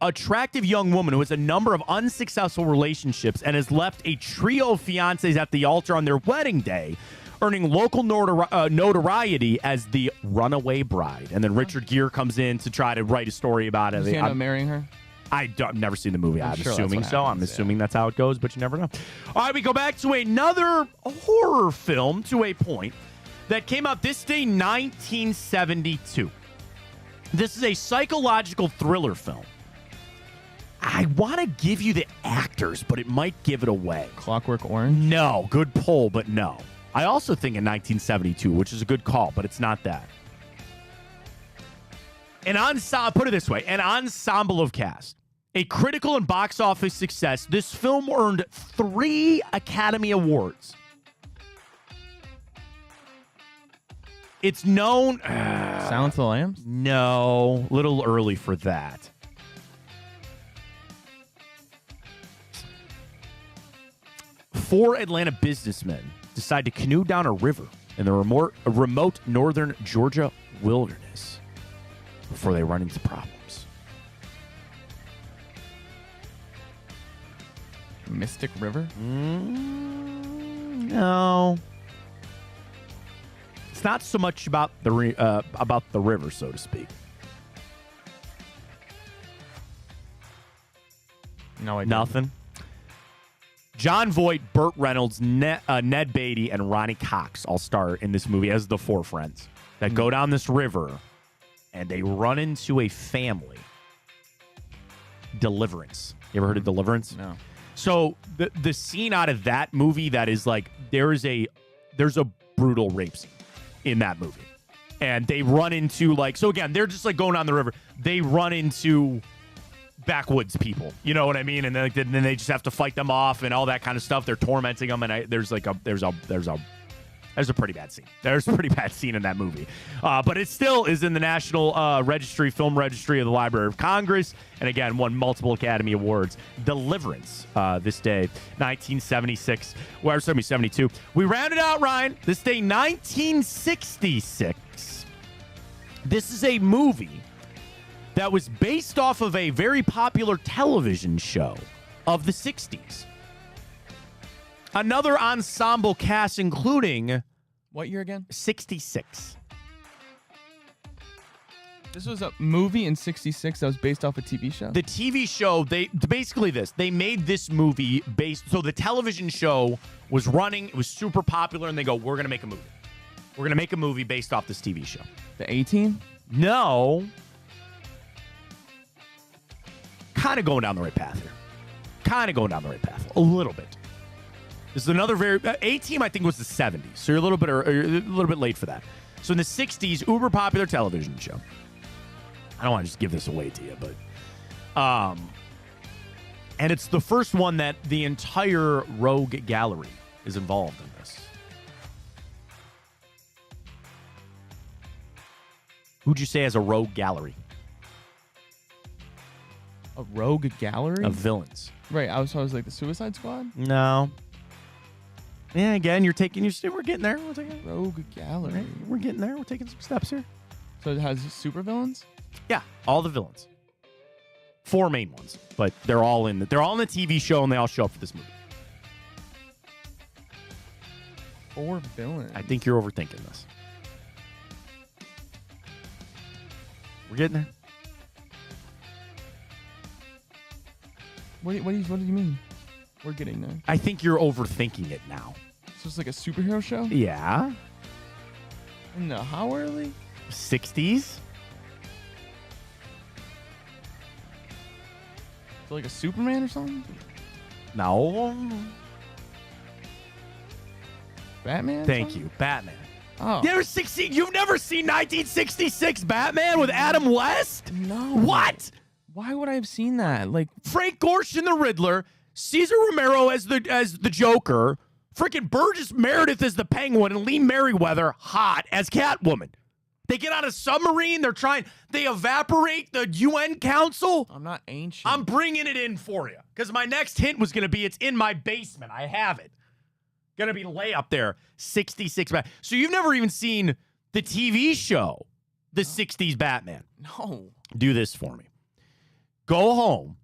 attractive young woman who has a number of unsuccessful relationships and has left a trio of fiancés at the altar on their wedding day, earning local notoriety as the Runaway Bride. And then Richard Gere comes in to try to write a story about it.
Is he end up marrying her?
I've never seen the movie. I'm
sure
assuming
that's
so.
what
I'm
happens,
assuming that's how it goes, but you never know. All right, we go back to another horror film to a point that came out this day, 1972. This is a psychological thriller film. I want to give you the actors, but it might give it away.
Clockwork Orange?
No. Good pull, but no. I also think in 1972, which is a good call, but it's not that. Put it this way, an ensemble of cast. A critical and box office success, this film earned 3 Academy Awards. It's known...
Silence of the Lambs?
No, a little early for that. Four Atlanta businessmen decide to canoe down a river in the remote northern Georgia wilderness before they run into problems.
Mystic River?
No. It's not so much about the river, so to speak.
No,
Nothing. John Voight, Burt Reynolds, Ned Beatty, and Ronnie Cox all star in this movie as the 4 friends that go down this river, and they run into a family. Deliverance. You ever heard of Deliverance?
No.
So the scene out of that movie that is like there's a brutal rape scene in that movie, and they run into so again they're just going down the river. They run into backwoods people, you know what I mean, and then they just have to fight them off and all that kind of stuff. They're tormenting them, and there's a pretty bad scene. There's a pretty bad scene in that movie, but it still is in the National Film Registry of the Library of Congress, and again won multiple Academy Awards. Deliverance, this day, 1972. We rounded out, Ryan. This day, 1966. This is a movie that was based off of a very popular television show of the 60s. Another ensemble cast including...
What year again?
66.
This was a movie in 66 that was based off a TV show?
The TV show, they made this movie based... So the television show was running, it was super popular, and they go, we're going to make a movie. We're going to make a movie based off this TV show.
The A-Team?
No. Kind of going down the right path here. A little bit. This is another very... A-Team, I think, was the 70s. So you're a little bit late for that. So in the 60s, uber popular television show. I don't want to just give this away to you, but... and it's the first one that the entire Rogue Gallery is involved in this. Who'd you say has a Rogue Gallery?
A Rogue Gallery?
Of villains.
Right, I was like the Suicide Squad?
No. Yeah, again, we're getting there.
Rogue Gallery.
We're getting there. We're taking some steps here.
So it has supervillains?
Yeah, all the villains. 4 main ones, but they're all in the TV show and they all show up for this movie.
4 villains.
I think you're overthinking this. We're getting there.
What do you mean? We're getting there.
I think you're overthinking it now.
So it's like a superhero show?
Yeah.
No, how early?
60s.
So like a Superman or something?
No.
Batman?
Thank you. Batman.
Oh.
You've never seen 1966 Batman with Adam West?
No.
What?
Why would I have seen that? Like
Frank Gorshin the Riddler, Cesar Romero as the Joker, freaking Burgess Meredith as the Penguin, and Lee Merriweather hot as Catwoman. They get on a submarine. They evaporate the UN Council.
I'm not ancient.
I'm bringing it in for you because my next hint was going to be it's in my basement. I have it. Going to be lay up there. 66 Batman. So you've never even seen the TV show, the 60s Batman.
No.
Do this for me. Go home.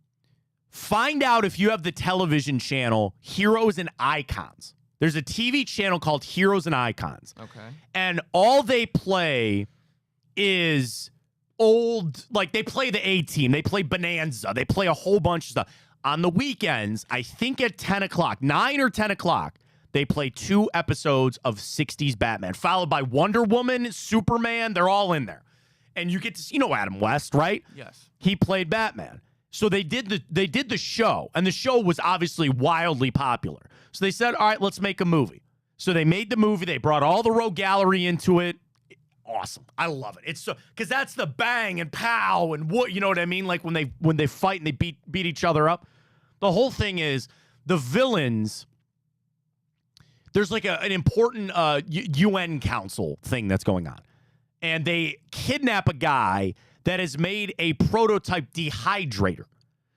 Find out if you have the television channel Heroes and Icons. There's a TV channel called Heroes and Icons.
Okay.
And all they play is old, like they play the A-Team. They play Bonanza. They play a whole bunch of stuff. On the weekends, I think at 10 o'clock, 9 or 10 o'clock, they play 2 episodes of 60s Batman, followed by Wonder Woman, Superman. They're all in there. And you get to, Adam West, right?
Yes.
He played Batman. So they did the show, and the show was obviously wildly popular. So they said, all right, let's make a movie. So they made the movie. They brought all the Rogue Gallery into it. Awesome. I love it. It's so because that's the bang and pow and what, you know what I mean? Like when they fight and they beat each other up. The whole thing is the villains. There's like an important UN Council thing that's going on. And they kidnap a guy that has made a prototype dehydrator.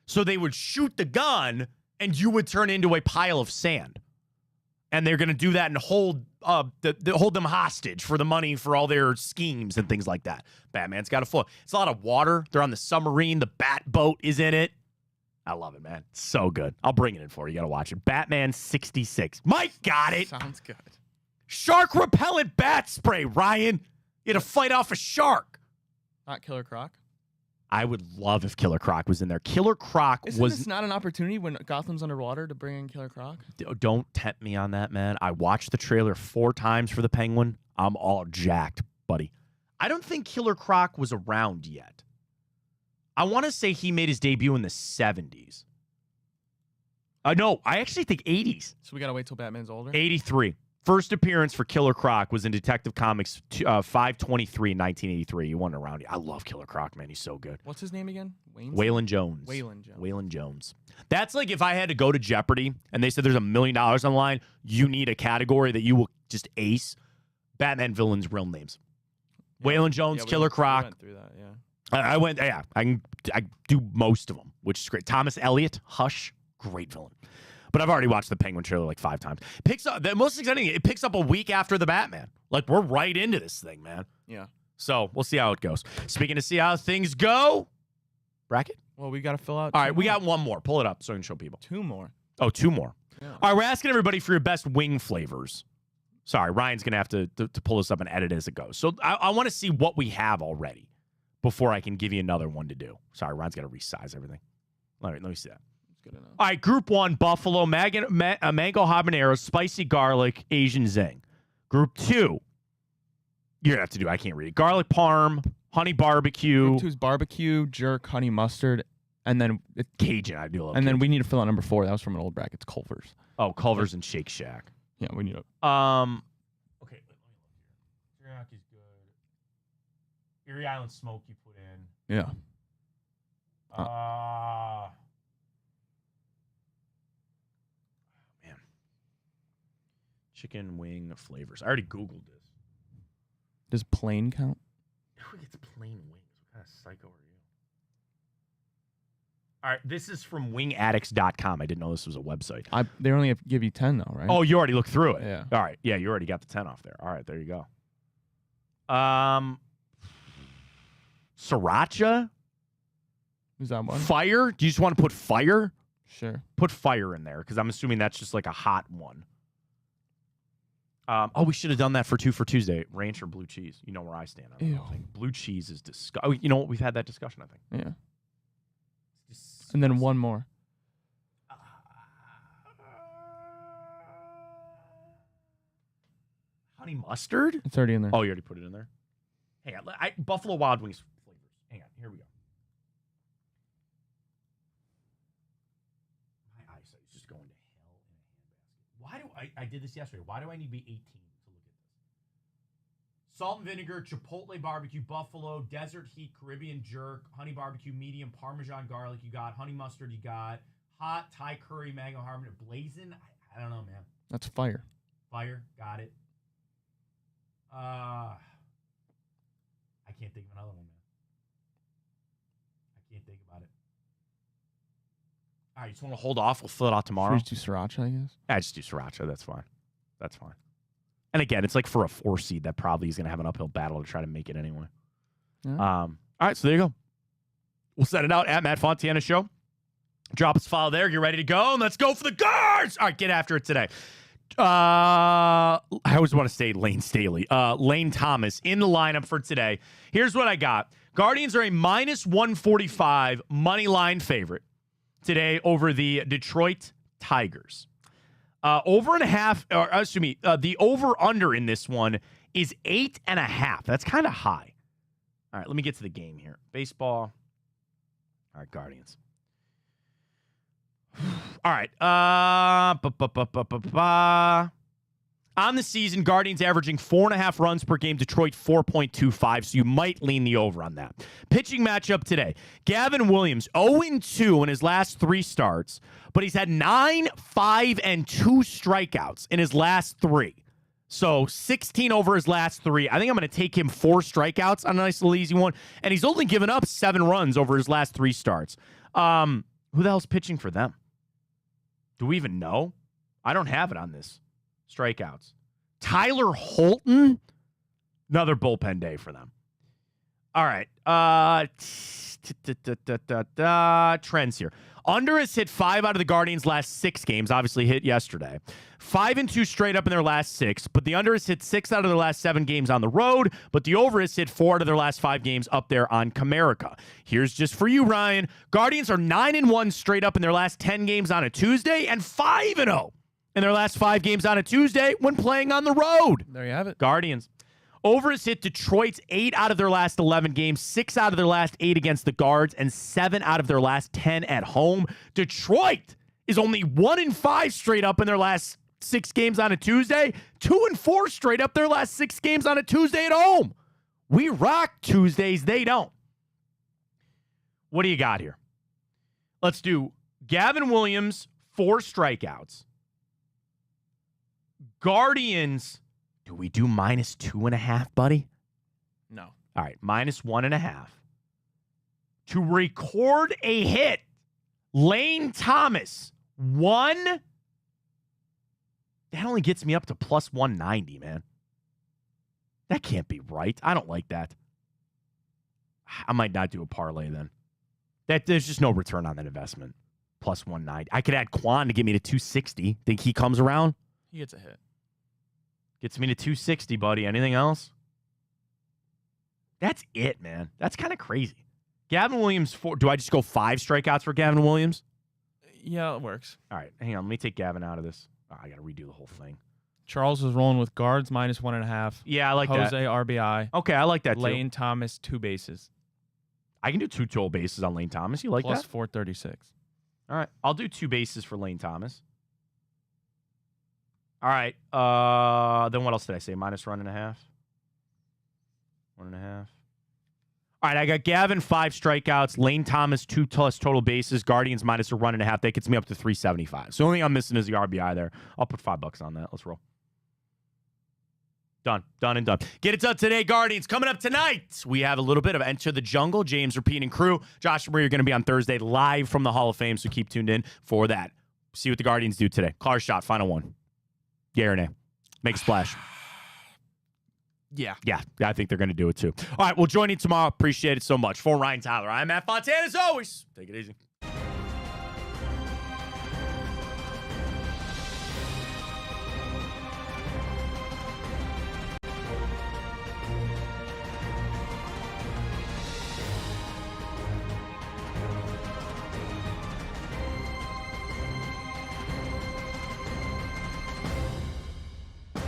So they would shoot the gun and you would turn into a pile of sand. And they're going to do that and hold them hostage for the money for all their schemes and things like that. Batman's got a foot. It's a lot of water. They're on the submarine. The Bat boat is in it. I love it, man. It's so good. I'll bring it in for you. You got to watch it. Batman 66. Mike got it.
Sounds good.
Shark repellent bat spray, Ryan. You had to fight off a shark.
Not Killer Croc?
I would love if Killer Croc was in there. Killer Croc
Isn't this not an opportunity when Gotham's underwater to bring in Killer Croc?
Don't tempt me on that, man. I watched the trailer 4 times for the Penguin. I'm all jacked, buddy. I don't think Killer Croc was around yet. I want to say he made his debut in the 70s. No, I actually think 80s.
So we got to wait till Batman's older?
83. First appearance for Killer Croc was in Detective Comics 523 in 1983. You wasn't around. I love Killer Croc, man. He's so good.
What's his name again?
Waylon Jones.
Waylon Jones.
That's like if I had to go to Jeopardy and they said there's $1 million on the line, you need a category that you will just ace. Batman villains' real names. Yeah. Waylon Jones, Killer Croc.
We went through that, yeah.
I went, yeah. I do most of them, which is great. Thomas Elliott, Hush, great villain. But I've already watched the Penguin trailer like 5 times. Picks up the most exciting. It picks up a week after the Batman. Like we're right into this thing, man.
Yeah.
So we'll see how it goes. Speaking of see how things go, bracket?
Well, we got to fill out.
All right, we got one more. Pull it up so I can show people.
2 more.
Oh, 2 more.
Yeah.
All right, we're asking everybody for your best wing flavors. Sorry, Ryan's going to have to pull this up and edit as it goes. So I want to see what we have already before I can give you another one to do. Sorry, Ryan's got to resize everything. All right, let me see that.
Good enough.
All right, Group 1, Buffalo, mango habanero, spicy garlic, Asian zing. Group 2, you're going to have to do, I can't read it. Garlic parm, honey barbecue.
Group 2 is barbecue, jerk, honey mustard, and then
Cajun. I do a little
And
Cajun.
then we need to fill out number 4. That was from an old bracket. It's Culver's.
Oh, Culver's and Shake Shack.
Yeah, we need to.
Okay, let me look here. Teriyaki is good. Erie Island Smoke you put in.
Yeah.
Man. Chicken wing flavors. I already Googled this.
Does plain count?
Who gets plain wings? What kind of psycho are you? All right, this is from wingaddicts.com. I didn't know this was a website.
They only give you 10 though, right?
Oh, you already looked through it.
Yeah.
All right. Yeah, you already got the 10 off there. All right, there you go. Sriracha?
Is that one?
Fire? Do you just want to put fire?
Sure.
Put fire in there because I'm assuming that's just like a hot one. We should have done that for Tuesday. Ranch or blue cheese? You know where I stand on that.
Ew.
Blue cheese is disgusting. Oh, you know what? We've had that discussion, I think.
Yeah. And then one more.
Honey mustard?
It's already in there.
Oh, you already put it in there? Hang on. Buffalo Wild Wings flavors. Hang on. Here we go. My eyesight is just going to hell in a handbasket. Why do I did this yesterday. Why do I need to be 18 to look at this? Salt and vinegar, chipotle barbecue, buffalo, desert heat, Caribbean jerk, honey barbecue, medium, Parmesan garlic you got, honey mustard you got, hot, Thai curry, mango habanero, blazing. I don't know, man.
That's fire.
Fire, got it. I can't think of another one, man. I can't think about it. All right, you just want to hold off? We'll fill it out tomorrow.
Should we just do sriracha, I guess?
I just do sriracha. That's fine. That's fine. And again, it's like for a 4 seed that probably is going to have an uphill battle to try to make it anyway.
Yeah.
All right, so there you go. We'll set it out at Matt Fontana Show. Drop us a file there. Get ready to go, and let's go for the guards. All right, get after it today. I always want to say Lane Staley. Lane Thomas in the lineup for today. Here's what I got. Guardians are a minus 145 money line favorite today over the Detroit Tigers. The over-under in this one is 8.5. That's kind of high. All right, let me get to the game here. Baseball. All right, Guardians. All right. On the season, Guardians averaging 4.5 runs per game, Detroit 4.25, so you might lean the over on that. Pitching matchup today. Gavin Williams, 0-2 in his last 3 starts, but he's had 9, 5, and 2 strikeouts in his last 3. So 16 over his last 3. I think I'm going to take him 4 strikeouts on a nice little easy one, and he's only given up 7 runs over his last 3 starts. Who the hell's pitching for them? Do we even know? I don't have it on this. Strikeouts. Tyler Holton. Another bullpen day for them. All right. Trends here. Under has hit 5 out of the Guardians' last 6 games. Obviously hit yesterday. 5-2 straight up in their last 6. But the under has hit 6 out of their last 7 games on the road. But the over has hit 4 out of their last 5 games up there on Comerica. Here's just for you, Ryan. Guardians are 9-1 straight up in their last 10 games on a Tuesday. And 5-0 in their last 5 games on a Tuesday when playing on the road.
There you have it.
Guardians. Over has hit Detroit's 8 out of their last 11 games, 6 out of their last 8 against the Guards, and 7 out of their last 10 at home. Detroit is only 1-5 straight up in their last 6 games on a Tuesday, 2-4 straight up their last 6 games on a Tuesday at home. We rock Tuesdays, they don't. What do you got here? Let's do Gavin Williams, 4 strikeouts. Guardians. Do we do minus 2.5, buddy?
No.
All right, minus 1.5. To record a hit, Lane Thomas, 1. That only gets me up to plus 190, man. That can't be right. I don't like that. I might not do a parlay then. There's just no return on that investment. Plus 190. I could add Quan to get me to 260. Think he comes around?
He gets a hit.
Gets me to 260, buddy. Anything else? That's it, man. That's kind of crazy. Gavin Williams, do I just go 5 strikeouts for Gavin Williams?
Yeah, it works.
All right, hang on. Let me take Gavin out of this. Oh, I got to redo the whole thing.
Charles is rolling with guards minus 1.5.
Yeah, I like
Jose,
that.
RBI.
Okay, I like that too.
Lane Thomas, 2 bases.
I can do 2 total bases on Lane Thomas. You like
Plus
that?
436.
All right, I'll do 2 bases for Lane Thomas. All right, then what else did I say? Minus 1.5? 1.5. All right, I got Gavin 5 strikeouts, Lane Thomas 2 plus total bases, Guardians minus a 1.5. That gets me up to 375. So the only thing I'm missing is the RBI there. I'll put $5 on that. Let's roll. Done and done. Get it done today, Guardians. Coming up tonight, we have a little bit of Enter the Jungle. James Rapine and crew. Josh and Marie are going to be on Thursday live from the Hall of Fame, so keep tuned in for that. See what the Guardians do today. Car shot, final one. Yeah or nay? Make a splash.
Yeah,
I think they're going to do it too. All right, we'll join you tomorrow. Appreciate it so much. For Ryan Tyler, I'm Matt Fontana. As always, take it easy.